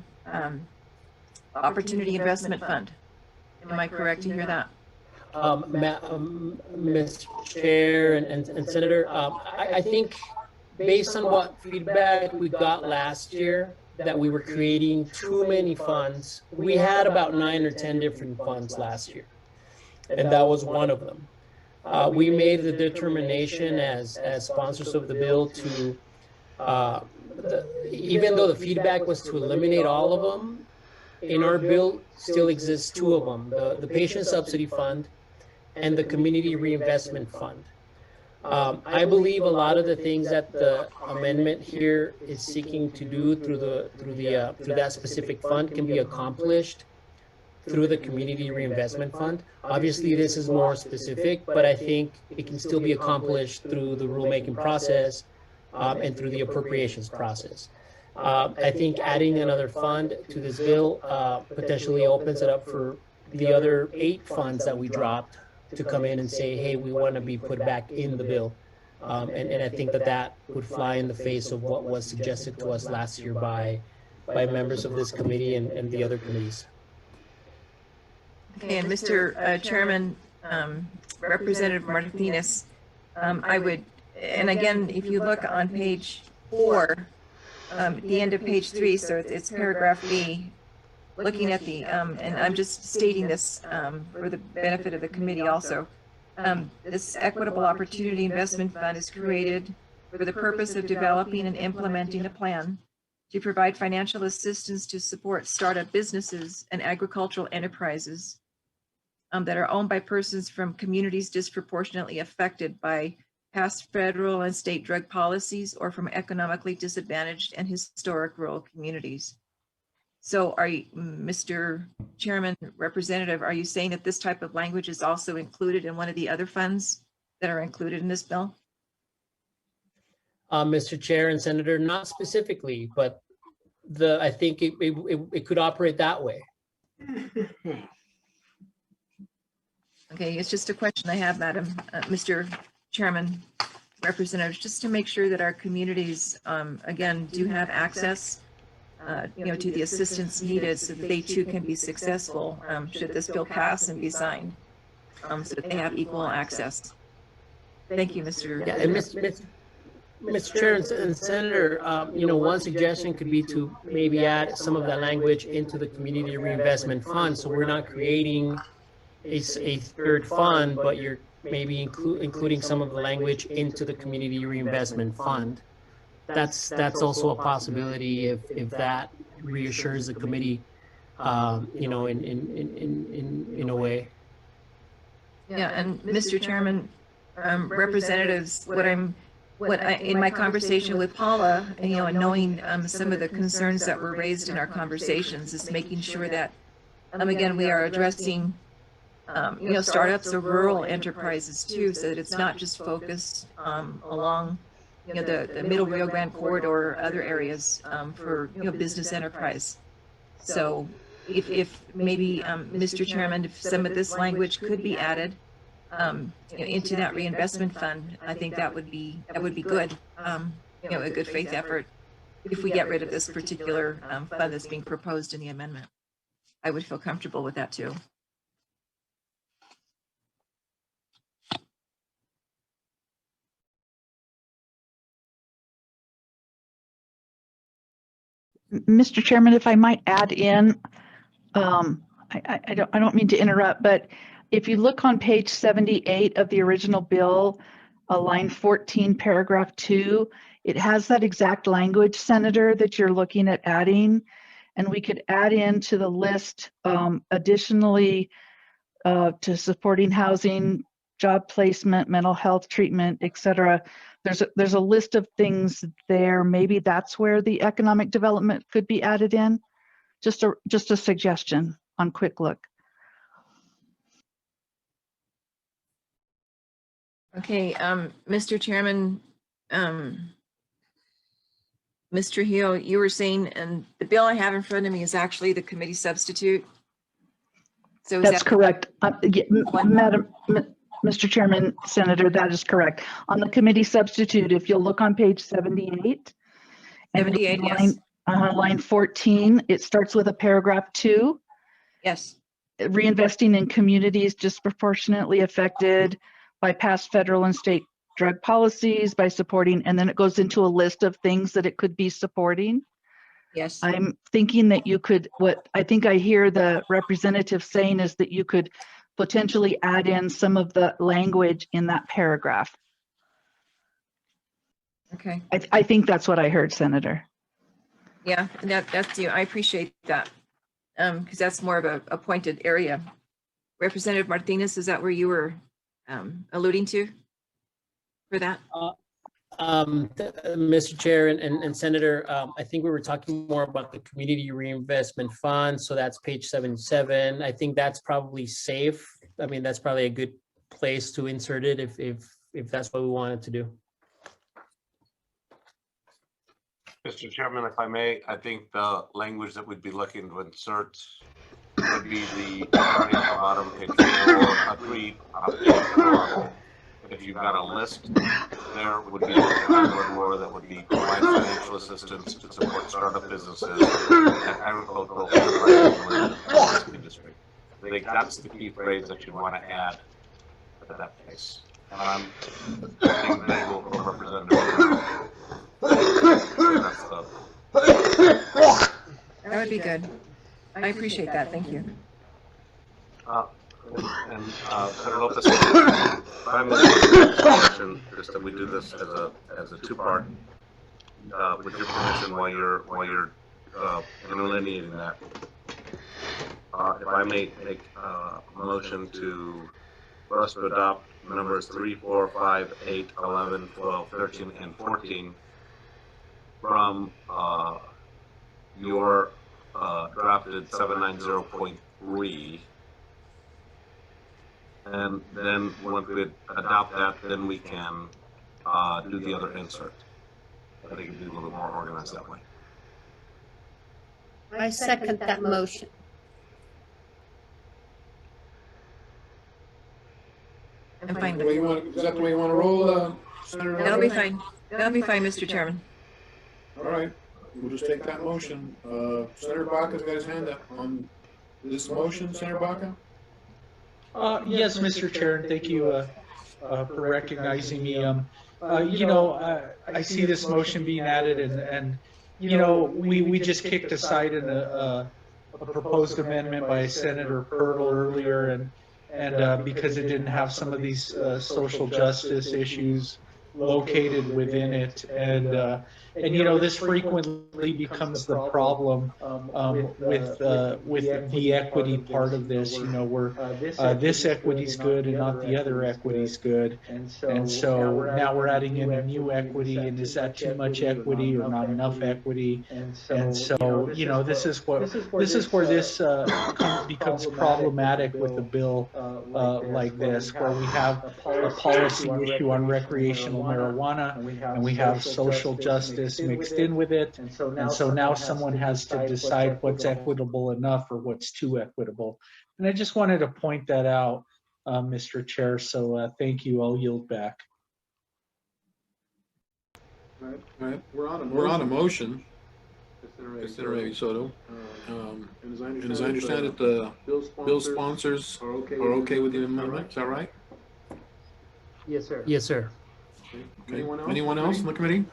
S20: opportunity investment fund? Am I correct to hear that?
S6: Mr. Chair and Senator, I think based on what feedback we got last year, that we were creating too many funds. We had about 9 or 10 different funds last year, and that was one of them. We made the determination as sponsors of the bill to, even though the feedback was to eliminate all of them, in our bill still exists 2 of them, the Patient Subsidy Fund and the Community Reinvestment Fund. I believe a lot of the things that the amendment here is seeking to do through that specific fund can be accomplished through the Community Reinvestment Fund. Obviously, this is more specific, but I think it can still be accomplished through the rulemaking process and through the appropriations process. I think adding another fund to this bill potentially opens it up for the other 8 funds that we dropped to come in and say, hey, we want to be put back in the bill. And I think that would fly in the face of what was suggested to us last year by members of this committee and the other committees.
S20: Okay, and Mr. Chairman, Representative Martinez, I would, and again, if you look on page 4, the end of page 3, so it's paragraph B, looking at the, and I'm just stating this for the benefit of the committee also, This Equitable Opportunity Investment Fund is created for the purpose of developing and implementing a plan to provide financial assistance to support startup businesses and agricultural enterprises that are owned by persons from communities disproportionately affected by past federal and state drug policies or from economically disadvantaged and historic rural communities. So are you, Mr. Chairman, Representative, are you saying that this type of language is also included in one of the other funds that are included in this bill?
S6: Mr. Chair and Senator, not specifically, but I think it could operate that way.
S20: Okay, it's just a question I have, Madam, Mr. Chairman, Representatives, just to make sure that our communities, again, do have access, to the assistance needed so that they too can be successful should this bill pass and be signed, so that they have equal access. Thank you, Mr.
S6: Yeah, and Mr. Chair and Senator, one suggestion could be to maybe add some of that language into the Community Reinvestment Fund, so we're not creating a third fund, but you're maybe including some of the language into the Community Reinvestment Fund. That's also a possibility if that reassures the committee, in a way.
S20: Yeah, and Mr. Chairman, Representatives, in my conversation with Paula, and knowing some of the concerns that were raised in our conversations, is making sure that, again, we are addressing startups or rural enterprises too, so that it's not just focused along the Middle Rio Grande corridor or other areas for business enterprise. So if maybe Mr. Chairman, if some of this language could be added into that reinvestment fund, I think that would be good. A good faith effort if we get rid of this particular fund that's being proposed in the amendment. I would feel comfortable with that too.
S12: Mr. Chairman, if I might add in, I don't mean to interrupt, but if you look on page 78 of the original bill, line 14, paragraph 2, it has that exact language, Senator, that you're looking at adding, and we could add into the list additionally to supporting housing, job placement, mental health treatment, etc. There's a list of things there. Maybe that's where the economic development could be added in. Just a suggestion on quick look.
S20: Okay, Mr. Chairman, Mr. Hill, you were saying, and the bill I have in front of me is actually the committee substitute. So
S12: that's correct, Madam. Mr. Chairman, Senator, that is correct. On the committee substitute, if you'll look on page 78,
S20: yes.
S12: Line 14, it starts with a paragraph 2.
S20: Yes.
S12: Reinvesting in communities disproportionately affected by past federal and state drug policies, by supporting, and then it goes into a list of things that it could be supporting.
S20: Yes.
S12: I'm thinking that you could, what I think I hear the representative saying is that you could potentially add in some of the language in that paragraph.
S20: Okay.
S12: I think that's what I heard, Senator.
S20: Yeah, that's you. I appreciate that because that's more of a pointed area. Representative Martinez, is that where you were alluding to for that?
S6: Mr. Chair and Senator, I think we were talking more about the Community Reinvestment Fund, so that's page 77. I think that's probably safe. I mean, that's probably a good place to insert it if that's what we wanted to do.
S19: Mr. Chairman, if I may, I think the language that we'd be looking to insert would be the starting at the bottom, page 4, agreed. If you've got a list, there would be one more that would be provide financial assistance to support startup businesses and agricultural enterprises in the industry. I think that's the key phrase that you want to add to that place. And I'm being visual from Representative.
S20: That would be good. I appreciate that. Thank you.
S19: Senator Lopez, if I may make a suggestion, just that we do this as a two-part, with your permission, while you're delineating that. If I may make a motion for us to adopt numbers 3, 4, 5, 8, 11, 12, 13, and 14 from your drafted 790.3, and then once we adopt that, then we can do the other insert. I think it'd be a little bit more organized that way.
S13: I second that motion.
S20: I'm fine
S3: Is
S20: with
S3: that the way you want to roll, Senator?
S20: That'll be fine. That'll be fine, Mr. Chairman.
S3: All right, we'll just take that motion. Senator Baca's got his hand up on this motion, Senator Baca?
S14: Yes, Mr. Chair, and thank you for recognizing me. You know, I see this motion being added, and you know, we just kicked aside a proposed amendment by Senator Purtle earlier, and because it didn't have some of these social justice issues located within it, and you know, this frequently becomes the problem with the equity part of this. You know, where this equity's good and not the other equity's good, and so now we're adding in a new equity, and is that too much equity or not enough equity? And so you know, this is where this becomes problematic with a bill like this, where we have a policy issue on recreational marijuana, and we have social justice mixed in with it, and so now someone has to decide what's equitable enough or what's too equitable. And I just wanted to point that out, Mr. Chair, so thank you. I'll yield back.
S3: All right. We're on a motion. Senator Soto. And as I understand it, the bill sponsors are okay with the amendment. Is that right?
S6: Yes, sir. Yes, sir.
S3: Okay. Anyone else in the committee?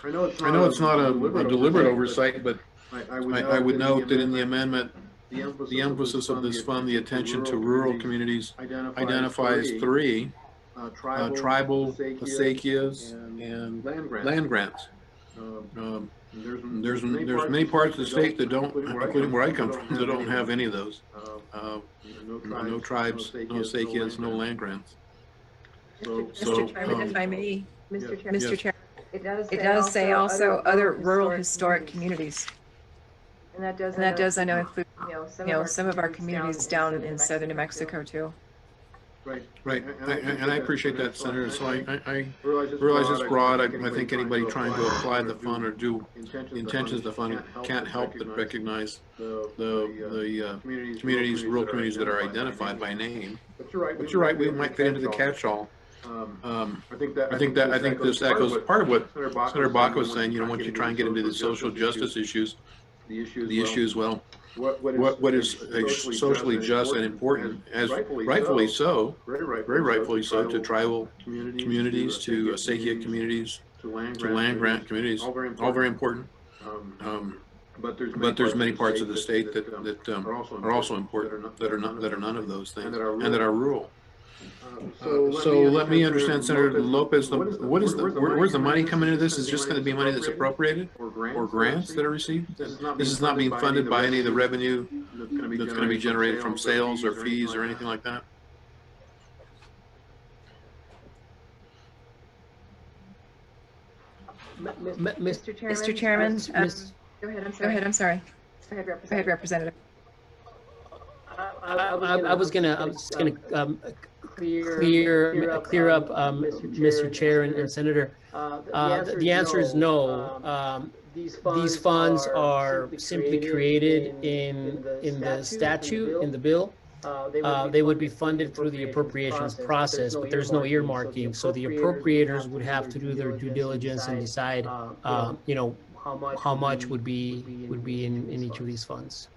S3: I know it's not a deliberate oversight, but I would note that in the amendment, the emphasis of this fund, the attention to rural communities, identifies 3 tribal acequias and land grants. There's many parts of the state that don't, including where I come from, that don't have any of those. No tribes, no acequias, no land grants.
S20: Mr. Chairman, if I may, Mr. Chair,
S21: It
S20: does say also other rural historic communities.
S21: And that
S20: does, I know, include, some of our communities down in southern New Mexico too.
S3: Right, and I appreciate that, Senator. So I realize it's broad. I think anybody trying to apply the fund or do the intentions of the fund can't help but recognize the communities, rural communities that are identified by name. But you're right, we might fit into the catch-all. I think this echoes part of what Senator Baca was saying. You know, once you try and get into the social justice issues, the issues, well, what is socially just and important, as rightfully so, very rightfully so, to tribal communities, to acequia communities, to land grant communities, all very important. But there's many parts of the state that are also important, that are none of those things, and that are rural. So let me understand, Senator Lopez, where's the money coming into this? Is it just going to be money that's appropriated or grants that are received? This is not being funded by any of the revenue that's going to be generated from sales or fees or anything like that?
S20: Mr. Chairman, go ahead, I'm sorry. Go ahead, Representative.
S6: I was gonna clear up, Mr. Chair and Senator. The answer is no. These funds are simply created in the statute, in the bill. They would be funded through the appropriations process, but there's no earmarking. So the appropriators would have to do their due diligence and decide, you know, how much would be in each of these funds.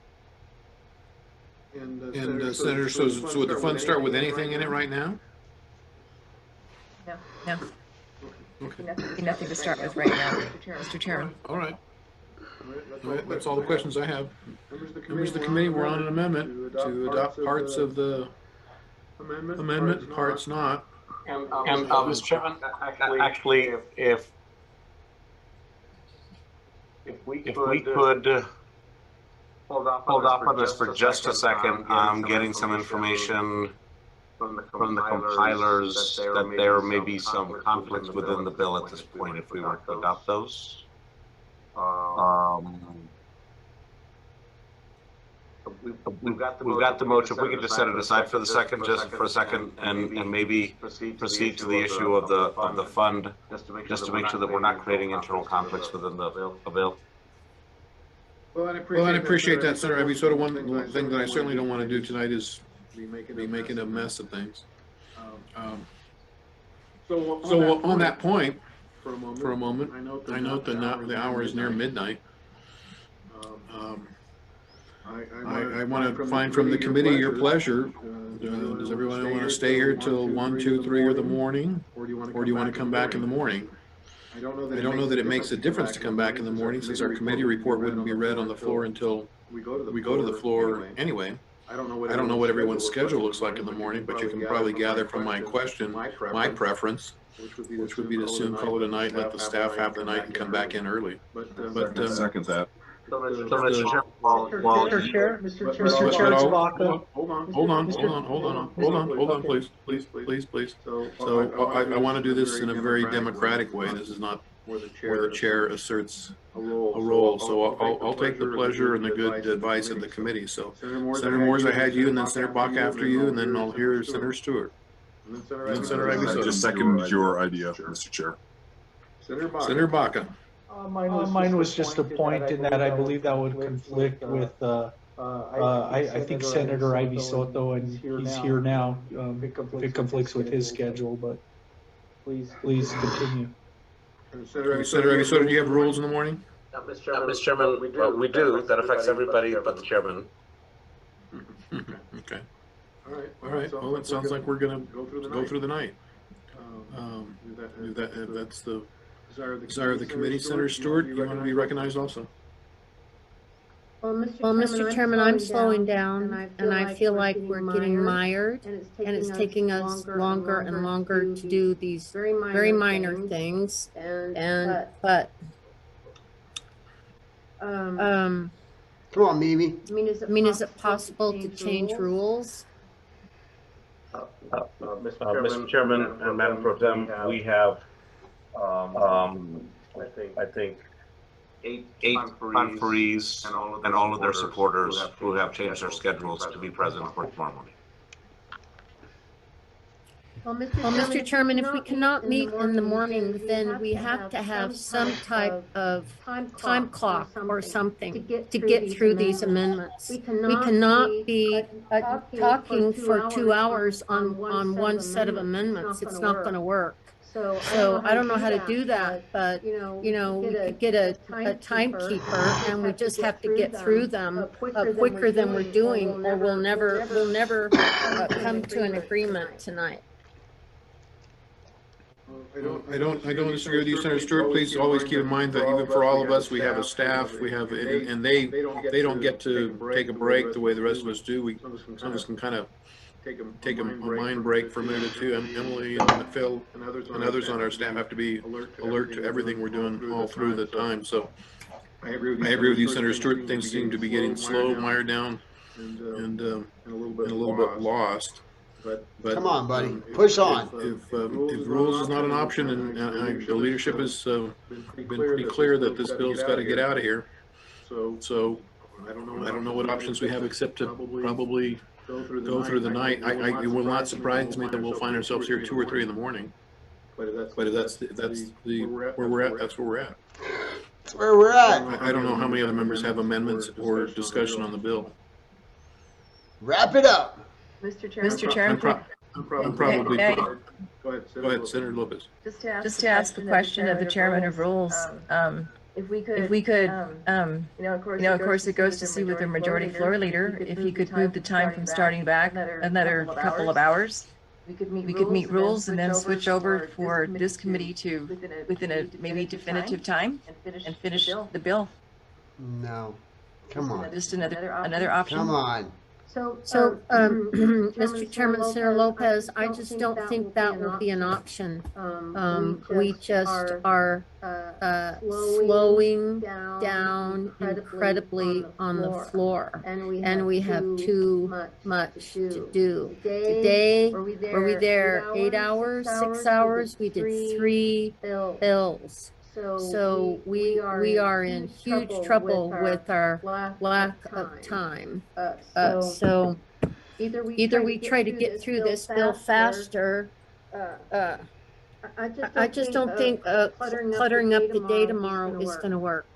S3: And Senator, so would the fund start with anything in it right now?
S20: No. Okay. Nothing to start with right now, Mr. Chairman.
S3: All right. All right, that's all the questions I have. Members of the committee, we're on an amendment to adopt parts of the amendment, parts not.
S19: And Mr. Chairman, actually, if we could hold off on this for just a second, I'm getting some information from the compilers that there may be some conflicts within the bill at this point if we were to adopt those. We've got the motion. If we could just set it aside for the second, just for a second, and maybe proceed to the issue of the fund, just to make sure that we're not creating internal conflicts within the bill.
S3: Well, I appreciate that, Senator. I mean, sort of one thing that I certainly don't want to do tonight is be making a mess of things. So on that point, for a moment, I note that the hour is near midnight. I want to find from the committee your pleasure. Does everyone want to stay here till 1, 2, 3 in the morning, or do you want to come back in the morning? I don't know that it makes a difference to come back in the morning, since our committee report wouldn't be read on the floor until we go to the floor anyway. I don't know what everyone's schedule looks like in the morning, but you can probably gather from my question my preference, which would be to soon call it a night, let the staff have the night, and come back in early. But
S16: second that.
S3: Mr. Chair, it's Baca. Hold on, please. So I want to do this in a very democratic way. This is not where the chair asserts a role. So I'll take the pleasure and the good advice of the committee. So Senator Moores, I had you, and then Senator Baca after you, and then I'll hear Senator Stewart. And then Senator
S16: I just second your idea, Mr. Chair.
S3: Senator Baca.
S14: Mine was just a point in that I believe that would conflict with, I think Senator Ivy Soto, and he's here now. It conflicts with his schedule, but please continue.
S3: Senator Ivy Soto, do you have rules in the morning?
S19: Mr. Chairman, we do. That affects everybody but the chairman.
S3: Okay. All right. Well, it sounds like we're going to go through the night. That's the desire of the committee. Senator Stewart, you want to be recognized also?
S13: Well, Mr. Chairman, I'm slowing down, and I feel like we're getting mired, and it's taking us longer and longer to do these very minor things. But
S4: come on, Mimi.
S13: I mean, is it possible to change rules?
S19: Mr. Chairman and Madam Pro Tem, we have, I think, eight conferees and all of their supporters who have changed their schedules to be present for tomorrow morning.
S13: Well, Mr. Chairman, if we cannot meet in the morning, then we have to have some type of time clock or something to get through these amendments. We cannot be talking for 2 hours on one set of amendments. It's not going to work. So I don't know how to do that, but we could get a timekeeper, and we just have to get through them quicker than we're doing, or we'll never come to an agreement tonight.
S3: I don't disagree with you, Senator Stewart. Please always keep in mind that even for all of us, we have a staff, and they don't get to take a break the way the rest of us do. Some of us can kind of take a mind break for a minute or two. Emily and Phil and others on our staff have to be alert to everything we're doing all through the time. So I agree with you, Senator Stewart. Things seem to be getting slow, mired down, and a little bit lost. But
S4: come on, buddy, push on.
S3: If rules is not an option, and the leadership has been pretty clear that this bill's got to get out of here. So I don't know what options we have except to probably go through the night. It will not surprise me that we'll find ourselves here 2 or 3 in the morning. But if that's where we're at, that's where we're at.
S4: That's where we're at.
S3: I don't know how many other members have amendments or discussion on the bill.
S4: Wrap it up.
S20: Mr. Chairman.
S3: I'm probably. Go ahead, Senator Lopez.
S20: Just to ask the question of the chairman of rules, if we could, of course, it goes to see with the majority floor leader, if he could move the time from starting back another couple of hours. We could meet rules and then switch over for this committee to within a maybe definitive time and finish the bill.
S4: No. Come on.
S20: Just another option?
S4: Come on.
S13: So, Mr. Chairman, Senator Lopez, I just don't think that will be an option. We just are slowing down incredibly on the floor, and we have too much to do. Today, were we there 8 hours, 6 hours? We did 3 bills. So we are in huge trouble with our lack of time. So either we try to get through this bill faster. I just don't think cluttering up the day tomorrow is going to work.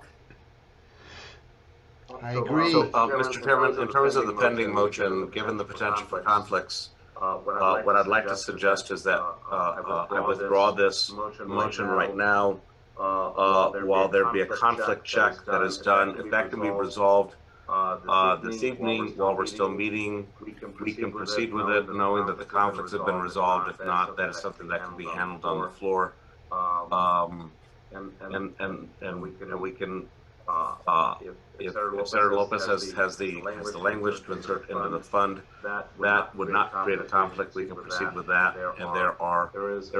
S4: I agree.
S19: So, Mr. Chairman, in terms of the pending motion, given the potential for conflicts, what I'd like to suggest is that I withdraw this motion right now while there be a conflict check that is done. If that can be resolved this evening while we're still meeting, we can proceed with it knowing that the conflicts have been resolved. If not, that is something that can be handled on the floor. And we can if Senator Lopez has the language to insert into the fund, that would not create a conflict. We can proceed with that. And there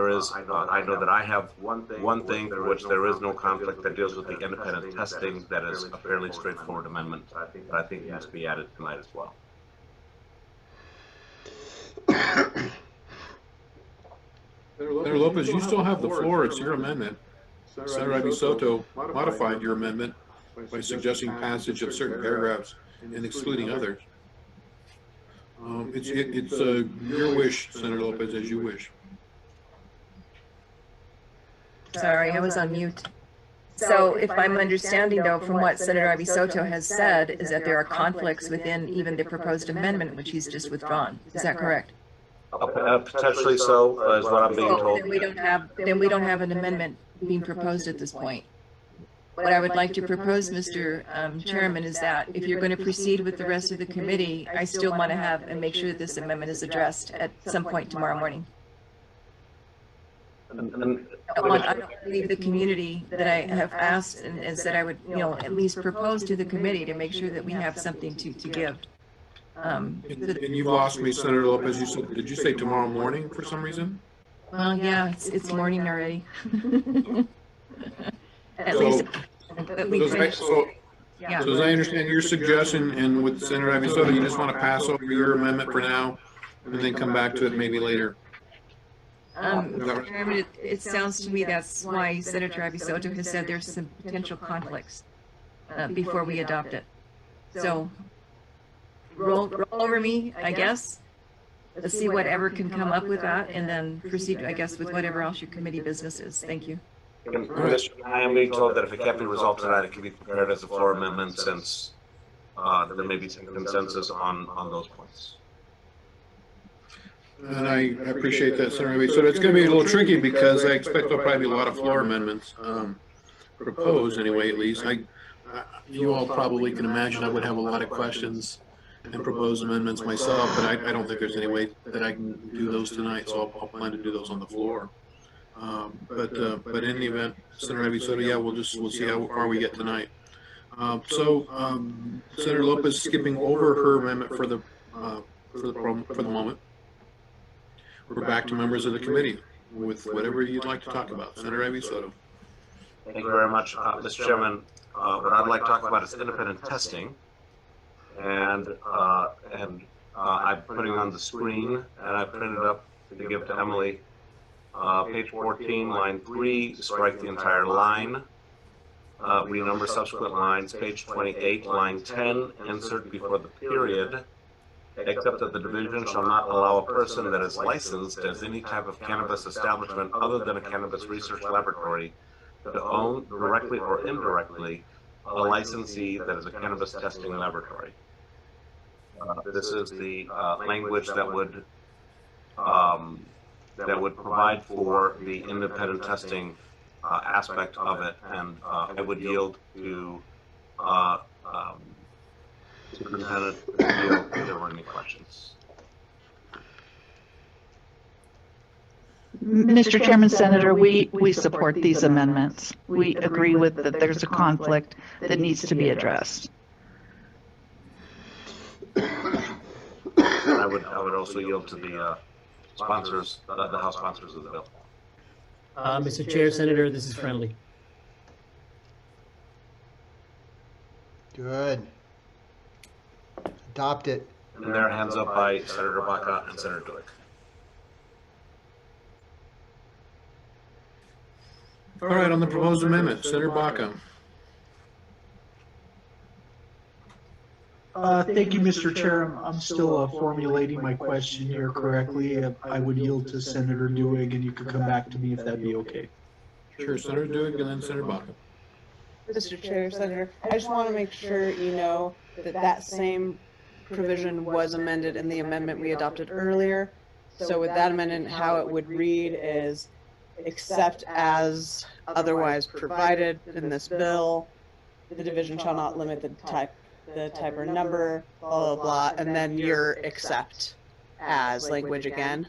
S19: is I know that I have one thing for which there is no conflict that deals with the independent testing. That is a fairly straightforward amendment that I think needs to be added tonight as well.
S3: Senator Lopez, you still have the floor. It's your amendment. Senator Ivy Soto modified your amendment by suggesting passage of certain paragraphs and excluding others. It's your wish, Senator Lopez, as you wish.
S20: Sorry, I was on mute. So if I'm understanding, though, from what Senator Ivy Soto has said, is that there are conflicts within even the proposed amendment, which he's just withdrawn. Is that correct?
S19: Potentially so, is what I'm being told.
S20: Then we don't have an amendment being proposed at this point. What I would like to propose, Mr. Chairman, is that if you're going to proceed with the rest of the committee, I still want to have and make sure that this amendment is addressed at some point tomorrow morning. I don't believe the community that I have asked and said I would, at least propose to the committee to make sure that we have something to give.
S3: And you've lost me, Senator Lopez. Did you say tomorrow morning for some reason?
S20: Well, yeah, it's morning already.
S3: So as I understand your suggestion, and with Senator Ivy Soto, you just want to pass over your amendment for now, and then come back to it maybe later.
S20: Chairman, it sounds to me that's why Senator Ivy Soto has said there's some potential conflicts before we adopt it. So roll over me, I guess. Let's see whatever can come up with that, and then proceed, I guess, with whatever else your committee business is. Thank you.
S19: I am being told that if it can't be resolved tonight, it can be prepared as a floor amendment, since there may be some consensus on those points.
S3: And I appreciate that, Senator. So it's going to be a little tricky because I expect there'll probably be a lot of floor amendments proposed anyway, at least. You all probably can imagine I would have a lot of questions and propose amendments myself, but I don't think there's any way that I can do those tonight, so I'll plan to do those on the floor. But in the event, Senator Ivy Soto, yeah, we'll see how far we get tonight. Senator Lopez skipping over her amendment for the moment. We're back to members of the committee with whatever you'd like to talk about. Senator Ivy Soto.
S19: Thank you very much, Mr. Chairman. What I'd like to talk about is independent testing, and I'm putting on the screen, and I printed up to give to Emily. Page 14, line 3, strike the entire line. Renumber subsequent lines. Page 28, line 10, insert before the period, except that the division shall not allow a person that is licensed as any type of cannabis establishment other than a cannabis research laboratory to own, directly or indirectly, a licensee that is a cannabis testing laboratory. This is the language that would provide for the independent testing aspect of it, and I would yield to Superintendent if there were any questions.
S12: Mr. Chairman, Senator, we support these amendments. We agree with that there's a conflict that needs to be addressed.
S19: I would also yield to the sponsors, the House sponsors of the bill.
S6: Mr. Chair, Senator, this is friendly.
S4: Good. Adopt it.
S19: And there, hands up by Senator Baca and Senator Duick.
S3: All right, on the proposed amendment, Senator Baca.
S14: Thank you, Mr. Chair. I'm still formulating my question here correctly. I would yield to Senator Duig, and you could come back to me if that'd be okay.
S3: Sure, Senator Duig and then Senator Baca.
S18: Mr. Chair, Senator, I just want to make sure you know that that same provision was amended in the amendment we adopted earlier. So with that amendment, how it would read is, except as otherwise provided in this bill, the division shall not limit the type or number, blah, blah, blah, and then your except as language again.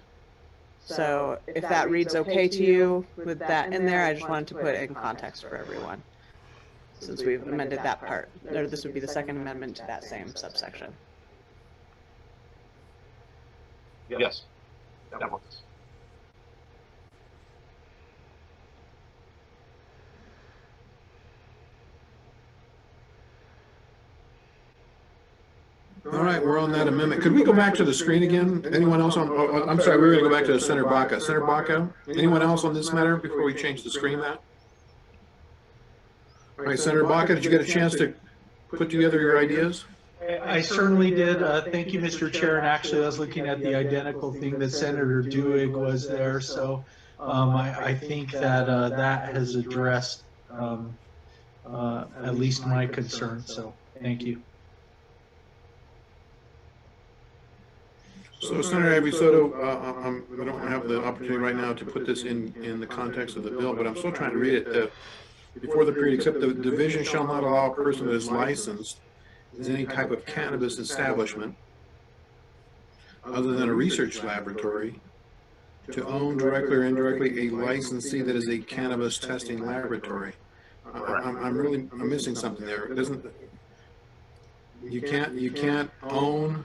S18: So if that reads okay to you with that in there, I just wanted to put it in context for everyone, since we've amended that part. Or this would be the second amendment to that same subsection.
S19: Yes, that works.
S3: All right, we're on that amendment. Could we go back to the screen again? Anyone else on, oh, I'm sorry, we were going to go back to Senator Baca. Senator Baca, anyone else on this matter before we change the screen that? All right, Senator Baca, did you get a chance to put together your ideas?
S14: I certainly did. Thank you, Mr. Chair. And actually, I was looking at the identical thing that Senator Duig was there. So I think that that has addressed at least my concern. So thank you.
S3: So, Senator Abisoto, I don't have the opportunity right now to put this in the context of the bill, but I'm still trying to read it. Before the period, except the division shall not allow a person that is licensed as any type of cannabis establishment other than a research laboratory to own directly or indirectly a licensee that is a cannabis testing laboratory. I'm missing something there. It doesn't, you can't own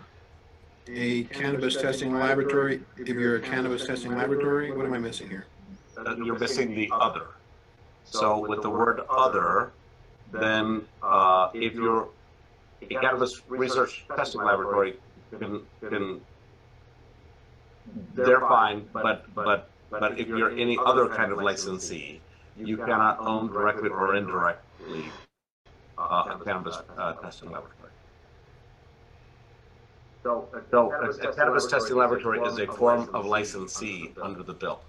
S3: a cannabis testing laboratory if you're a cannabis testing laboratory? What am I missing here?
S19: You're missing the other. So with the word other, then if you're a cannabis research testing laboratory, they're fine, but if you're any other kind of licensee, you cannot own directly or indirectly a cannabis testing laboratory. So a cannabis testing laboratory is a form of licensee under the bill.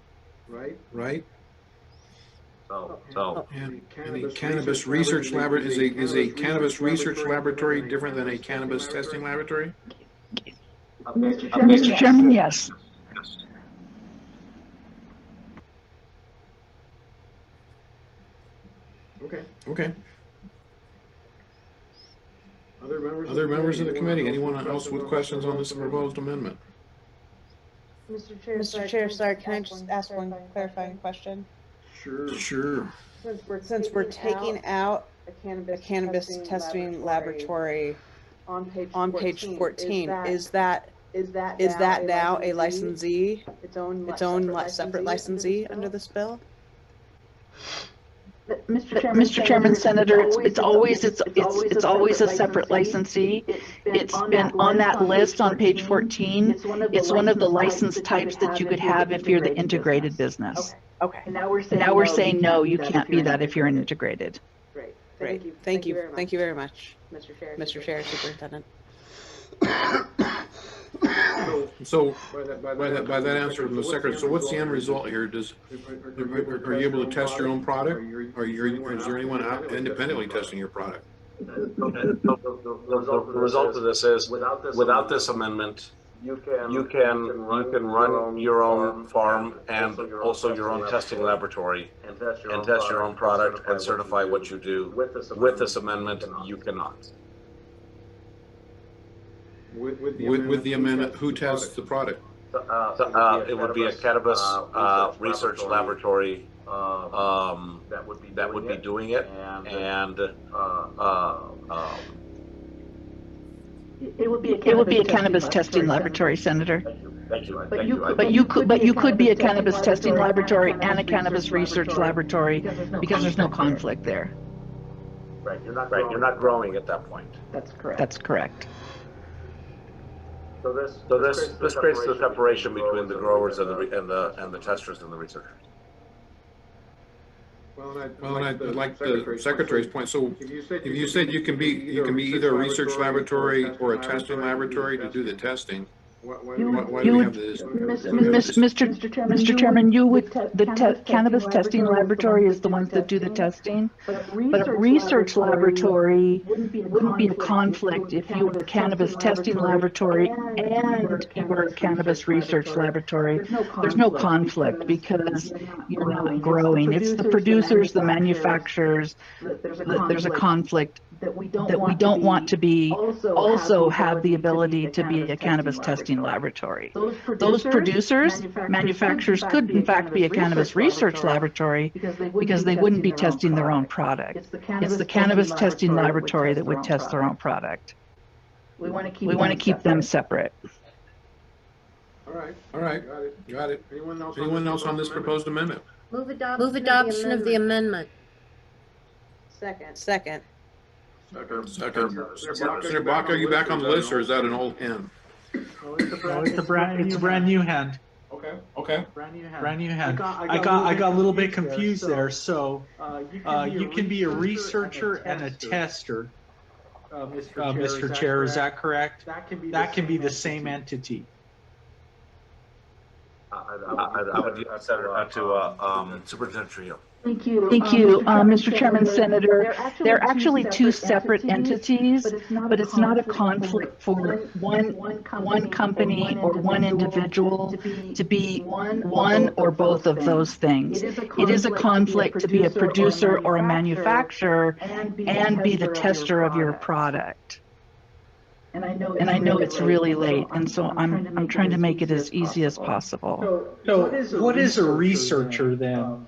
S3: Right?
S19: So
S3: and a cannabis research laboratory is a cannabis research laboratory different than a cannabis testing laboratory?
S12: Mr. Chairman, yes.
S3: Okay. Other members of the committee, anyone else with questions on this proposed amendment?
S18: Mr. Chair, sorry, can I just ask one clarifying question?
S3: Sure.
S18: Since we're taking out a cannabis testing laboratory on page 14, is that now a licensee, its own separate licensee under this bill?
S12: Mr. Chairman, Senator, it's always a separate licensee. It's been on that list on page 14. It's one of the license types that you could have if you're the integrated business.
S18: Okay.
S12: And now we're saying no, you can't be that if you're an integrated.
S18: Great. Thank you very much, Mr. Chair, Superintendent.
S3: So by that answer from the secretary, so what's the end result here? Are you able to test your own product? Is there anyone out independently testing your product?
S19: The result of this is, without this amendment, you can run your own farm and also your own testing laboratory and test your own product and certify what you do. With this amendment, you cannot.
S3: With the amendment, who tests the product?
S19: It would be a cannabis research laboratory that would be doing it, and
S12: It would be a cannabis testing laboratory, Senator.
S19: thank you.
S12: But you could be a cannabis testing laboratory and a cannabis research laboratory because there's no conflict there.
S19: Right, you're not growing at that point.
S12: That's correct.
S19: So this creates the separation between the growers and the testers and the researchers.
S3: Well, and I'd like the Secretary's point. So if you said you can be either a research laboratory or a testing laboratory to do the testing, why do we have this?
S12: Mr. Chairman, the cannabis testing laboratory is the ones that do the testing, but a research laboratory wouldn't be a conflict if you were a cannabis testing laboratory and you were a cannabis research laboratory. There's no conflict because you're not growing. It's the producers, the manufacturers, that there's a conflict that we don't want to be, also have the ability to be a cannabis testing laboratory. Those producers, manufacturers could in fact be a cannabis research laboratory because they wouldn't be testing their own product. It's the cannabis testing laboratory that would test their own product. We want to keep them separate.
S3: All right, got it. Anyone else on this proposed amendment?
S13: Move adoption of the amendment.
S20: Second.
S3: Second. Senator Baca, are you back on the list, or is that an old hen?
S14: No, it's a brand new hand.
S3: Okay.
S14: Brand new hand. I got a little bit confused there. So you can be a researcher and a tester, Mr. Chair. Is that correct? That can be the same entity.
S19: I would use that to Superintendent Trio.
S12: Thank you, Mr. Chairman, Senator. They're actually two separate entities, but it's not a conflict for one company or one individual to be one or both of those things. It is a conflict to be a producer or a manufacturer and be the tester of your product. And I know it's really late, and so I'm trying to make it as easy as possible.
S14: So what is a researcher then,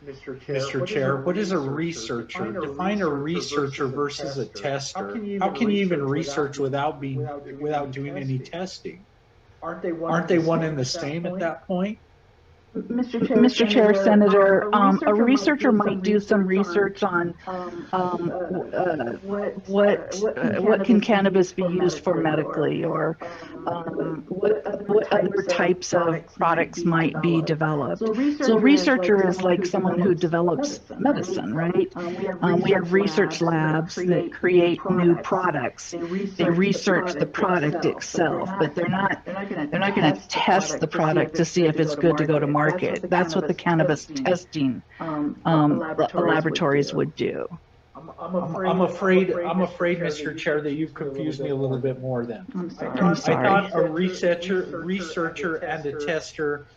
S14: Mr. Chair? What is a researcher? Define a researcher versus a tester. How can you even research without doing any testing? Aren't they one and the same at that point?
S12: Mr. Chair, Senator, a researcher might do some research on what can cannabis be used for medically, or what other types of products might be developed. So a researcher is like someone who develops medicine, right? We have research labs that create new products. They research the product itself, but they're not going to test the product to see if it's good to go to market. That's what the cannabis testing laboratories would do.
S14: I'm afraid, Mr. Chair, that you've confused me a little bit more then.
S12: I'm sorry.
S14: I thought a researcher and a tester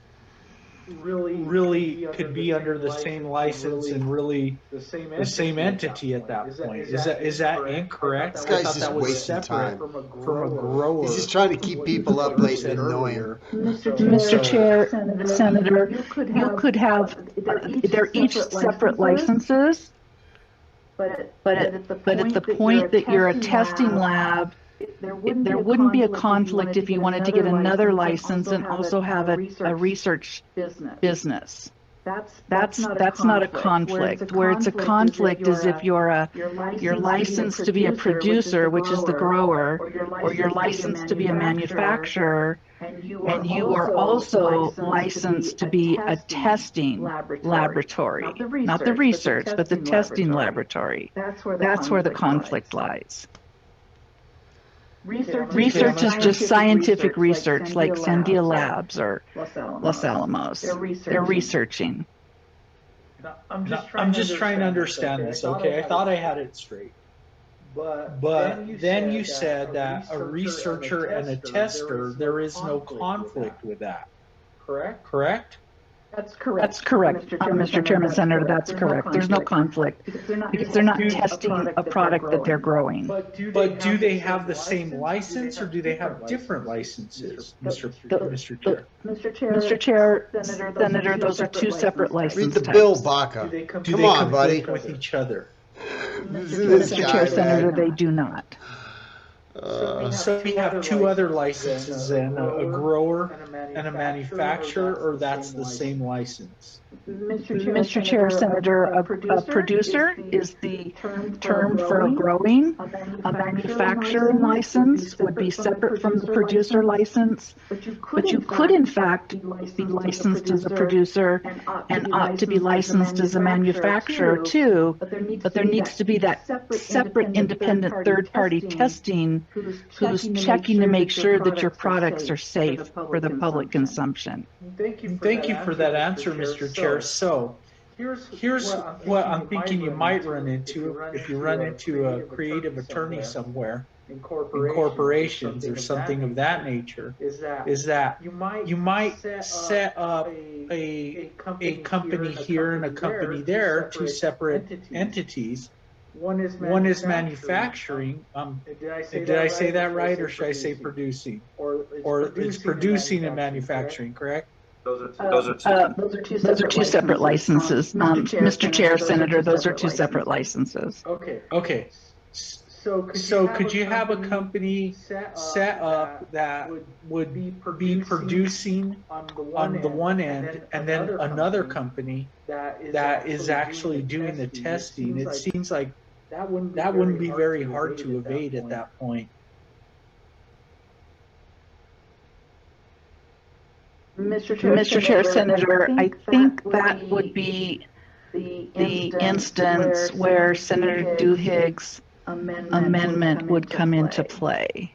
S14: really could be under the same license and really the same entity at that point. Is that incorrect?
S4: This guy's just wasting time.
S14: From a grower.
S4: He's just trying to keep people up late and annoy him.
S12: Mr. Chair, Senator, you could have, they're each separate licenses, but at the point that you're a testing lab, there wouldn't be a conflict if you wanted to get another license and also have a research business. That's not a conflict. Where it's a conflict is if you're licensed to be a producer, which is the grower, or you're licensed to be a manufacturer, and you are also licensed to be a testing laboratory, not the research, but the testing laboratory. That's where the conflict lies. Research is just scientific research, like Sandia Labs or Los Alamos. They're researching.
S14: I'm just trying to understand this, okay? I thought I had it straight. But then you said that a researcher and a tester, there is no conflict with that. Correct?
S12: That's correct, Mr. Chairman, Senator, that's correct. There's no conflict because they're not testing a product that they're growing.
S14: But do they have the same license or do they have different licenses, Mr. Chair?
S12: Mr. Chair, Senator, those are two separate license
S4: Read the
S12: types.
S4: bill, Baca.
S14: Do
S4: Come
S14: they
S4: on, buddy.
S14: conflict with each other?
S12: Mr. Chair, Senator, they do not.
S14: So we have two other licenses then, a grower and a manufacturer, or that's the same license?
S12: Mr. Chair, Senator, a producer is the term for growing. A manufacturing license would be separate from the producer license, but you could in fact be licensed as a producer and ought to be licensed as a manufacturer too, but there needs to be that separate independent third-party testing who's checking to make sure that your products are safe for the public consumption.
S14: Thank you for that answer, Mr. Chair. So here's what I'm thinking you might run into if you run into a creative attorney somewhere in corporations or something of that nature, is that you might set up a company here and a company there, two separate entities. One is manufacturing. Did I say that right, or should I say producing? Or it's producing and manufacturing, correct?
S12: Those are two separate licenses. Mr. Chair, Senator, those are two separate licenses.
S14: Okay. So could you have a company set up that would be producing on the one end, and then another company that is actually doing the testing? It seems like that wouldn't be very hard to evade at that point.
S12: Mr. Chair, Senator, I think that would be the instance where Senator Duhig's amendment would come into play.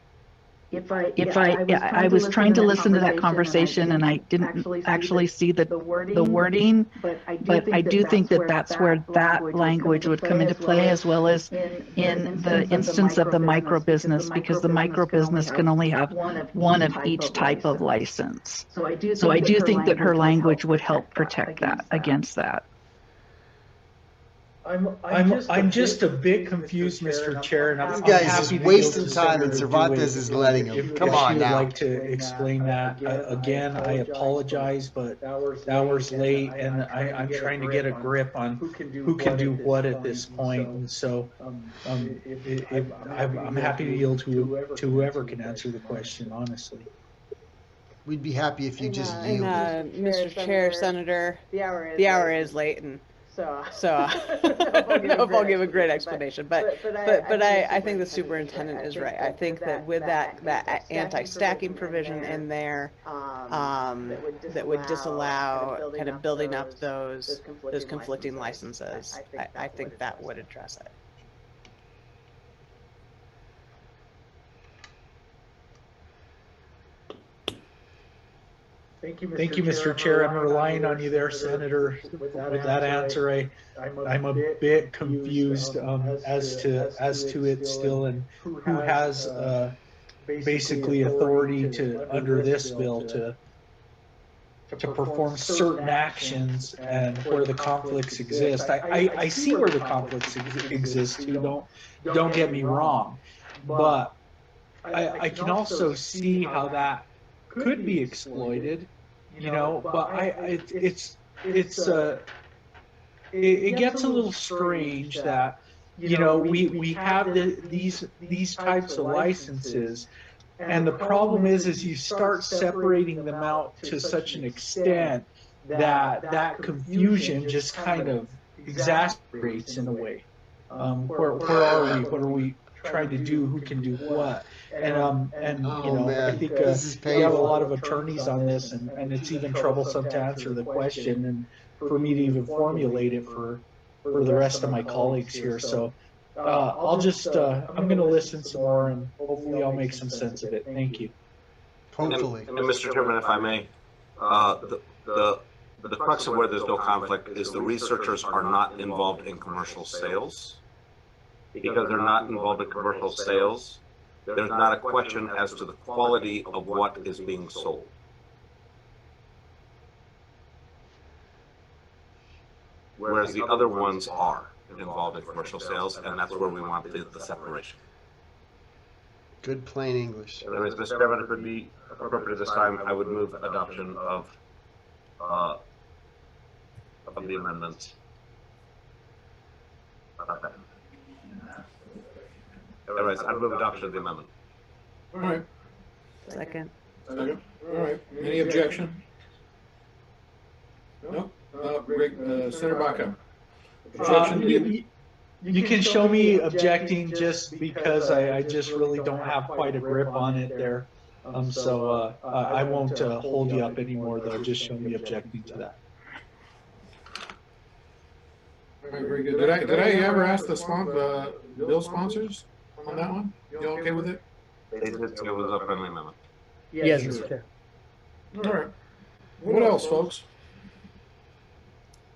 S12: I was trying to listen to that conversation and I didn't actually see the wording, but I do think that that's where that language would come into play, as well as in the instance of the micro business, because the micro business can only have one of each type of license. So I do think that her language would help protect that against that.
S14: I'm just a bit confused, Mr. Chair, and
S4: this guy's just wasting time, and Cervantes is letting him. Come on now.
S14: If you'd like to explain that again, I apologize, but hours late, and I'm trying to get a grip on who can do what at this point. And so, I'm happy to yield to whoever can answer the question. Honestly,
S4: we'd be happy if you just yielded.
S18: Mr. Chair, Senator, the hour is late, and so I don't know if I'll give a great explanation, but I think the superintendent is right. I think that with that anti-stacking provision in there, that would disallow kind of building up those conflicting licenses, I think that would address it.
S14: Thank you, Mr. Chair. I'm relying on you there, Senator. With that answer, I'm a bit confused as to it still, and who has basically authority to under this bill to perform certain actions and where the conflicts exist. I see where the conflicts exist too. Don't get me wrong, but I can also see how that could be exploited, but it gets a little strange that we have these types of licenses, and the problem is you start separating them out to such an extent that confusion just kind of exacerbates in a way. Where are we? What are we trying to do? Who can do what? And I think we have a lot of attorneys on this, and it's even troublesome to answer the question and for me to even formulate it for the rest of my colleagues here. So I'm going to listen some more, and hopefully I'll make some sense of it. Thank you.
S4: Hopefully.
S19: And Mr. Chairman, if I may, the crux of where there's no conflict is the researchers are not involved in commercial sales. Because they're not involved in commercial sales, there's not a question as to the quality of what is being sold. whereas the other ones are involved in commercial sales, and that's where we want the separation.
S4: Good plain English.
S19: Anyways, Mr. Chairman, if it would be appropriate at this time, I would move adoption of the amendments. Okay. Anyways, I'd move adoption of the amendment.
S3: All right.
S7: Second.
S3: Second. All right. Any objection? No. Senator Baca. Objection?
S14: You can show me objecting just because I just really don't have quite a grip on it there. So I won't hold you up anymore, though. Just show me objecting to that.
S3: All right, very good. Did I ever ask the bill sponsors on that one? You all okay with it?
S19: It was a friendly amendment.
S6: Yes, Mr. Chair.
S3: All right. What else, folks?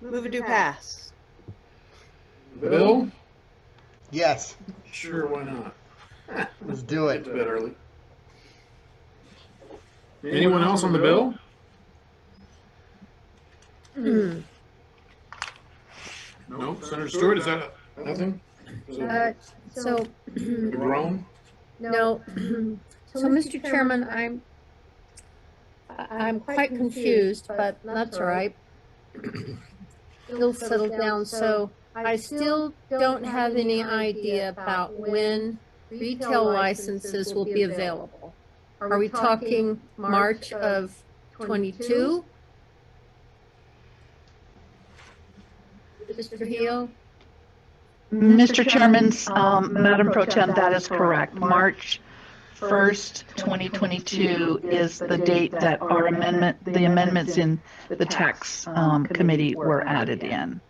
S18: Move it to pass.
S3: Bill?
S4: Yes.
S3: Sure, why not?
S4: Let's do it.
S3: It's a bit early. Anyone else on the bill? No. Senator Stewart, is that nothing?
S13: So.
S3: Groan?
S13: No. So, Mr. Chairman, I'm quite confused, but that's all right. It'll settle down. So I still don't have any idea about when retail licenses will be available. Are we talking March of 22? Mr. Hill?
S12: Mr. Chairman, Madam Pro Tem, that is correct. March 1st, 2022 is the date that the amendments in the tax committee were added in.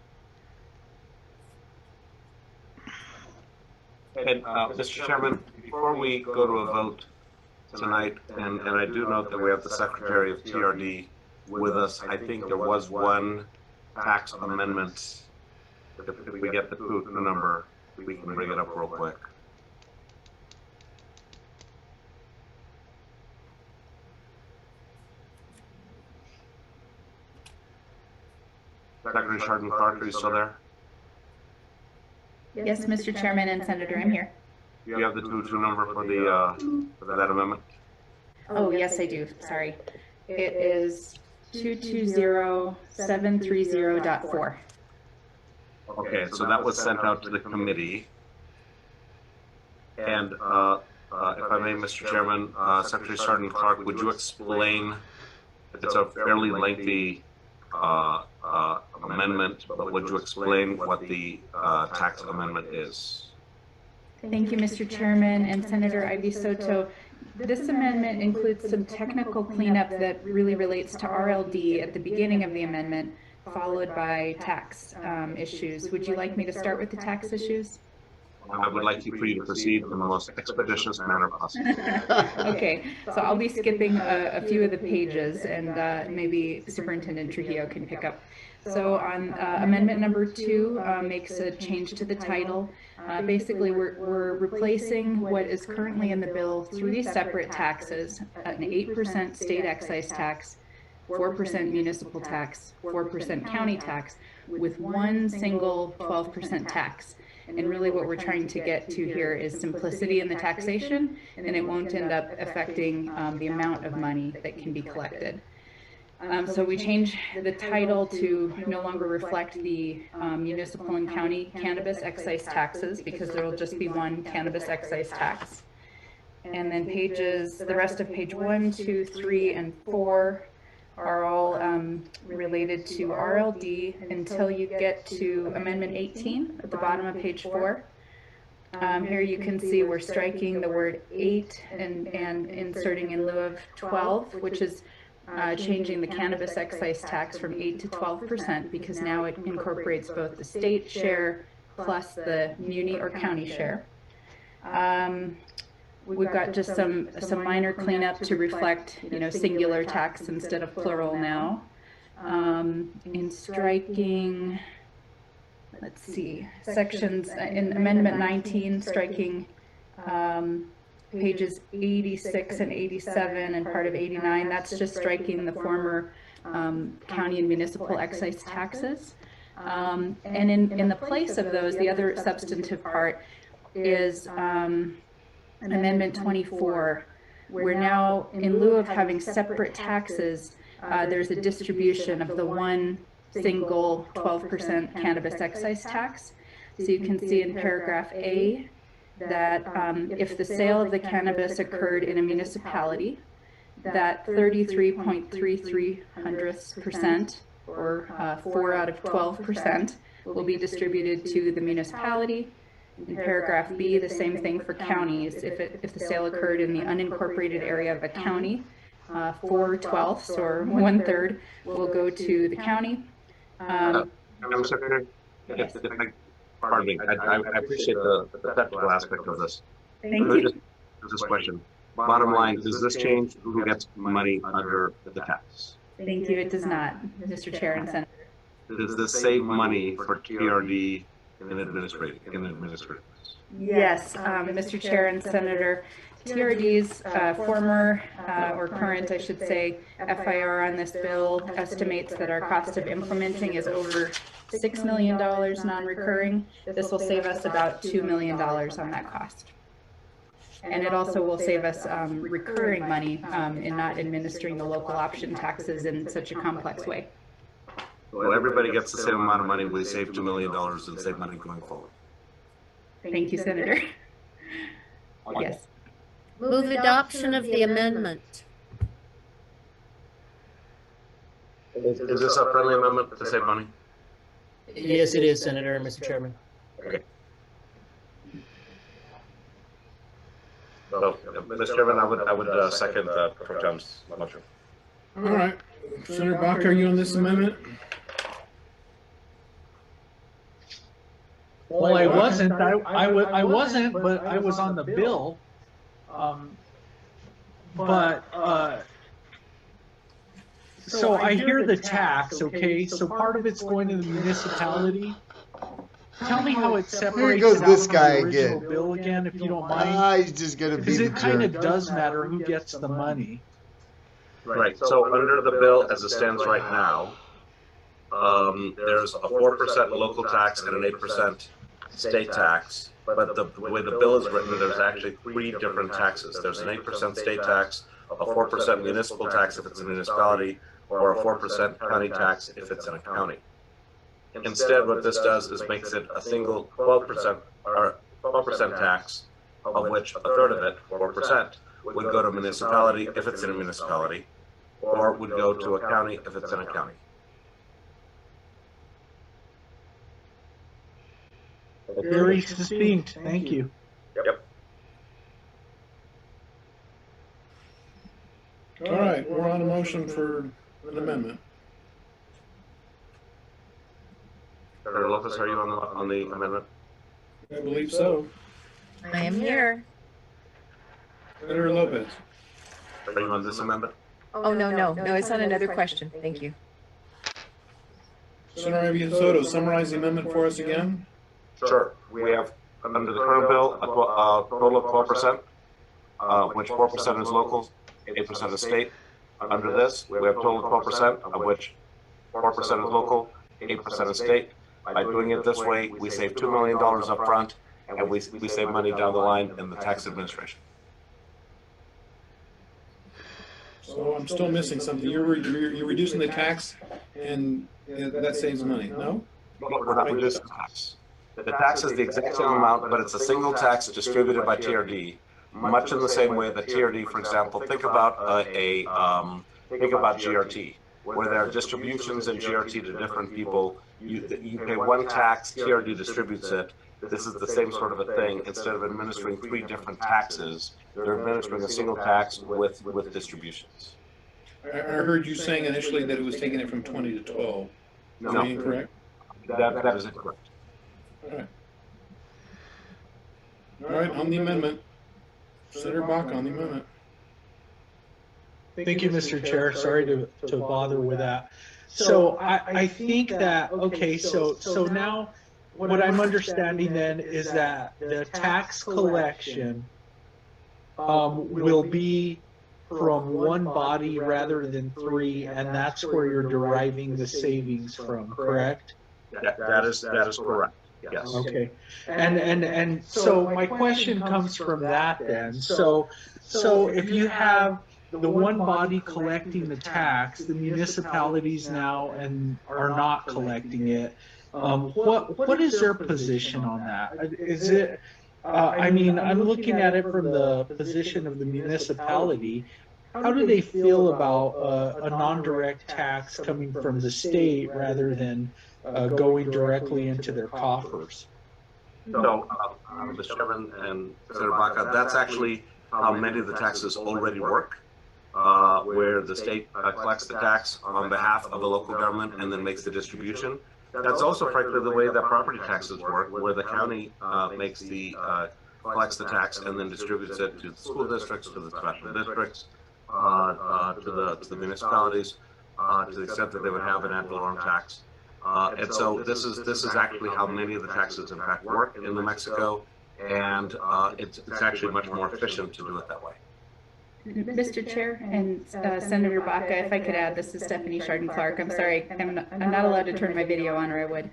S19: And Mr. Chairman, before we go to a vote tonight, and I do note that we have the Secretary of TRD with us, I think there was one tax amendment. If we get the number, we can bring it up real quick. Secretary Chardon Clark, are you still there?
S21: Yes, Mr. Chairman and Senator, I'm here.
S19: You have the 22 number for that amendment?
S21: Oh, yes, I do. Sorry. It is 220730.4.
S19: Okay, so that was sent out to the committee. And if I may, Mr. Chairman, Secretary Chardon Clark, would you explain, it's a fairly lengthy amendment, but would you explain what the tax amendment is?
S21: Thank you, Mr. Chairman and Senator Ivy Soto. This amendment includes some technical cleanup that really relates to RLD at the beginning of the amendment, followed by tax issues. Would you like me to start with the tax issues?
S19: I would like for you to proceed in the most expeditious manner possible.
S21: Okay, so I'll be skipping a few of the pages, and maybe Superintendent Trujillo can pick up. So on amendment number 2 makes a change to the title. Basically, we're replacing what is currently in the bill 3 separate taxes, an 8% state excise tax, 4% municipal tax, 4% county tax, with one single 12% tax. And really what we're trying to get to here is simplicity in the taxation, and it won't end up affecting the amount of money that can be collected. So we change the title to no longer reflect the municipal and county cannabis excise taxes, because there will just be one cannabis excise tax. And then the rest of page 1, 2, 3, and 4 are all related to RLD until you get to Amendment 18 at the bottom of page 4. Here you can see we're striking the word 8 and inserting in lieu of 12, which is changing the cannabis excise tax from 8 to 12%, because now it incorporates both the state share plus the muni or county share. We've got just some minor cleanup to reflect, singular tax instead of plural now. In striking, let's see, sections in Amendment 19, striking pages 86 and 87 and part of 89. That's just striking the former county and municipal excise taxes. And in the place of those, the other substantive part is Amendment 24, where now, in lieu of having separate taxes, there's a distribution of the one single 12% cannabis excise tax. So you can see in paragraph A that if the sale of the cannabis occurred in a municipality, that 33.33%, or 4 out of 12%, will be distributed to the municipality. In paragraph B, the same thing for counties. If the sale occurred in the unincorporated area of a county, 4/12 or 1/3 will go to the county.
S19: Madam Secretary, pardon me, I appreciate the technical aspect of this.
S21: Thank you.
S19: Just this question. Bottom line, does this change who gets money under the tax?
S21: Thank you. It does not, Mr. Chair and Senator.
S19: Does this save money for TRD in administrative?
S21: Yes, Mr. Chair and Senator, TRD's former or current, I should say, FIR on this bill estimates that our cost of implementing is over $6 million non-recurring. This will save us about $2 million on that cost. And it also will save us recurring money in not administering the local option taxes in such a complex way.
S19: Well, everybody gets the same amount of money. We save $2 million and save money going forward.
S21: Thank you, Senator. Yes.
S13: Move adoption of the amendment.
S19: Is this a friendly amendment to save money?
S6: Yes, it is, Senator, Mr. Chairman.
S19: Okay. So, Mr. Chairman, I would second Pro Tem's motion.
S3: All right. Senator Baca, are you on this amendment?
S14: Well, I wasn't. I wasn't, but I was on the bill. So I hear the tax. Okay, so part of it's going to the municipality. Tell me how it separates.
S4: Here goes this guy
S14: from the original
S4: again.
S14: bill again, if you don't mind.
S4: He's just gonna be
S14: Because
S4: the
S14: it kind
S4: jerk.
S14: of does matter who gets the money.
S19: Right. So under the bill as it stands right now, there's a 4% local tax and an 8% state tax. But the way the bill is written, there's actually 3 different taxes. There's an 8% state tax, a 4% municipal tax if it's a municipality, or a 4% county tax if it's in a county. Instead, what this does is makes it a single 12% or 12% tax, of which a third of it, 4%, would go to a municipality if it's in a municipality, or would go to a county if it's in a county.
S14: Very succinct. Thank you.
S19: Yep.
S3: All right, we're on a motion for an amendment.
S19: Senator Lopez, are you on the amendment?
S3: I believe so.
S20: I am here.
S3: Senator Lopez.
S19: Are you on this amendment?
S20: Oh, no, it's on another question. Thank you.
S3: Senator Soto, summarize the amendment for us again.
S19: Sure. We have, under the current bill, a total of 12%, which 4% is local, 8% is state. Under this, we have a total of 12%, of which 4% is local, 8% is state. By doing it this way, we save $2 million up front, and we save money down the line in the tax administration.
S3: So I'm still missing something. You're reducing the tax, and that saves money, no?
S19: We're not reducing the tax. The tax is the exact same amount, but it's a single tax distributed by TRD, much in the same way that TRD, for example, think about GRT, where there are distributions in GRT to different people. You pay one tax, TRD distributes it. This is the same sort of a thing. Instead of administering 3 different taxes, they're administering a single tax with distributions.
S3: I heard you saying initially that it was taking it from 20 to 12.
S19: No.
S3: Is that incorrect?
S19: That is incorrect.
S3: All right. All right, on the amendment. Senator Baca on the amendment.
S14: Thank you, Mr. Chair. Sorry to bother with that. So I think that, okay, so now what I'm understanding then is that the tax collection will be from one body rather than 3, and that's where you're deriving the savings from, correct?
S19: That is correct. Yes.
S14: Okay. And so my question comes from that then. So if you have the one body collecting the tax, the municipalities now and are not collecting it, what is their position on that? Is it, I mean, I'm looking at it from the position of the municipality. How do they feel about a non-direct tax coming from the state rather than going directly into their coffers?
S19: So, Mr. Chairman and Senator Baca, that's actually how many of the taxes already work, where the state collects the tax on behalf of the local government and then makes the distribution. That's also, frankly, the way that property taxes work, where the county collects the tax and then distributes it to the school districts, to the special districts, to the municipalities, to the extent that they would have an ad valorem tax. And so this is actually how many of the taxes in fact work in New Mexico, and it's actually much more efficient to do it that way.
S21: Mr. Chair and Senator Baca, if I could add, this is Stephanie Chardon-Clark. I'm sorry, I'm not allowed to turn my video on, or I would.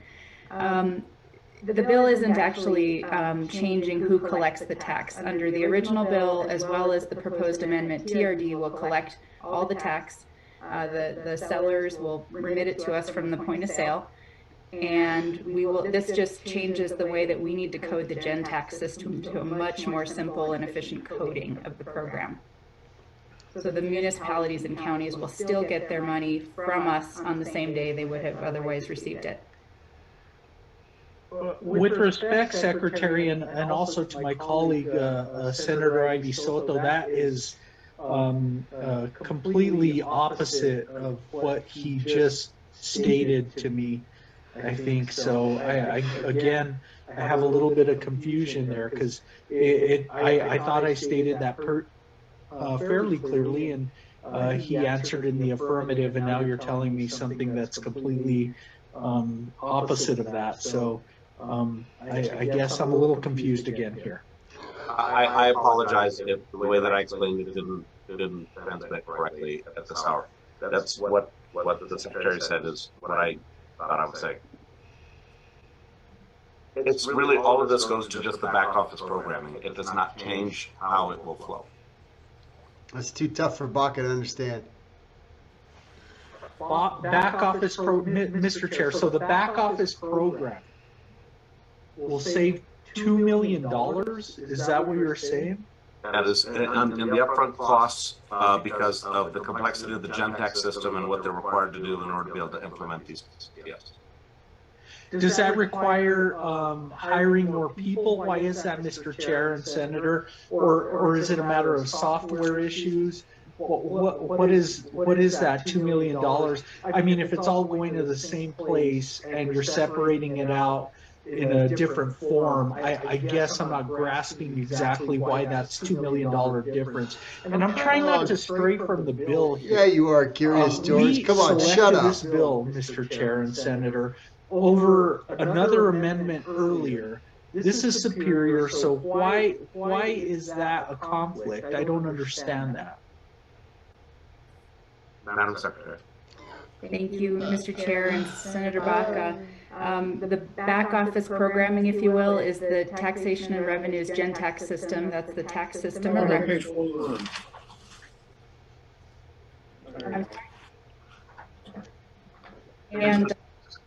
S21: The bill isn't actually changing who collects the tax. Under the original bill, as well as the proposed amendment, TRD will collect all the tax. The sellers will remit it to us from the point of sale, and this just changes the way that we need to code the gen tax system to a much more simple and efficient coding of the program. So the municipalities and counties will still get their money from us on the same day they would have otherwise received it.
S14: With respect, Secretary, and also to my colleague, Senator Ivy Soto, that is completely opposite of what he just stated to me, I think. So I have a little bit of confusion there, because I thought I stated that fairly clearly, and he answered in the affirmative, and now you're telling me something that's completely opposite of that. So I guess I'm a little confused again here.
S19: I apologize if the way that I explained it didn't transmit correctly at this hour. That's what the Secretary said is what I thought I would say. It's really, all of this goes to just the back office programming. It does not change how it will flow.
S4: That's too tough for Baca to understand.
S14: Back office Mr. Chair, so the back office program will save $2 million? Is that what you're saying?
S19: That is in the upfront costs, because of the complexity of the gen tax system and what they're required to do in order to be able to implement these. Yes.
S14: Does that require hiring more people? Why is that, Mr. Chair and Senator? Or is it a matter of software issues? What is that $2 million? I mean, if it's all going to the same place and you're separating it out in a different form, I guess I'm not grasping exactly why that's $2 million difference. And I'm trying not to stray from the bill here.
S4: Yeah, you are curious, George. Come on, shut up.
S14: This bill, Mr. Chair and Senator, over another amendment earlier. This is superior, so why is that a conflict? I don't understand that.
S19: Madam Secretary.
S21: Thank you, Mr. Chair and Senator Baca. The back office programming, if you will, is the taxation and revenues gen tax system. That's the tax system of record.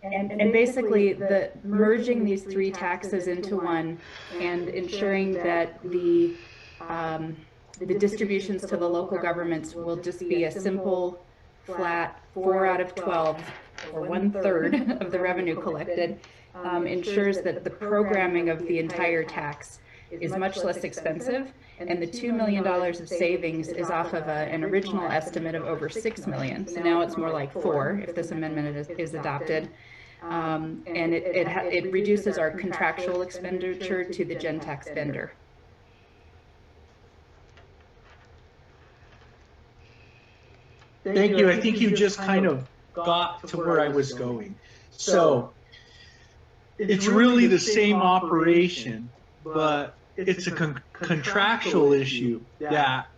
S21: And basically, merging these three taxes into one and ensuring that the distributions to the local governments will just be a simple, flat 4 out of 12, or 1/3 of the revenue collected, ensures that the programming of the entire tax is much less expensive, and the $2 million of savings is off of an original estimate of over $6 million. So now it's more like 4 if this amendment is adopted. And it reduces our contractual expenditure to the gen tax vendor.
S14: Thank you. I think you just kind of got to where I was going. So it's really the same operation, but it's a contractual issue that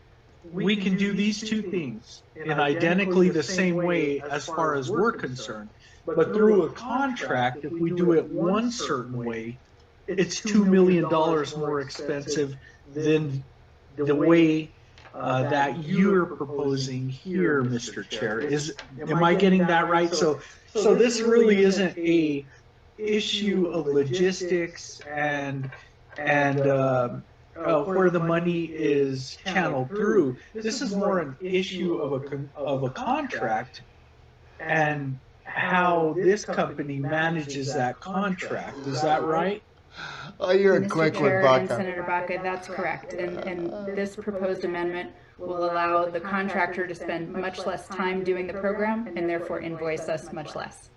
S14: we can do these two things in identically the same way as far as we're concerned. But through a contract, if we do it one certain way, it's $2 million more expensive than the way that you're proposing here, Mr. Chair. Am I getting that right? So this really isn't a issue of logistics and where the money is channeled through. This is more an issue of a contract and how this company manages that contract. Is that right?
S4: Oh, you're a
S21: Mr.
S4: quick one,
S21: Chair and
S4: Baca.
S21: Senator Baca, that's correct. And this proposed amendment will allow the contractor to spend much less time doing the program and therefore invoice us much less.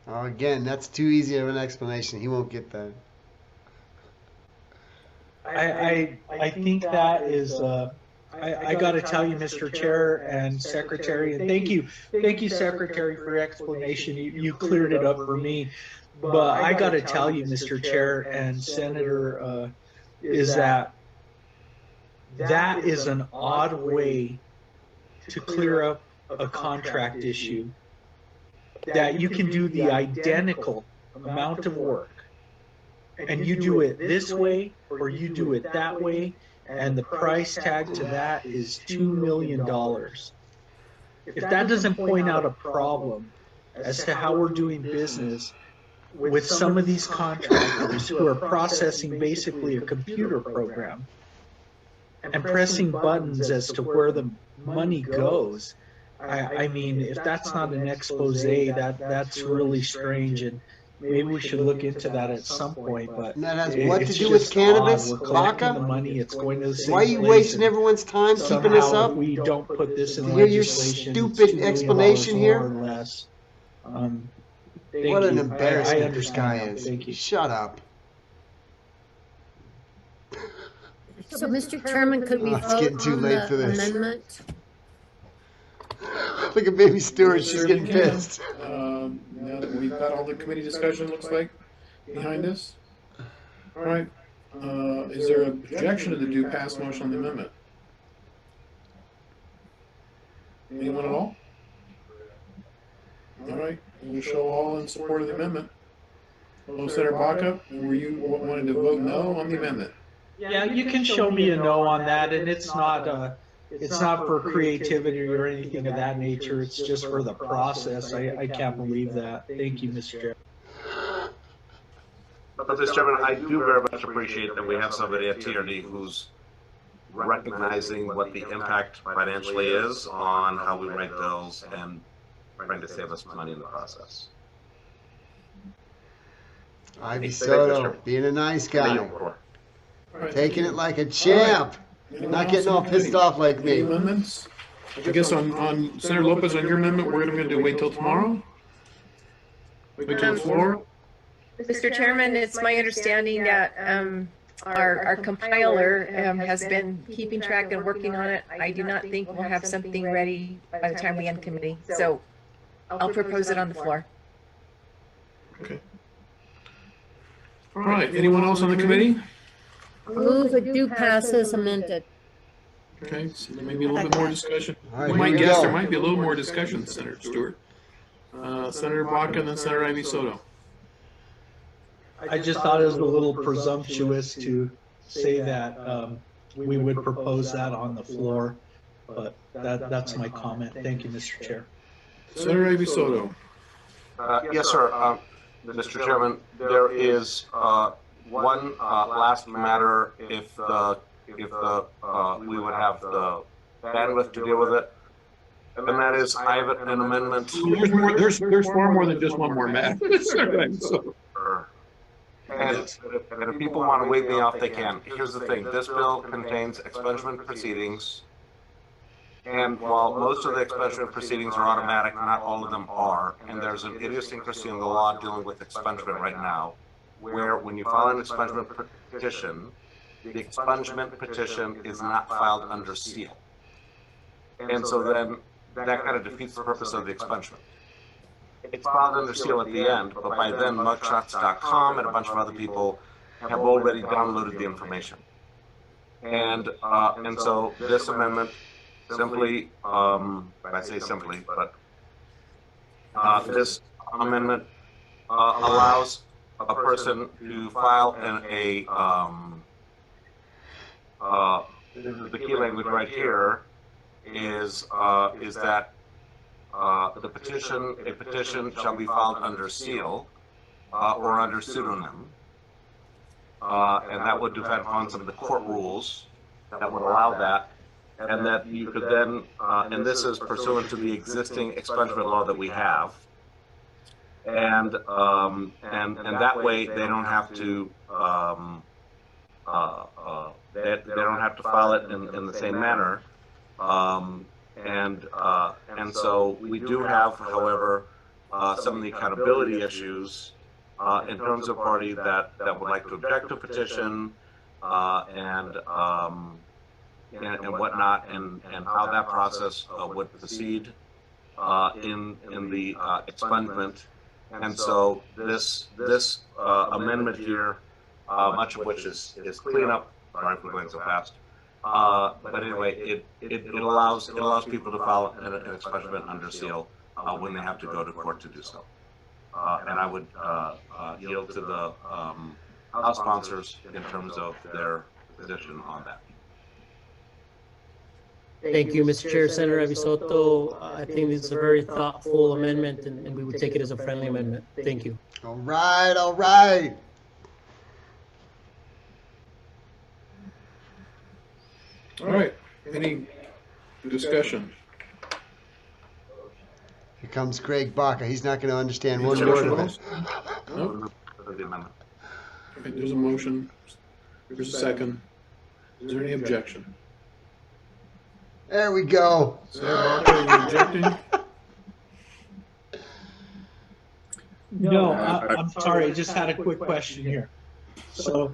S4: Oh, again, that's too easy of an explanation. He won't get that.
S14: I think that is I got to tell you, Mr. Chair and Secretary, and thank you, Secretary, for your explanation. You cleared it up for me. But I got to tell you, Mr. Chair and Senator, is that is an odd way to clear up a contract issue. That you can do the identical amount of work, and you do it this way or you do it that way, and the price tag to that is $2 million. If that doesn't point out a problem as to how we're doing business with some of these contractors who are processing basically a computer program and pressing buttons as to where the money goes, I mean, if that's not an expose, that's really strange, and maybe we should look into that at some point. But
S4: And that has what to do with cannabis,
S14: We're collecting
S4: Baca?
S14: the money; it's going to the same
S4: Why are you
S14: place,
S4: wasting
S14: and
S4: everyone's time keeping
S14: somehow,
S4: this up?
S14: if we don't put this in
S4: You hear your
S14: legislation, it's
S4: stupid
S14: $2 million
S4: explanation
S14: more
S4: here?
S14: or less. Thank
S4: What an
S14: you.
S4: embarrassment
S14: I
S4: this
S14: understand
S4: guy
S14: now.
S4: is.
S14: Thank you.
S4: Shut up.
S13: So, Mr. Chairman, could we
S4: Oh, it's
S13: vote
S4: getting too
S13: on
S4: late for
S13: the
S4: this.
S13: amendment?
S4: Look at baby Stewart. She's
S3: Certainly
S4: getting
S3: can.
S4: pissed.
S3: Now that we've got all the committee discussion, looks like, behind us. All right. Is there an objection to the due pass motion on the amendment? Anyone at all? All right. We'll show all in support of the amendment. Hello, Senator Baca, were you wanted to vote no on the amendment?
S14: Yeah, you can show me a no on that, and it's not for creativity or anything of that nature. It's just for the process. I can't believe that. Thank you, Mr. Chair.
S19: But Mr. Chairman, I do very much appreciate that we have somebody at TRD who's recognizing what the impact financially is on how we write bills and trying to save us money in the process.
S4: Ivy Soto, being a nice guy. Taking it like a champ. Not getting all pissed off like me.
S3: Any amendments? I guess on Senator Lopez, on your amendment, we're going to wait till tomorrow? Wait till the floor?
S20: Mr. Chairman, it's my understanding that our compiler has been keeping track and working on it. I do not think we'll have something ready by the time we end committee. So I'll propose it on the floor.
S3: Okay. All right. Anyone else on the committee?
S13: Move a due pass as amended.
S3: Okay, so maybe a little bit more discussion.
S4: All right,
S3: We
S4: here
S3: might
S4: we
S3: guess
S4: go.
S3: there might be a little more discussion, Senator Stewart. Senator Baca and then Senator Ivy Soto.
S14: I just thought it was a little presumptuous to say that we would propose that on the floor, but that's my comment. Thank you, Mr. Chair.
S3: Senator Ivy Soto.
S19: Yes, sir. Mr. Chairman, there is one last matter if we would have the bandwidth to deal with it, and that is I have an amendment.
S3: There's far more than just one more matter.
S19: And if people want to wave me off, they can. Here's the thing. This bill contains expungement proceedings. And while most of the expungement proceedings are automatic, not all of them are. And there's an idiosyncrasy in the law dealing with expungement right now, where when you file an expungement petition, the expungement petition is not filed under seal. And so then that kind of defeats the purpose of the expungement. It's filed under seal at the end, but by then mugshots.com and a bunch of other people have already downloaded the information. And so this amendment simply, I say simply, but this amendment allows a person to file this is the key language right here, is that a petition shall be filed under seal or under pseudonym, and that would depend upon some of the court rules that would allow that, and that you could then, and this is pursuant to the existing expungement law that we have, and that way they don't have to they don't have to file it in the same manner. And so we do have, however, some of the accountability issues in terms of party that would like to object to a petition and whatnot, and how that process would proceed in the expungement. And so this amendment here, much of which is cleanup. Sorry for going so fast. But anyway, it allows people to file an expungement under seal when they have to go to court to do so. And I would yield to the House sponsors in terms of their position on that.
S6: Thank you, Mr. Chair. Senator Avisoto, I think this is a very thoughtful amendment, and we would take it as a friendly amendment. Thank you.
S4: All right, all right.
S3: All right. Any discussion?
S4: Here comes Craig Baca. He's not going to understand one word of it.
S3: Nope. Okay, there's a motion. There's a second. Is there any objection?
S4: There we go.
S3: Senator Baca, are you objecting?
S14: No, I'm sorry. I just had a quick question here. So,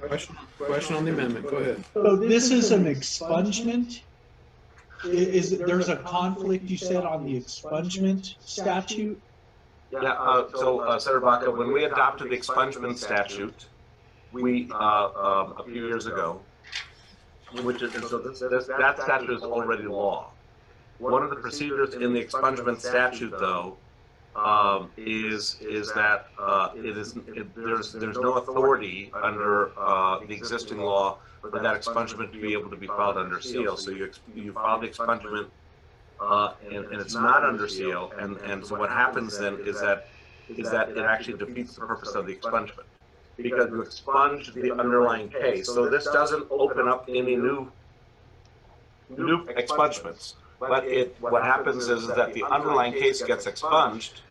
S3: question on the amendment. Go ahead.
S14: So this is an expungement. There's a conflict, you said, on the expungement statute?
S19: Yeah. So Senator Baca, when we adopted the expungement statute, we a few years ago, which is so that statute is already law. One of the procedures in the expungement statute, though, is that there's no authority under the existing law for that expungement to be able to be filed under seal. So you file the expungement and it's not under seal, and so what happens then is that it actually defeats the purpose of the expungement, because you expunge the underlying case. So this doesn't open up any new expungements. But what happens is that the underlying case gets expunged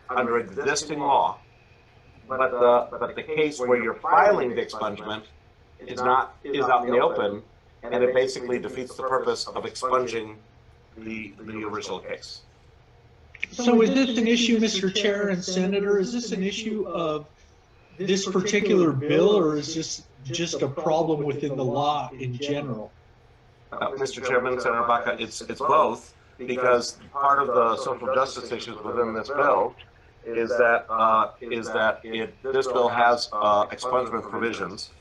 S19: under existing law, but the case where you're filing the expungement is out in the open, and it basically defeats the purpose of expunging the original case.
S14: So is this an issue, Mr. Chair and Senator? Is this an issue of this particular bill, or is this just a problem within the law in general?
S19: Mr. Chairman, Senator Baca, it's both, because part of the social justice issues within this bill is that this bill has expungement provisions,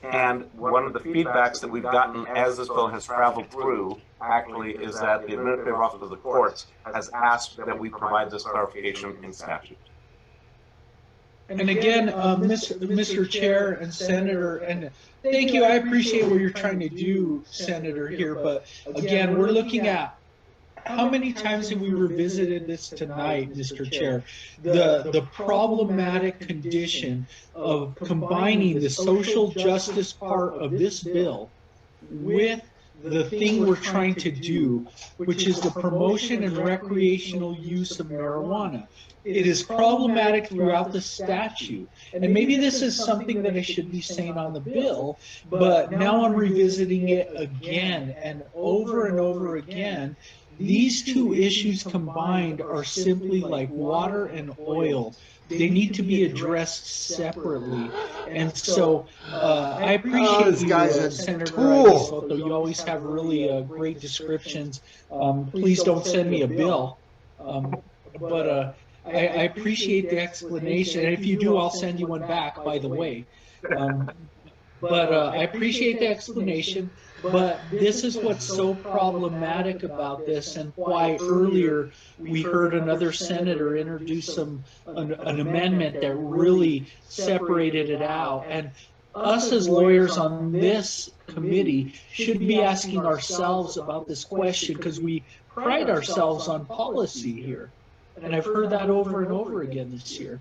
S19: and one of the feedbacks that we've gotten as this bill has traveled through actually is that the Administrative Office of the Courts has asked that we provide this clarification in statute.
S14: And again, Mr. Chair and Senator, and thank you, I appreciate what you're trying to do, Senator, here, but again, we're looking at how many times have we revisited this tonight, Mr. Chair? The problematic condition of combining the social justice part of this bill with the thing we're trying to do, which is the promotion and recreational use of marijuana. It is problematic throughout the statute. And maybe this is something that I should be saying on the bill, but now I'm revisiting it again and over again. These two issues combined are simply like water and oil. They need to be addressed separately. And so I appreciate you, Senator Avisoto. You always have really great descriptions. Please don't send me a bill. But I appreciate the explanation. And if you do, I'll send you one back, by the way. But I appreciate the explanation. But this is what's so problematic about this, and why earlier we heard another senator introduce an amendment that really separated it out. And us as lawyers on this committee should be asking ourselves about this question, because we pride ourselves on policy here. And I've heard that over and over again this year.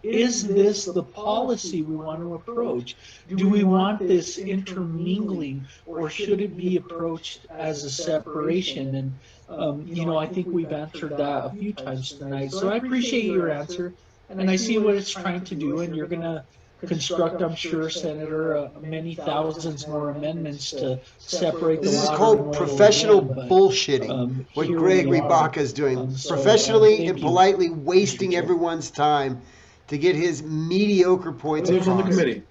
S14: Is this the policy we want to approach? Do we want this intermingling, or should it be approached as a separation? And, you know, I think we've answered that a few times tonight. So I appreciate your answer, and I see what it's trying to do, and you're going to construct, I'm sure, Senator, many thousands more amendments to separate the water.
S4: This is called professional bullshitting, what Gregory Baca is doing. Professionally and politely wasting everyone's time to get his mediocre points across.
S3: On the committee.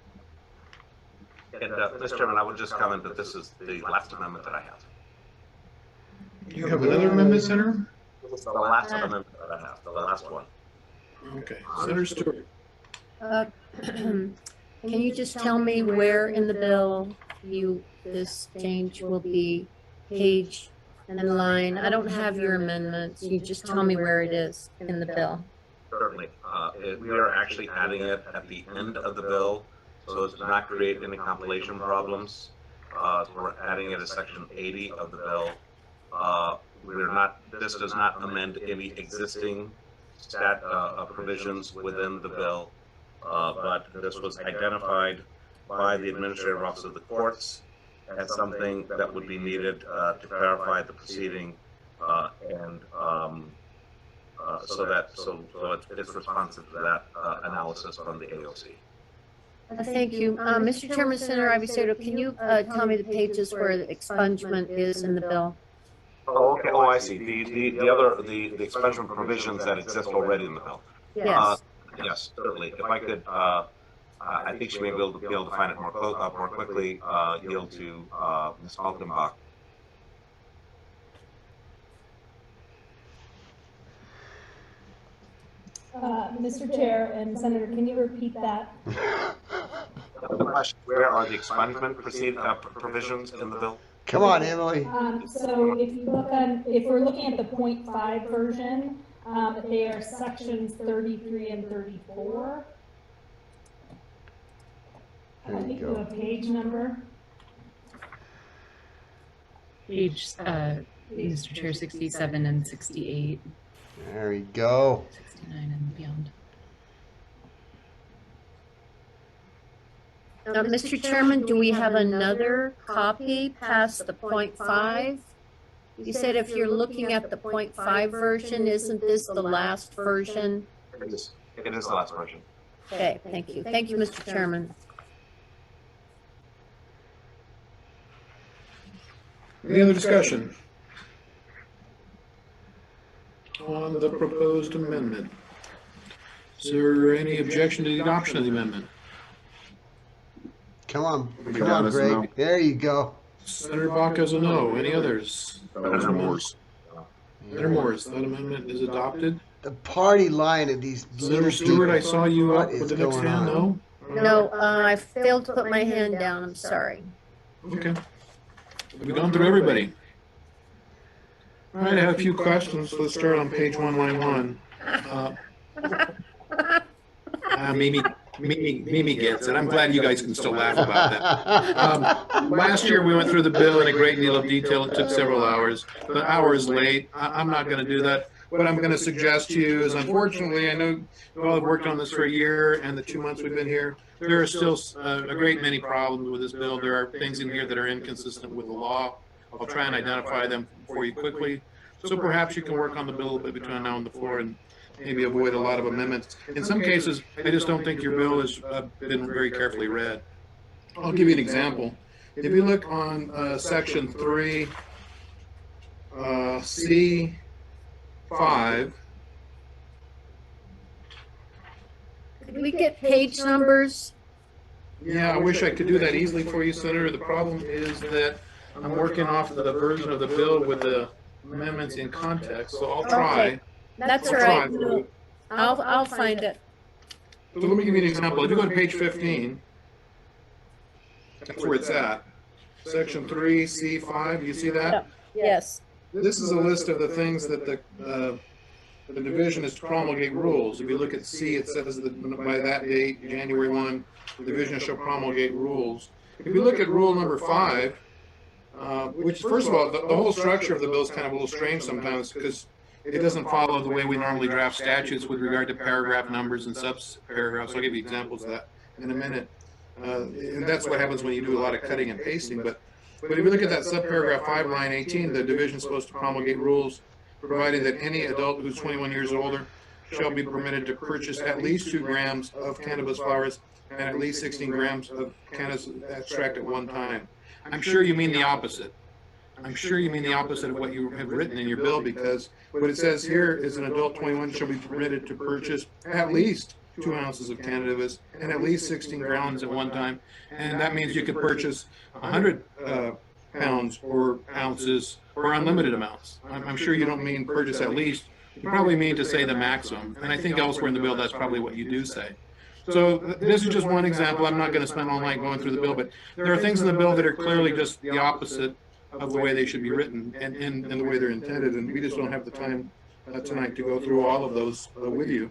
S19: And, Mr. Chairman, I would just comment that this is the last amendment that I have.
S3: You have another amendment, Senator?
S19: It's the last amendment that I have, the last one.
S3: Okay, Senator Stewart.
S13: Can you just tell me where in the bill this change will be, page and line? I don't have your amendments. You just tell me where it is in the bill.
S19: Certainly. We are actually adding it at the end of the bill, so as to not create any compilation problems. So we're adding it as section 80 of the bill. This does not amend any existing provisions within the bill, but this was identified by the Administrative Office of the Courts as something that would be needed to clarify the proceeding so it's responsive to that analysis from the AOC.
S13: Thank you. Mr. Chairman, Senator Ivisato, can you tell me the pages where the expungement is in the bill?
S19: Oh, okay. Oh, I see. The expungement provisions that exist already in the bill.
S13: Yes.
S19: Yes, certainly. If I could, I think she may be able to find it more quickly. Yield to Ms. Altenbach.
S8: Mr. Chair and Senator, can you repeat that?
S19: The question: where are the expungement provisions in the bill?
S4: Come on, Emily.
S8: So if we're looking at the 0.5 version, they are sections 33 and 34. I think you have a page number.
S7: Page, Mr. Chair, 67 and 68.
S4: There we go.
S7: 69 and beyond.
S13: Mr. Chairman, do we have another copy past the 0.5? You said if you're looking at the 0.5 version, isn't this the last version?
S19: It is the last version.
S13: Okay, thank you. Thank you, Mr. Chairman.
S3: Any other discussion on the proposed amendment? Is there any objection to the adoption of the amendment?
S4: Come on, Greg. No. There you go.
S3: Senator Baca's a no. Any others? Senator Morse. Senator Morse, that amendment is adopted.
S4: The party line of these.
S3: Senator Stewart, I saw you up with the next hand. No.
S13: No, I failed to put my hand down. I'm sorry.
S3: Okay. Have we gone through everybody? All right, I have a few questions. Let's start on page 1, line 1. Mimi gets it. I'm glad you guys can still laugh about that. Last year we went through the bill in a great deal of detail. It took several hours. The hour is late. I'm not going to do that. What I'm going to suggest to you is, unfortunately, I know you all have worked on this for a year and the 2 months we've been here. There are still a great many problems with this bill. There are things in here that are inconsistent with the law. I'll try and identify them for you quickly. So perhaps you can work on the bill a bit between now and the floor and maybe avoid a lot of amendments. In some cases, I just don't think your bill has been very carefully read. I'll give you an example. If you look on section 3, C5,
S13: Could we get page numbers?
S3: Yeah, I wish I could do that easily for you, Senator. The problem is that I'm working off of the version of the bill with the amendments in context, so I'll try.
S13: Okay. That's all right. No, I'll find it.
S3: So let me give you an example. If you go to page 15, that's where it's at. section 3C5, you see that?
S13: Yes.
S3: This is a list of the things that the division is to promulgate rules. If you look at C, it says that by that date, January 1, the division shall promulgate rules. If you look at rule number 5, which first of all, the whole structure of the bill is kind of a little strange sometimes because it doesn't follow the way we normally draft statutes with regard to paragraph numbers and sub-paragraphs. I'll give you examples of that in a minute. And that's what happens when you do a lot of cutting and pasting. But if you look at that subparagraph 5, line 18, the division is supposed to promulgate rules providing that any adult who's 21 years or older shall be permitted to purchase at least 2 grams of cannabis flowers and at least 16 grams of cannabis extract at one time. I'm sure you mean the opposite. I'm sure you mean the opposite of what you have written in your bill, because what it says here is an adult 21 shall be permitted to purchase at least 2 ounces of cannabis and at least 16 grams at one time. And that means you could purchase 100 pounds or ounces or unlimited amounts. I'm sure you don't mean purchase at least. You probably mean to say the maximum. And I think elsewhere in the bill, that's probably what you do say. So this is just one example. I'm not going to spend all night going through the bill, but there are things in the bill that are clearly just the opposite of the way they should be written and the way they're intended. And we just don't have the time tonight to go through all of those with you.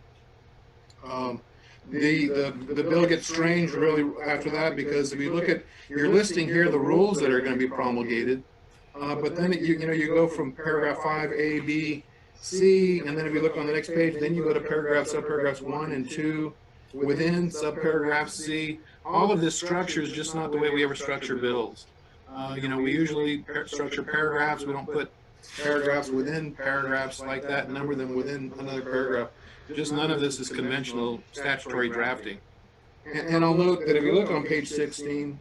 S3: The bill gets strange really after that, because if you look at, you're listing here the rules that are going to be promulgated, but then you go from paragraph 5, A, B, C, and then if you look on the next page, then you go to subparagraphs 1 and 2, within subparagraph C. All of this structure is just not the way we ever structure bills. We usually structure paragraphs. We don't put paragraphs within paragraphs like that, number them within another paragraph. Just none of this is conventional statutory drafting. And I'll note that if you look on page 16,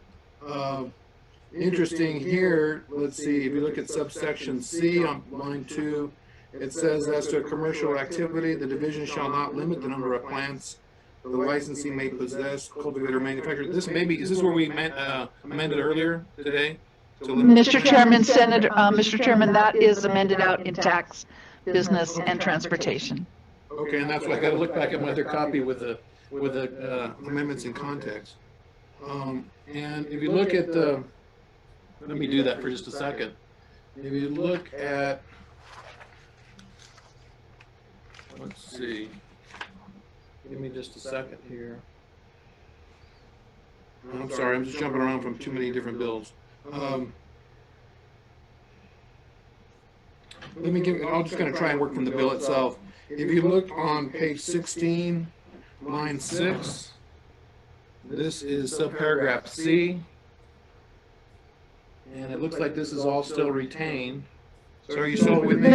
S3: interesting here, let's see, if you look at subsection C on line 2, it says, as to a commercial activity, the division shall not limit the number of plants the licensee may possess, cultivate, or manufacture. Is this where we amended earlier today?
S12: Mr. Chairman, Mr. Chairman, that is amended out in tax, business, and transportation.
S3: Okay, and that's why I got to look back at my other copy with the amendments in context. And if you look at the, let me do that for just a second. If you look at, let's see. Give me just a second here. I'm sorry, I'm just jumping around from too many different bills. I'm just going to try and work from the bill itself. If you look on page 16, line 6, this is subparagraph C, and it looks like this is all still retained. So are you still with me?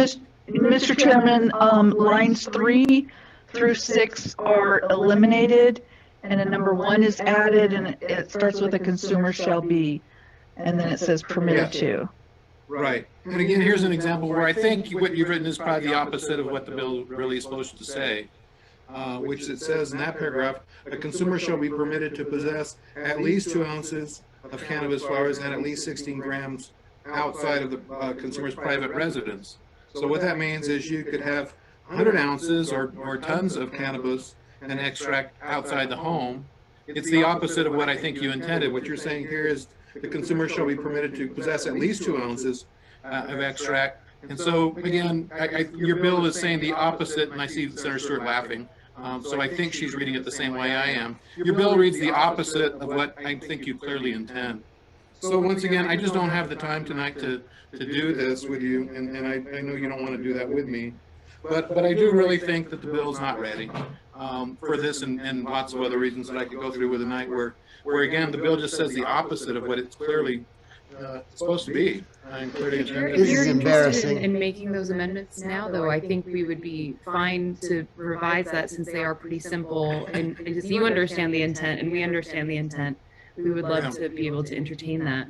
S12: Mr. Chairman, lines 3 through 6 are eliminated, and a number 1 is added, and it starts with a consumer shall be, and then it says permitted to.
S3: Right. And again, here's an example where I think what you've written is probably the opposite of what the bill really is supposed to say, which it says in that paragraph, a consumer shall be permitted to possess at least 2 ounces of cannabis flowers and at least 16 grams outside of the consumer's private residence. So what that means is you could have 100 ounces or tons of cannabis and extract outside the home. It's the opposite of what I think you intended. What you're saying here is the consumer shall be permitted to possess at least 2 ounces of extract. And so, again, your bill is saying the opposite, and I see Senator Stewart laughing. So I think she's reading it the same way I am. Your bill reads the opposite of what I think you clearly intend. So once again, I just don't have the time tonight to do this with you, and I know you don't want to do that with me. But I do really think that the bill is not ready for this and lots of other reasons that I could go through with tonight, where again, the bill just says the opposite of what it's clearly supposed to be.
S7: If you're interested in making those amendments now, though, I think we would be fine to revise that, since they are pretty simple, and just you understand the intent and we understand the intent. We would love to be able to entertain that.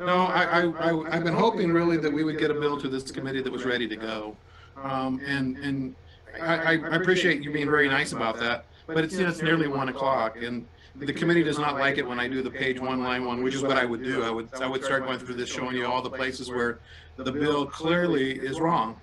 S3: No, I've been hoping really that we would get a bill to this committee that was ready to go. And I appreciate you being very nice about that, but it's nearly 1 o'clock, and the committee does not like it when I do the page 1, line 1, which is what I would do. I would start going through this, showing you all the places where the bill clearly is wrong,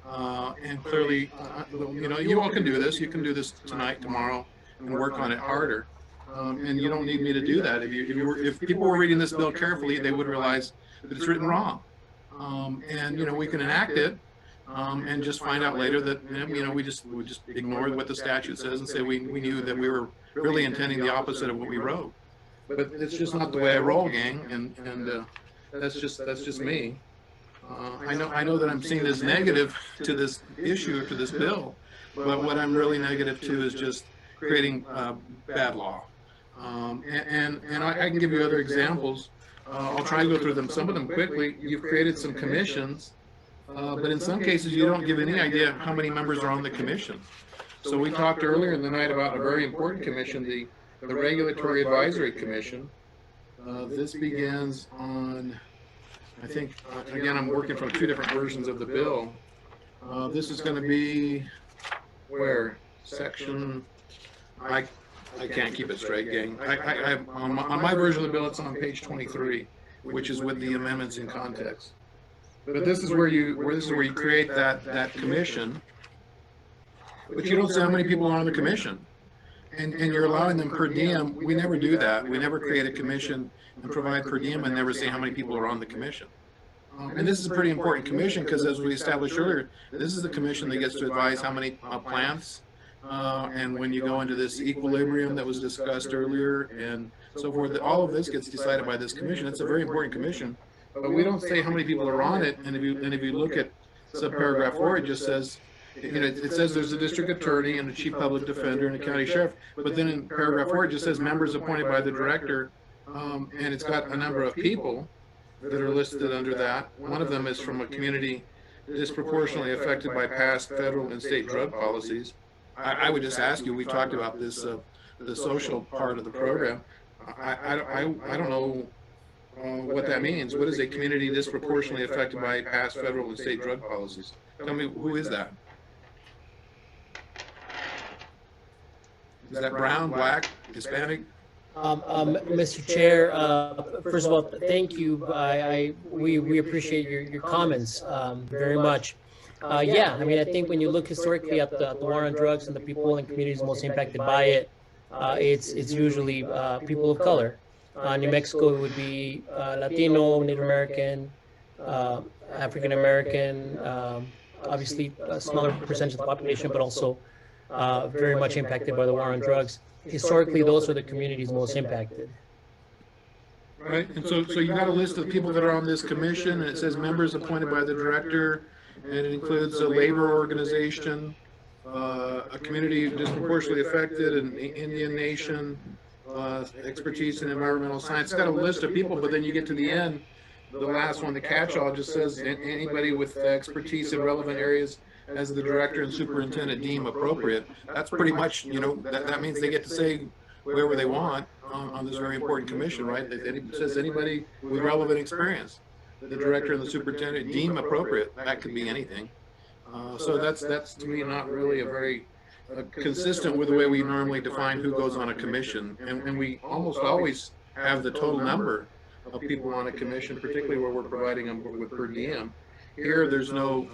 S3: and clearly, you all can do this. You can do this tonight, tomorrow, and work on it harder. And you don't need me to do that. If people were reading this bill carefully, they would realize that it's written wrong. And, you know, we can enact it, and just find out later that, you know, we just ignore what the statute says and say we knew that we were really intending the opposite of what we wrote. But it's just not the way I roll, gang, and that's just me. I know that I'm seen as negative to this issue, to this bill, but what I'm really negative to is just creating bad law. And I can give you other examples. I'll try to go through them, some of them quickly. You've created some commissions, but in some cases you don't give any idea how many members are on the commission. So we talked earlier in the night about a very important commission, the Regulatory Advisory Commission. This begins on, I think, again, I'm working from two different versions of the bill. This is going to be, where? Section, I can't keep it straight, gang. On my version of the bill, it's on page 23, which is with the amendments in context. But this is where you create that commission, but you don't say how many people are on the commission. And you're allowing them per diem. We never do that. We never create a commission and provide per diem and never say how many people are on the commission. And this is a pretty important commission because, as we established earlier, this is the commission that gets to advise how many plants, and when you go into this equilibrium that was discussed earlier and so forth, all of this gets decided by this commission. It's a very important commission, but we don't say how many people are on it. And if you look at subparagraph 4, it just says, you know, it says there's a district attorney and a chief public defender and a county sheriff, but then in paragraph 4 it just says members appointed by the director, and it's got a number of people that are listed under that. One of them is from a community disproportionately affected by past federal and state drug policies. I would just ask you, we talked about this, the social part of the program. I don't know what that means. What is a community disproportionately affected by past federal and state drug policies? Tell me, who is that? Is that brown, black, Hispanic?
S6: Mr. Chair, first of all, thank you. We appreciate your comments very much. Yeah, I mean, I think when you look historically at the war on drugs and the people and communities most impacted by it, it's usually people of color. New Mexico would be Latino, Native American, African American, obviously a smaller percentage of the population, but also very much impacted by the war on drugs. Historically, those are the communities most impacted.
S3: Right, and so you got a list of people that are on this commission, and it says members appointed by the director, and it includes a labor organization, a community disproportionately affected, an Indian nation, expertise in environmental science. It's got a list of people, but then you get to the end, the last one, the catch-all, just says anybody with expertise in relevant areas as the director and superintendent deem appropriate. That's pretty much, you know, that means they get to say whatever they want on this very important commission, right? It says anybody with relevant experience, the director and the superintendent deem appropriate. That could be anything. So that's to me not really a very consistent with the way we normally define who goes on a commission. And we almost always have the total number of people on a commission, particularly where we're providing them with per diem. Here, there's no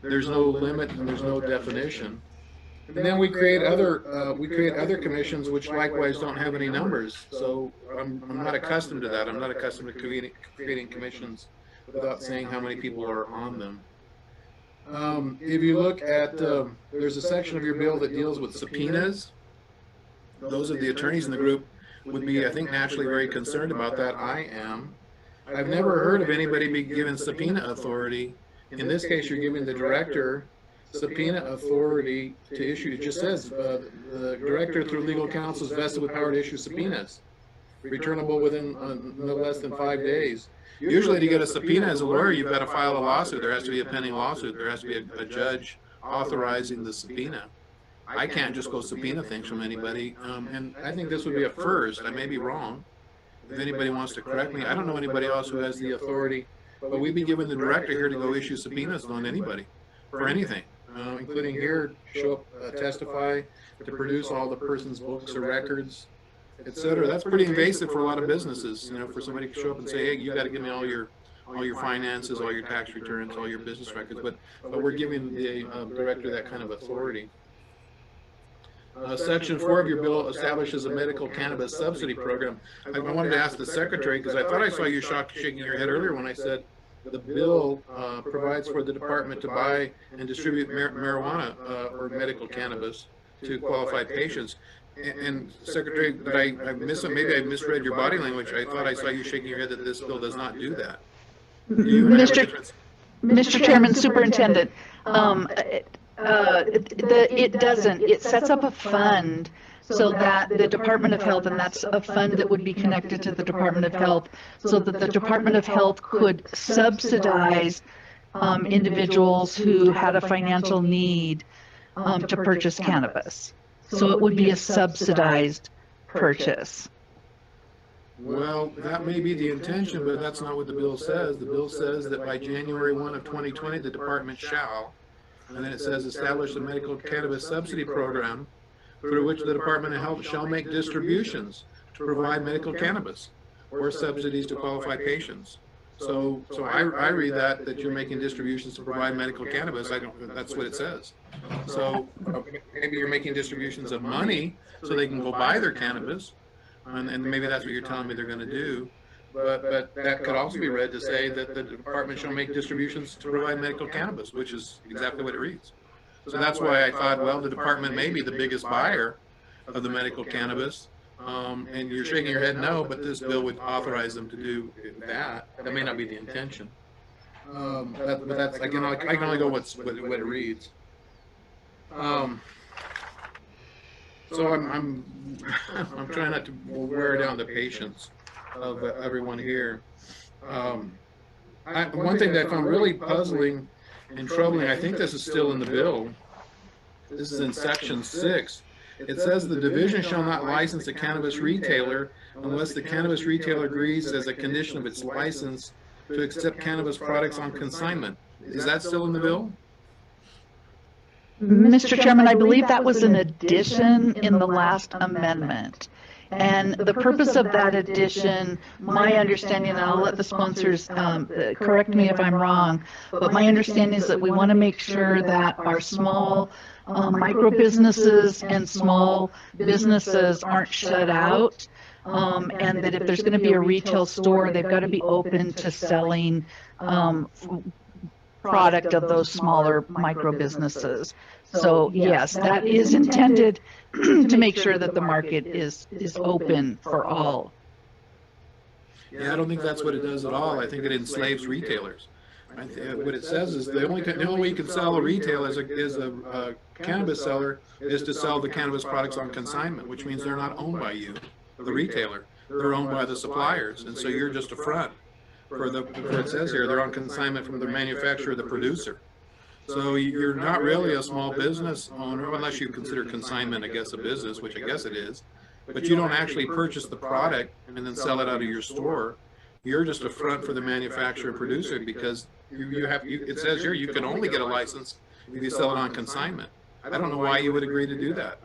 S3: limit and there's no definition. And then we create other commissions which likewise don't have any numbers. So I'm not accustomed to that. I'm not accustomed to creating commissions without saying how many people are on them. If you look at, there's a section of your bill that deals with subpoenas. Those of the attorneys in the group would be, I think, naturally very concerned about that. I am. I've never heard of anybody being given subpoena authority. In this case, you're giving the director subpoena authority to issue. It just says the director through legal counsel is vested with power to issue subpoenas, returnable within no less than 5 days. Usually to get a subpoena as a lawyer, you've got to file a lawsuit. There has to be a pending lawsuit. There has to be a judge authorizing the subpoena. I can't just go subpoena things from anybody. And I think this would be a first. I may be wrong. If anybody wants to correct me, I don't know anybody else who has the authority, but we'd be giving the director here to go issue subpoenas on anybody for anything, including here, show up, testify, to produce all the person's books or records, etc. That's pretty invasive for a lot of businesses. You know, for somebody to show up and say, "Hey, you got to give me all your finances, all your tax returns, all your business records." But we're giving the director that kind of authority. Section 4 of your bill establishes a medical cannabis subsidy program. I wanted to ask the secretary, because I thought I saw you shaking your head earlier when I said the bill provides for the department to buy and distribute marijuana or medical cannabis to qualified patients. And Secretary, did I miss it? Maybe I misread your body language. I thought I saw you shaking your head that this bill does not do that.
S12: Mr. Chairman, Superintendent, it doesn't. It sets up a fund so that the Department of Health, and that's a fund that would be connected to the Department of Health, so that the Department of Health could subsidize individuals who had a financial need to purchase cannabis. So it would be a subsidized purchase.
S3: Well, that may be the intention, but that's not what the bill says. The bill says that by January 1 of 2020, the department shall, and then it says establish a medical cannabis subsidy program through which the Department of Health shall make distributions to provide medical cannabis or subsidies to qualified patients. So I read that you're making distributions to provide medical cannabis. That's what it says. So maybe you're making distributions of money so they can go buy their cannabis. And maybe that's what you're telling me they're going to do. But that could also be read to say that the department shall make distributions to provide medical cannabis, which is exactly what it reads. So that's why I thought, well, the department may be the biggest buyer of the medical cannabis. And you're shaking your head no, but this bill would authorize them to do that. That may not be the intention. But that's, again, I can only go what it reads. So I'm trying not to wear down the patience of everyone here. One thing that I found really puzzling and troubling, I think this is still in the bill. This is in section 6. It says the division shall not license a cannabis retailer unless the cannabis retailer agrees as a condition of its license to accept cannabis products on consignment. Is that still in the bill?
S12: Mr. Chairman, I believe that was an addition in the last amendment. And the purpose of that addition, my understanding, and I'll let the sponsors correct me if I'm wrong, but my understanding is that we want to make sure that our small micro businesses and small businesses aren't shut out. And that if there's going to be a retail store, they've got to be open to selling product of those smaller micro businesses. So yes, that is intended to make sure that the market is open for all.
S3: Yeah, I don't think that's what it does at all. I think it enslaves retailers. What it says is the only way you can sell a retail as a cannabis seller is to sell the cannabis products on consignment, which means they're not owned by you, the retailer. They're owned by the suppliers, and so you're just a front. For it says here, they're on consignment from the manufacturer, the producer. So you're not really a small business owner, unless you consider consignment, I guess, a business, which I guess it is. But you don't actually purchase the product and then sell it out of your store. You're just a front for the manufacturer and producer, because it says here you can only get a license if you sell it on consignment. I don't know why you would agree to do that.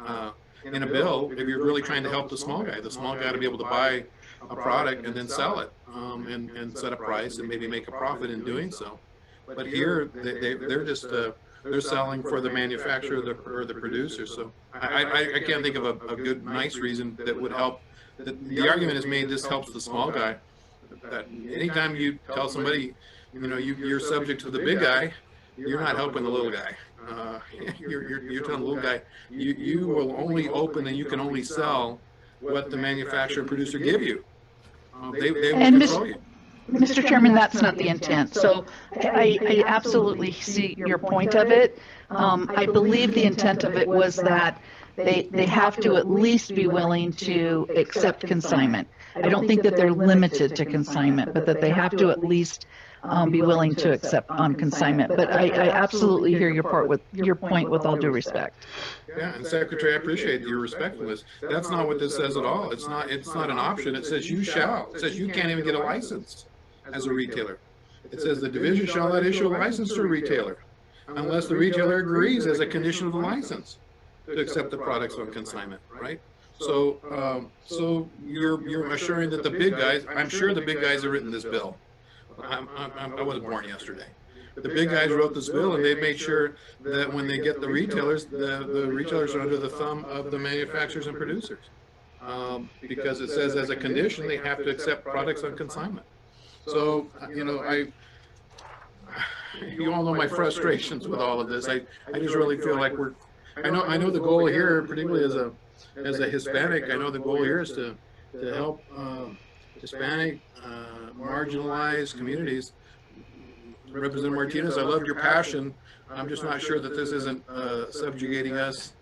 S3: In a bill, if you're really trying to help the small guy to be able to buy a product and then sell it and set a price and maybe make a profit in doing so. But here they're just they're selling for the manufacturer or the producer. So I can't think of a good, nice reason that would help. The argument is made this helps the small guy. That anytime you tell somebody, you're subject to the big guy, you're not helping the little guy. You're telling the little guy, you will only open and you can only sell what the manufacturer and producer give you. They will control you.
S12: Mr. Chairman, that's not the intent. So I absolutely see your point of it. I believe the intent of it was that they have to at least be willing to accept consignment. I don't think that they're limited to consignment, but that they have to at least be willing to accept on consignment. But I absolutely hear your point with all due respect.
S3: Yeah, and Secretary, I appreciate your respectfulness. That's not what this says at all. It's not an option. It says you shall. It says you can't even get a license as a retailer. It says the division shall not issue a license to a retailer unless the retailer agrees as a condition of the license to accept the products on consignment, right? So you're assuring that the big guys, I'm sure the big guys have written this bill. I wasn't born yesterday. the big guys wrote this bill, and they made sure that when they get the retailers, the retailers are under the thumb of the manufacturers and producers. Because it says as a condition, they have to accept products on consignment. So, you know, you all know my frustrations with all of this. I just really feel like I know the goal here, particularly as a Hispanic, I know the goal here is to help Hispanic marginalized communities. Representative Martinez, I loved your passion. I'm just not sure that this isn't subjugating us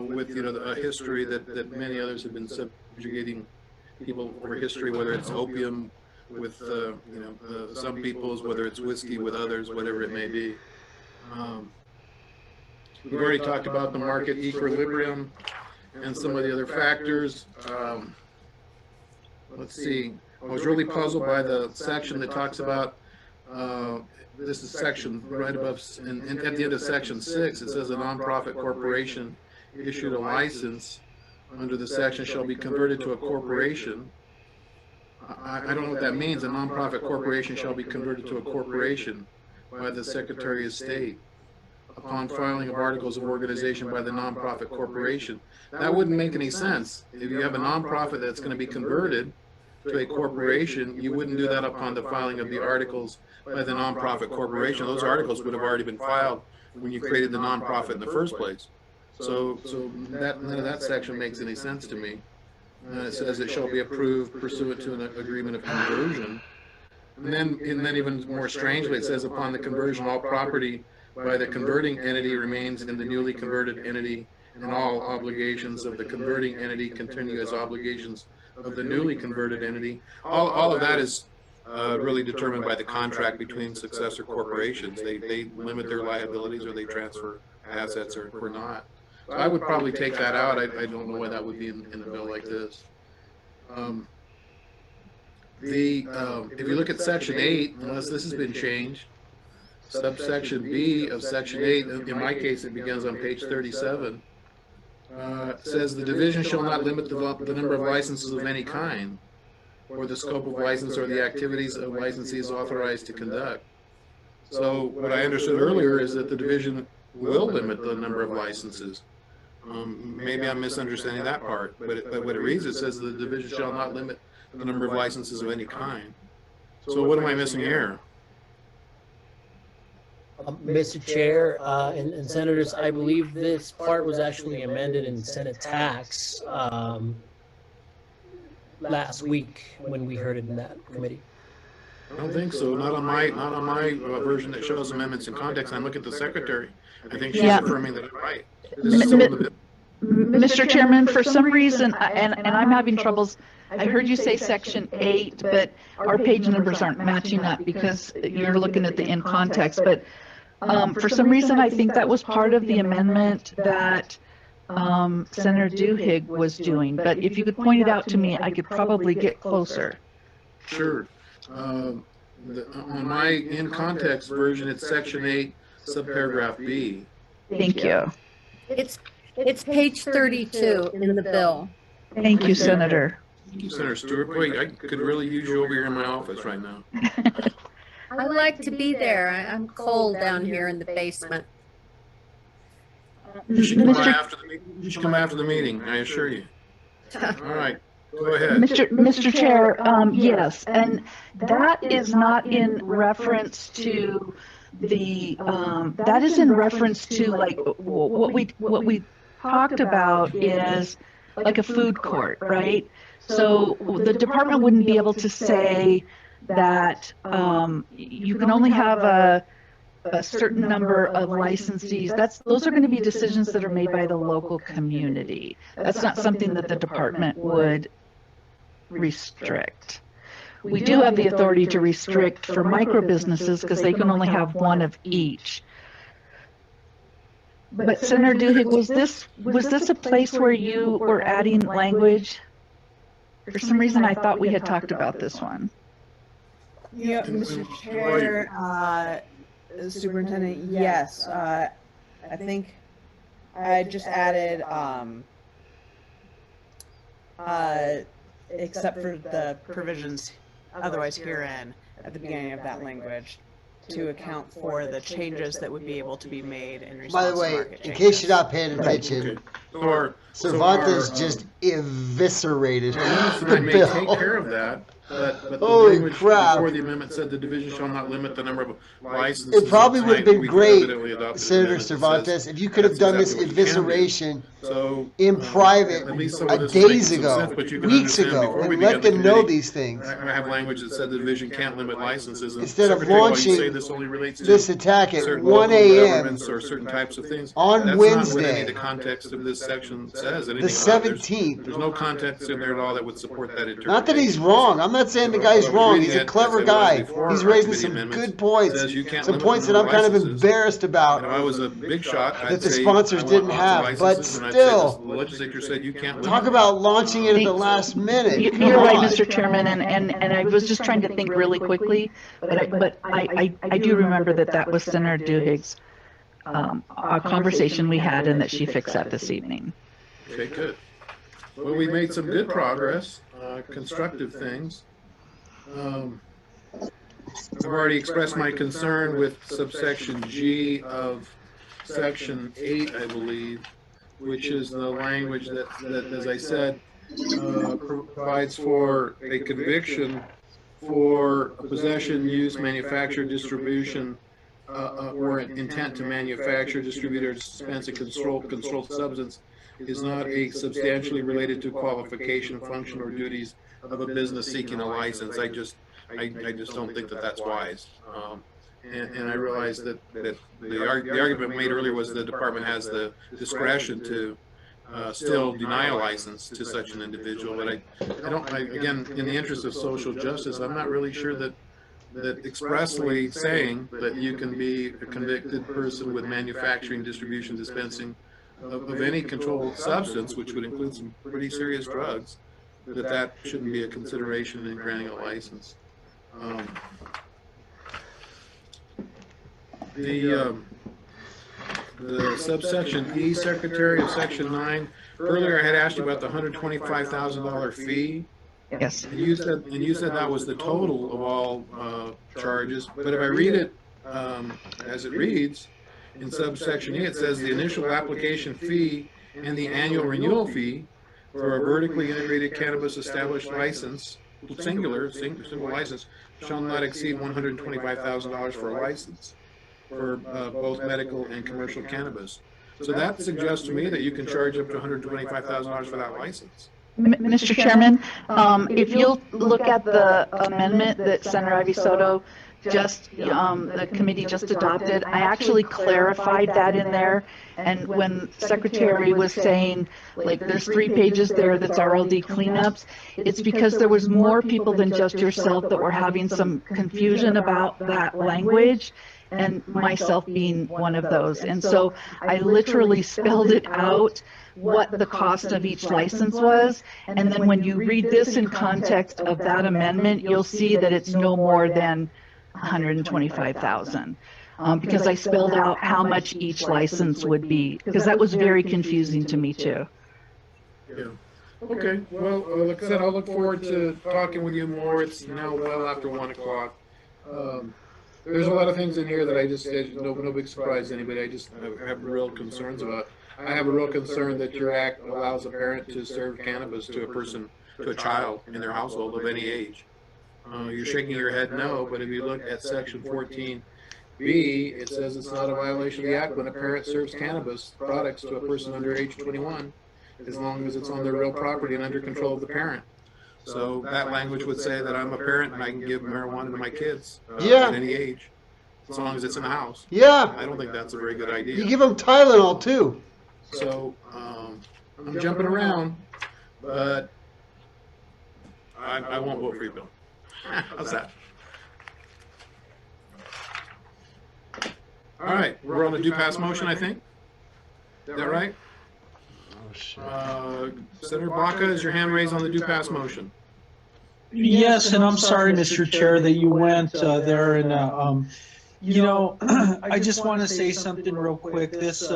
S3: with, you know, a history that many others have been subjugating people over history, whether it's opium with you know, some peoples, whether it's whiskey with others, whatever it may be. We've already talked about the market equilibrium and some of the other factors. Let's see. I was really puzzled by the section that talks about, this is section right above, and at the end of section 6, it says a nonprofit corporation issued a license under the section shall be converted to a corporation. I don't know what that means. A nonprofit corporation shall be converted to a corporation by the Secretary of State upon filing of articles of organization by the nonprofit corporation. That wouldn't make any sense. If you have a nonprofit that's going to be converted to a corporation, you wouldn't do that upon the filing of the articles by the nonprofit corporation. Those articles would have already been filed when you created the nonprofit in the first place. So none of that section makes any sense to me. It says it shall be approved pursuant to an agreement of conversion. And then even more strangely, it says upon the conversion, all property by the converting entity remains in the newly converted entity, and all obligations of the converting entity continue as obligations of the newly converted entity. All of that is really determined by the contract between successor corporations. They limit their liabilities, or they transfer assets, or not. So I would probably take that out. I don't know why that would be in a bill like this. If you look at section 8, unless this has been changed, subsection B of section 8, in my case it begins on page 37, says the division shall not limit the number of licenses of any kind, or the scope of license, or the activities a licensee is authorized to conduct. So what I understood earlier is that the division will limit the number of licenses. Maybe I'm misunderstanding that part, but what it reads, it says the division shall not limit the number of licenses of any kind. So what am I missing here?
S6: Mr. Chair and Senators, I believe this part was actually amended in Senate Tax last week when we heard it in that committee.
S3: I don't think so. Not on my version that shows amendments in context. I look at the secretary. I think she's affirming that I'm right.
S12: Mr. Chairman, for some reason, and I'm having troubles, I heard you say section 8, but our page numbers aren't matching up because you're looking at the in context. But for some reason, I think that was part of the amendment that Senator Duhigg was doing. But if you could point it out to me, I could probably get closer.
S3: Sure. On my in context version, it's section 8, subparagraph B.
S12: Thank you.
S13: It's page 32 in the bill.
S12: Thank you, Senator.
S3: Thank you, Senator Stewart. Boy, I could really use you over here in my office right now.
S13: I like to be there. I'm cold down here in the basement.
S3: You should come after the meeting, I assure you. All right, go ahead.
S12: Mr. Chair, yes, and that is not in reference to the, that is in reference to like what we talked about is like a food court, right? So the department wouldn't be able to say that you can only have a certain number of licensees. Those are going to be decisions that are made by the local community. That's not something that the department would restrict. We do have the authority to restrict for micro businesses because they can only have one of each. But Senator Duhigg, was this a place where you were adding language? For some reason, I thought we had talked about this one.
S1: Yeah, Mr. Chair, Superintendent, yes. I think I just added, except for the provisions otherwise herein at the beginning of that language.
S18: to account for the changes that would be able to be made in response
S4: By the
S18: to
S4: way,
S18: market
S4: in
S18: changes.
S4: case you're not paying attention, Cervantes
S3: our,
S4: just eviscerated
S3: Our minutes
S4: the
S3: tonight may
S4: bill.
S3: take care of that, but the
S4: Holy
S3: language
S4: crap.
S3: before the amendment said the division shall not limit the number of licenses.
S4: It probably would have been
S3: We've
S4: great,
S3: evidently adopted an
S4: Senator
S3: amendment that
S4: Cervantes,
S3: says
S4: if you could have
S3: that's
S4: done this
S3: exactly what you can do.
S4: evisceration
S3: So,
S4: in private
S3: at least some of this is
S4: days
S3: making some
S4: ago,
S3: sense, but you can
S4: weeks
S3: understand
S4: ago,
S3: before we
S4: and let
S3: began the
S4: them know
S3: committee,
S4: these things.
S3: I have language that said the division can't limit licenses. And
S4: Instead of
S3: Secretary, while you say
S4: launching
S3: this only relates to
S4: this attack at
S3: certain
S4: 1
S3: local
S4: a.m.
S3: governments or certain types of things,
S4: on
S3: that's not what any of
S4: Wednesday,
S3: the context of this section says.
S4: the
S3: Anything about it.
S4: 17th.
S3: There's no context in there at all that would support that interpretation.
S4: Not that he's wrong. I'm not saying the guy's wrong. He's a clever guy. He's raising some good points, some points that I'm kind of embarrassed about
S3: I was a big shot.
S4: that the sponsors didn't have. But still,
S3: the legislature said you can't
S4: talk about launching it at the last minute.
S12: You're right, Mr. Chairman, and I was just trying to think really quickly, but I do remember that was Senator Duhig's a conversation we had and that she fixed that this evening.
S3: Okay, good. Well, we made some good progress, constructive things. I've already expressed my concern with subsection G of section 8, I believe, which is the language that as I said, provides for a conviction for possession, use, manufacture, distribution, or an intent to manufacture, distribute, or dispense a controlled substance is not a substantially related to qualification, function, or duties of a business seeking a license. I just don't think that that's wise. And I realize that the argument made earlier was the department has the discretion to still deny a license to such an individual. But again, in the interest of social justice, I'm not really sure that expressly saying that you can be a convicted person with manufacturing, distribution, dispensing of any controlled substance, which would include some pretty serious drugs, that shouldn't be a consideration in granting a license. The subsection E, Secretary of Section 9, earlier I had asked you about the $125,000 fee.
S12: Yes.
S3: And you said that was the total of all charges, but if I read it as it reads, in subsection E, it says the initial application fee and the annual renewal fee for a vertically integrated cannabis established license, single license, shall not exceed $125,000 for a license for both medical and commercial cannabis. So that suggests to me that you can charge up to $125,000 for that license.
S12: Mr. Chairman, if you'll look at the amendment that Senator Ivy Soto the committee just adopted, I actually clarified that in there. And when Secretary was saying, like, there's 3 pages there that's RLD cleanups, it's because there was more people than just yourself that were having some confusion about that language, and myself being one of those. And so I literally spelled it out what the cost of each license was, and then when you read this in context of that amendment, you'll see that it's no more than $125,000, because I spelled out how much each license would be, because that was very confusing to me too.
S3: Yeah. Okay. Well, like I said, I'll look forward to talking with you more. It's now well after 1 o'clock. There's a lot of things in here that I just said, no big surprise to anybody. I just have real concerns about. I have a real concern that your act allows a parent to serve cannabis to a child in their household of any age. You're shaking your head no, but if you look at section 14B, it says it's not a violation of the act when a parent serves cannabis products to a person under age 21, as long as it's on their real property and under control of the parent. So that language would say that I'm a parent and I can give marijuana to my kids at any age, as long as it's in the house.
S4: Yeah.
S3: I don't think that's a very good idea.
S4: You give them Tylenol too.
S3: So I'm jumping around, but I won't vote for you, Bill. How's that? All right, we're on the do pass motion, I think. Is that right? Senator Baca, is your hand raised on the do pass motion?
S14: Yes, and I'm sorry, Mr. Chair, that you went there. And you know, I just want to say something real quick. This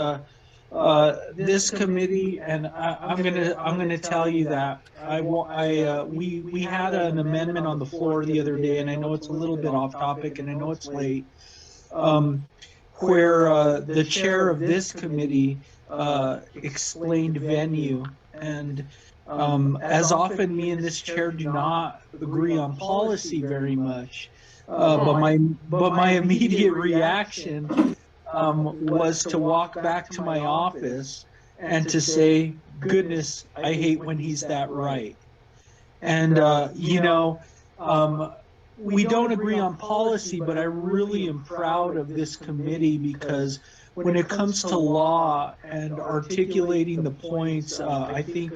S14: committee, and I'm gonna tell you that we had an amendment on the floor the other day, and I know it's a little bit off topic, and I know it's late, where the chair of this committee explained venue. And as often, me and this chair do not agree on policy very much. But my immediate reaction was to walk back to my office and to say, goodness, I hate when he's that right. And, we don't agree on policy, but I really am proud of this committee because when it comes to law and articulating the points, I think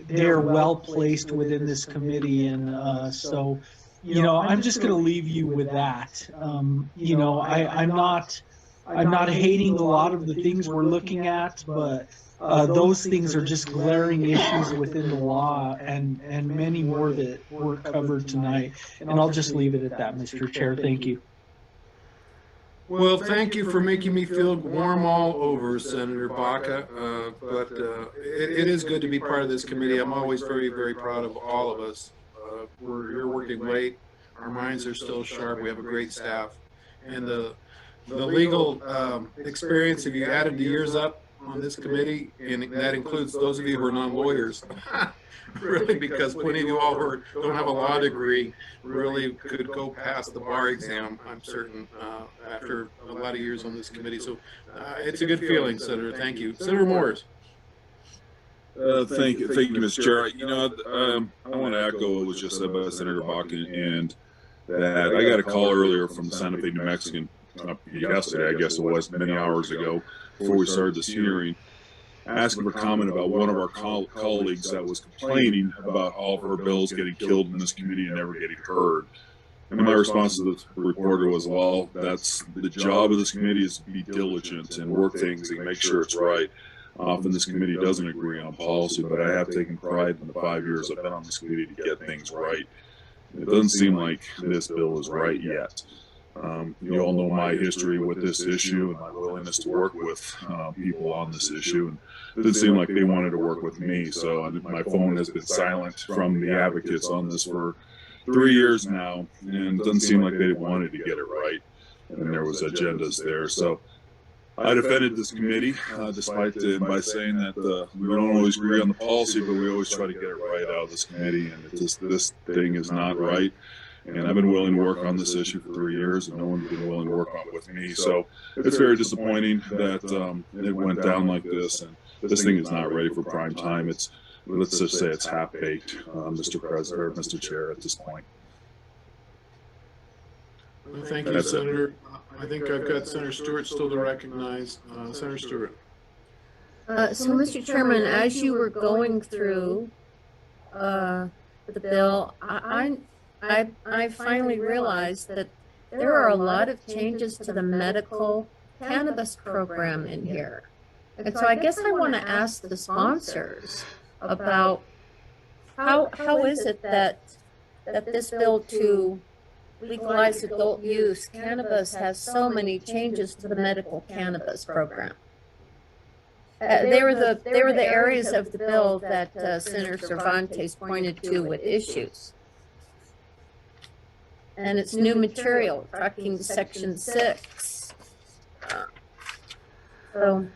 S14: they're well placed within this committee. And so, I'm just going to leave you with that. I'm not hating a lot of the things we're looking at, but those things are just glaring issues within the law and many more that were covered tonight. And I'll just leave it at that, Mr. Chair. Thank you.
S3: Well, thank you for making me feel warm all over, Senator Baca. But it is good to be part of this committee. I'm always very, very proud of all of us. You're working late. Our minds are still sharp. We have a great staff. And the legal experience, if you added the years up on this committee, and that includes those of you who are non-lawyers, really, because plenty of you all who don't have a law degree really could go past the bar exam, I'm certain, after a lot of years on this committee. So it's a good feeling, Senator. Thank you. Senator Morris.
S16: Thank you, Mr. Chair. I want to echo what was just said by Senator Baca, and that I got a call earlier from Santa Fe, New Mexico, yesterday, I guess it was, many hours ago, before we started this hearing, asking for comment about one of our colleagues that was complaining about all of her bills getting killed in this committee and never getting heard. And my response to the reporter was, well, that's the job of this committee, is to be diligent and work things and make sure it's right. Often this committee doesn't agree on policy, but I have taken pride in the 5 years I've been on this committee to get things right. It doesn't seem like this bill is right yet. You all know my history with this issue and my willingness to work with people on this issue. And it didn't seem like they wanted to work with me. So my phone has been silent from the advocates on this for 3 years now. And it doesn't seem like they wanted to get it right. And there was agendas there. So I defended this committee despite by saying that we don't always agree on the policy, but we always try to get it right out of this committee. And this thing is not right. And I've been willing to work on this issue for 3 years, and no one's been willing to work on it with me. So it's very disappointing that it went down like this, and this thing is not ready for prime time. Let's just say it's half-baked, Mr. President, or Mr. Chair, at this point.
S3: Thank you, Senator. I think I've got Senator Stewart still to recognize. Senator Stewart.
S13: So, Mr. Chairman, as you were going through the bill, I finally realized that there are a lot of changes to the medical cannabis program in here. And so I guess I want to ask the sponsors about how is it that this bill to legalize adult use cannabis has so many changes to the medical cannabis program? They were the areas of the bill that Senator Cervantes pointed to with issues. And it's new material, tracking Section 6. So,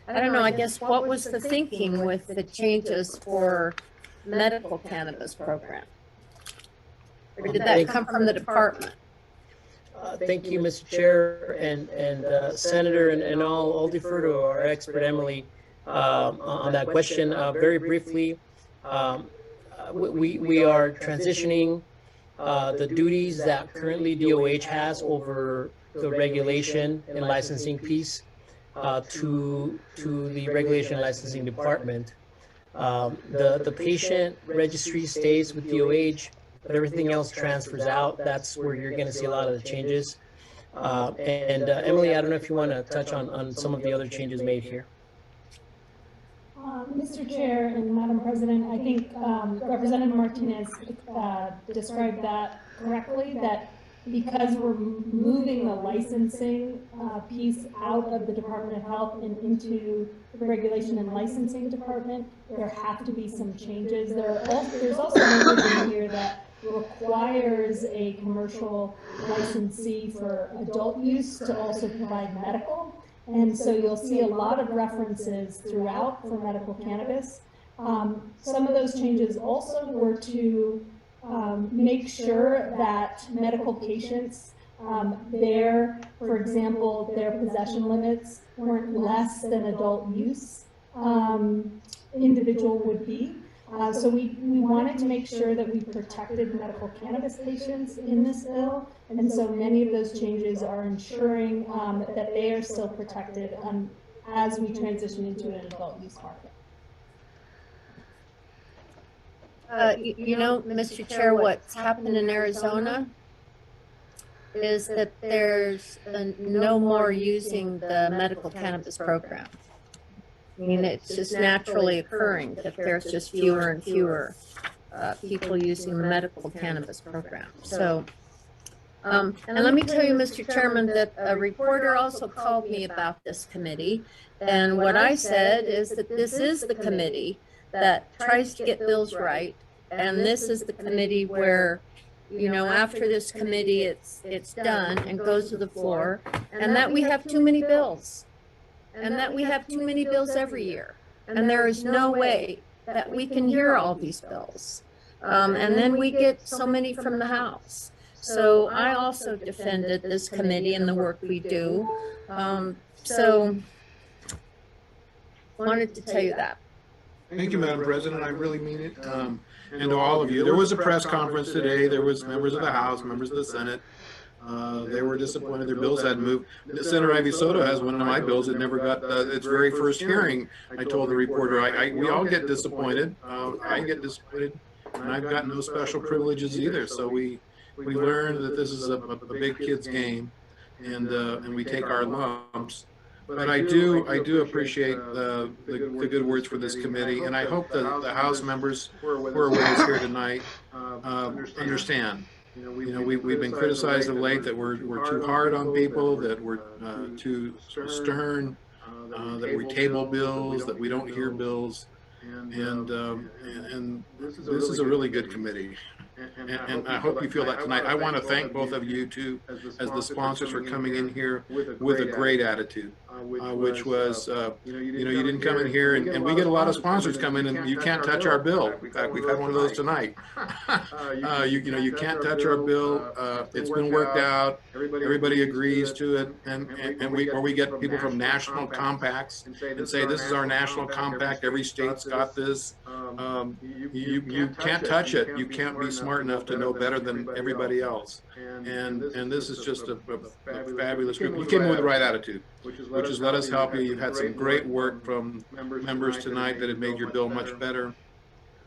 S13: I don't know, I guess what was the thinking with the changes for medical cannabis program? Or did that come from the department?
S6: Thank you, Mr. Chair and Senator, and I'll defer to our expert, Emily, on that question. Very briefly, we are transitioning the duties that currently DOH has over the regulation and licensing piece to the regulation and licensing department. The patient registry stays with DOH, but everything else transfers out. That's where you're going to see a lot of the changes. Emily, I don't know if you want to touch on some of the other changes made here.
S8: Mr. Chair and Madam President, I think Representative Martinez described that correctly, that because we're moving the licensing piece out of the Department of Health and into the Regulation and Licensing Department, there have to be some changes. There's also language in here that requires a commercial licensee for adult use to also provide medical. And so you'll see a lot of references throughout for medical cannabis. Some of those changes also were to make sure that medical patients, for example, their possession limits weren't less than adult use individual would be. So we wanted to make sure that we protected medical cannabis patients in this bill, and so many of those changes are ensuring that they are still protected as we transition into an adult use market.
S13: You know, Mr. Chair, what's happened in Arizona is that there's no more using the medical cannabis program. I mean, it's just naturally occurring that there's just fewer and fewer people using the medical cannabis program. So, and let me tell you, Mr. Chairman, that a reporter also called me about this committee. And what I said is that this is the committee that tries to get bills right. And this is the committee where, you know, after this committee, it's done and goes to the floor, and that we have too many bills. And that we have too many bills every year. And there is no way that we can hear all these bills. And then we get so many from the House. So I also defended this committee and the work we do. So wanted to tell you that.
S3: Thank you, Madam President. I really mean it. And to all of you, there was a press conference today. There was members of the House, members of the Senate. They were disappointed their bills hadn't moved. Senator Ivy Soto has one of my bills that never got its very first hearing. I told the reporter, we all get disappointed. I get disappointed, and I've got no special privileges either. So we learned that this is a big kid's game, and we take our lumps. But I do appreciate the good words for this committee, and I hope that the House members who are with us here tonight understand. You know, we've been criticized of late that we're too hard on people, that we're too stern, that we table bills, that we don't hear bills, and this is a really good committee. And I hope you feel that tonight. I want to thank both of you too, as the sponsors for coming in here with a great attitude, which was, you know, you didn't come in here, and we get a lot of sponsors come in, and you can't touch our bill. In fact, we've had one of those tonight. You know, you can't touch our bill. It's been worked out. Everybody agrees to it, and we get people from national compacts and say this is our national compact. Every state's got this. You can't touch it. You can't be smart enough to know better than everybody else. And this is just a fabulous group. You came in with the right attitude, which is let us help you. You've had some great work from members tonight that have made your bill much better.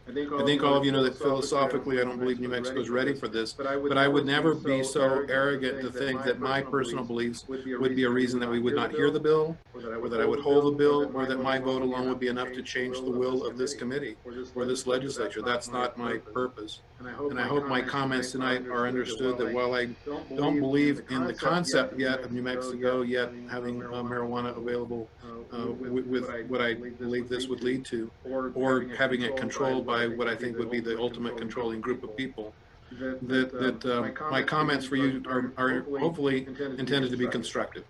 S3: I think all of you know that philosophically I don't believe New Mexico is ready for this, but I would never be so arrogant to think that my personal beliefs would be a reason that we would not hear the bill, or that I would hold the bill, or that my vote alone would be enough to change the will of this committee or this legislature. That's not my purpose. And I hope my comments tonight are understood, that while I don't believe in the concept yet of New Mexico yet having marijuana available with what I believe this would lead to, or having it controlled by what I think would be the ultimate controlling group of people, that my comments for you are hopefully intended to be constructive.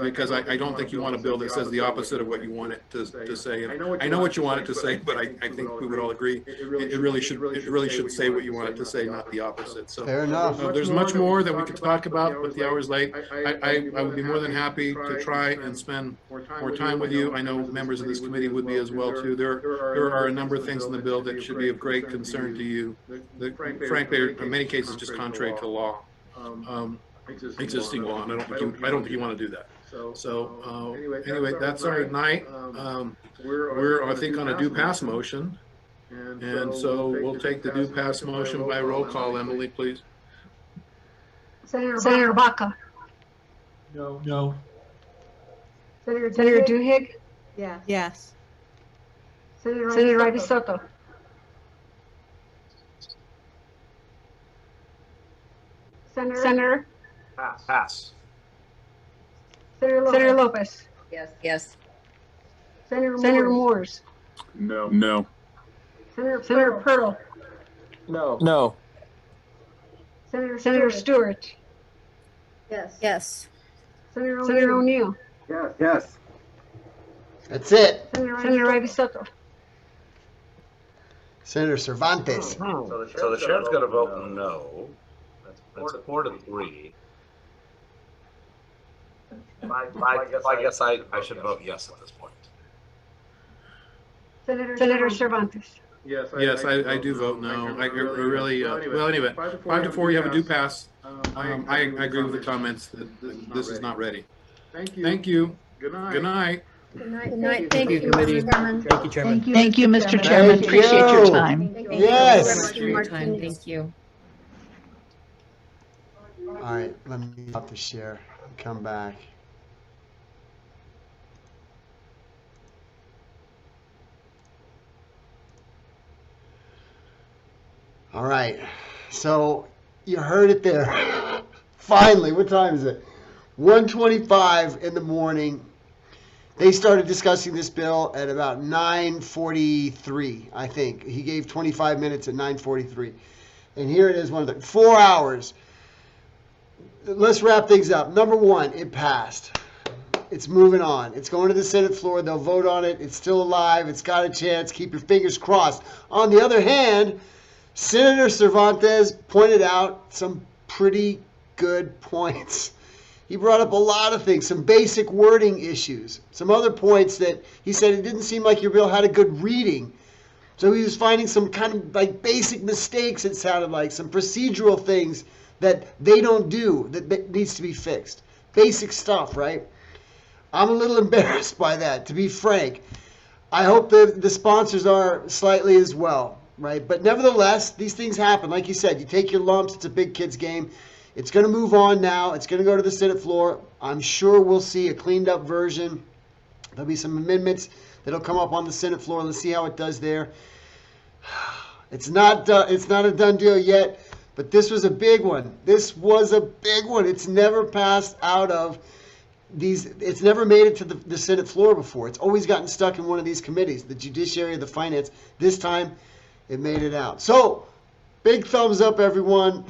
S3: Because I don't think you want a bill that says the opposite of what you want it to say. And I know what you want it to say, but I think we would all agree it really should say what you want it to say, not the opposite. So
S4: fair enough.
S3: There's much more that we could talk about, but the hour's late. I would be more than happy to try and spend more time with you. I know members of this committee would be as well too. There are a number of things in the bill that should be of great concern to you, that frankly are in many cases just contrary to law. Existing law, and I don't think you want to do that. So anyway, that's our night. We're I think on a do pass motion, and so we'll take the do pass motion by roll call. Emily, please.
S17: Senator Baca.
S14: No.
S17: Senator Duhigg.
S18: Yes.
S17: Senator Ivy Soto. Senator.
S19: Pass.
S17: Senator Lopez.
S7: Yes.
S17: Senator Moores.
S16: No.
S17: Senator Pearl.
S10: No.
S17: Senator Stewart.
S13: Yes.
S17: Senator O'Neill.
S15: Yes. Yes.
S4: That's it.
S17: Senator Ivy Soto.
S4: Senator Cervantes.
S19: So the sheriff's going to vote no. That's 4-3. I guess I should vote yes at this point.
S17: Senator Cervantes.
S3: Yes, I do vote no. I really, well, anyway, 5-4, you have a due pass. I agree with the comments that this is not ready. Thank you. Good night.
S13: Good night.
S6: Thank you, committee. Thank you, Chairman.
S12: Thank you, Mr. Chairman.
S4: Thank
S12: Appreciate
S4: you.
S12: your time.
S4: Yes.
S7: For your time. Thank you.
S4: All right, let me stop the share and come back. All right, so you heard it there. Finally, what time is it? 1:25 in the morning. They started discussing this bill at about 9:43, I think. He gave 25 minutes at 9:43. And here it is, 4 hours. Let's wrap things up. Number one, it passed. It's moving on. It's going to the Senate floor. They'll vote on it. It's still alive. It's got a chance. Keep your fingers crossed. On the other hand, Senator Cervantes pointed out some pretty good points. He brought up a lot of things, some basic wording issues, some other points that he said it didn't seem like your bill had a good reading. So he was finding some kind of like basic mistakes, it sounded like, some procedural things that they don't do that needs to be fixed. Basic stuff, right? I'm a little embarrassed by that, to be frank. I hope the sponsors are slightly as well, right? But nevertheless, these things happen. Like you said, you take your lumps. It's a big kids game. It's going to move on now. It's going to go to the Senate floor. I'm sure we'll see a cleaned up version. There'll be some amendments that'll come up on the Senate floor. Let's see how it does there. It's not a done deal yet, but this was a big one. This was a big one. It's never passed out of these. It's never made it to the Senate floor before. It's always gotten stuck in one of these committees, the Judiciary, the Finance. This time, it made it out. So, big thumbs up, everyone.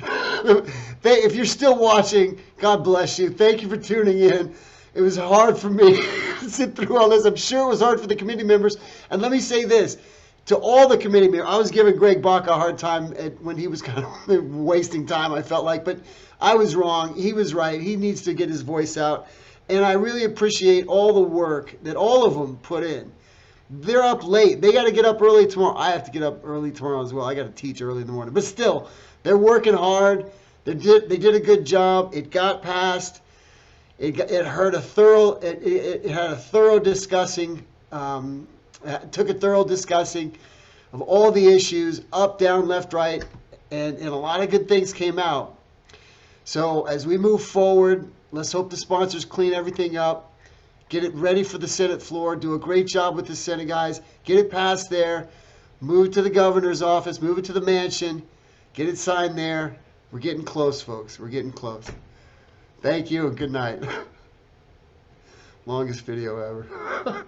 S4: If you're still watching, God bless you. Thank you for tuning in. It was hard for me to sit through all this. I'm sure it was hard for the committee members. And let me say this. To all the committee members, I was giving Greg Baca a hard time when he was kind of wasting time, I felt like. But I was wrong. He was right. He needs to get his voice out. And I really appreciate all the work that all of them put in. They're up late. They got to get up early tomorrow. I have to get up early tomorrow as well. I got to teach early in the morning. But still, they're working hard. They did a good job. It got passed. It had a thorough discussing. Took a thorough discussing of all the issues, up, down, left, right, and a lot of good things came out. So as we move forward, let's hope the sponsors clean everything up, get it ready for the Senate floor, do a great job with the Senate guys, get it passed there, move it to the governor's office, move it to the mansion, get it signed there. We're getting close, folks. We're getting close. Thank you and good night. Longest video ever.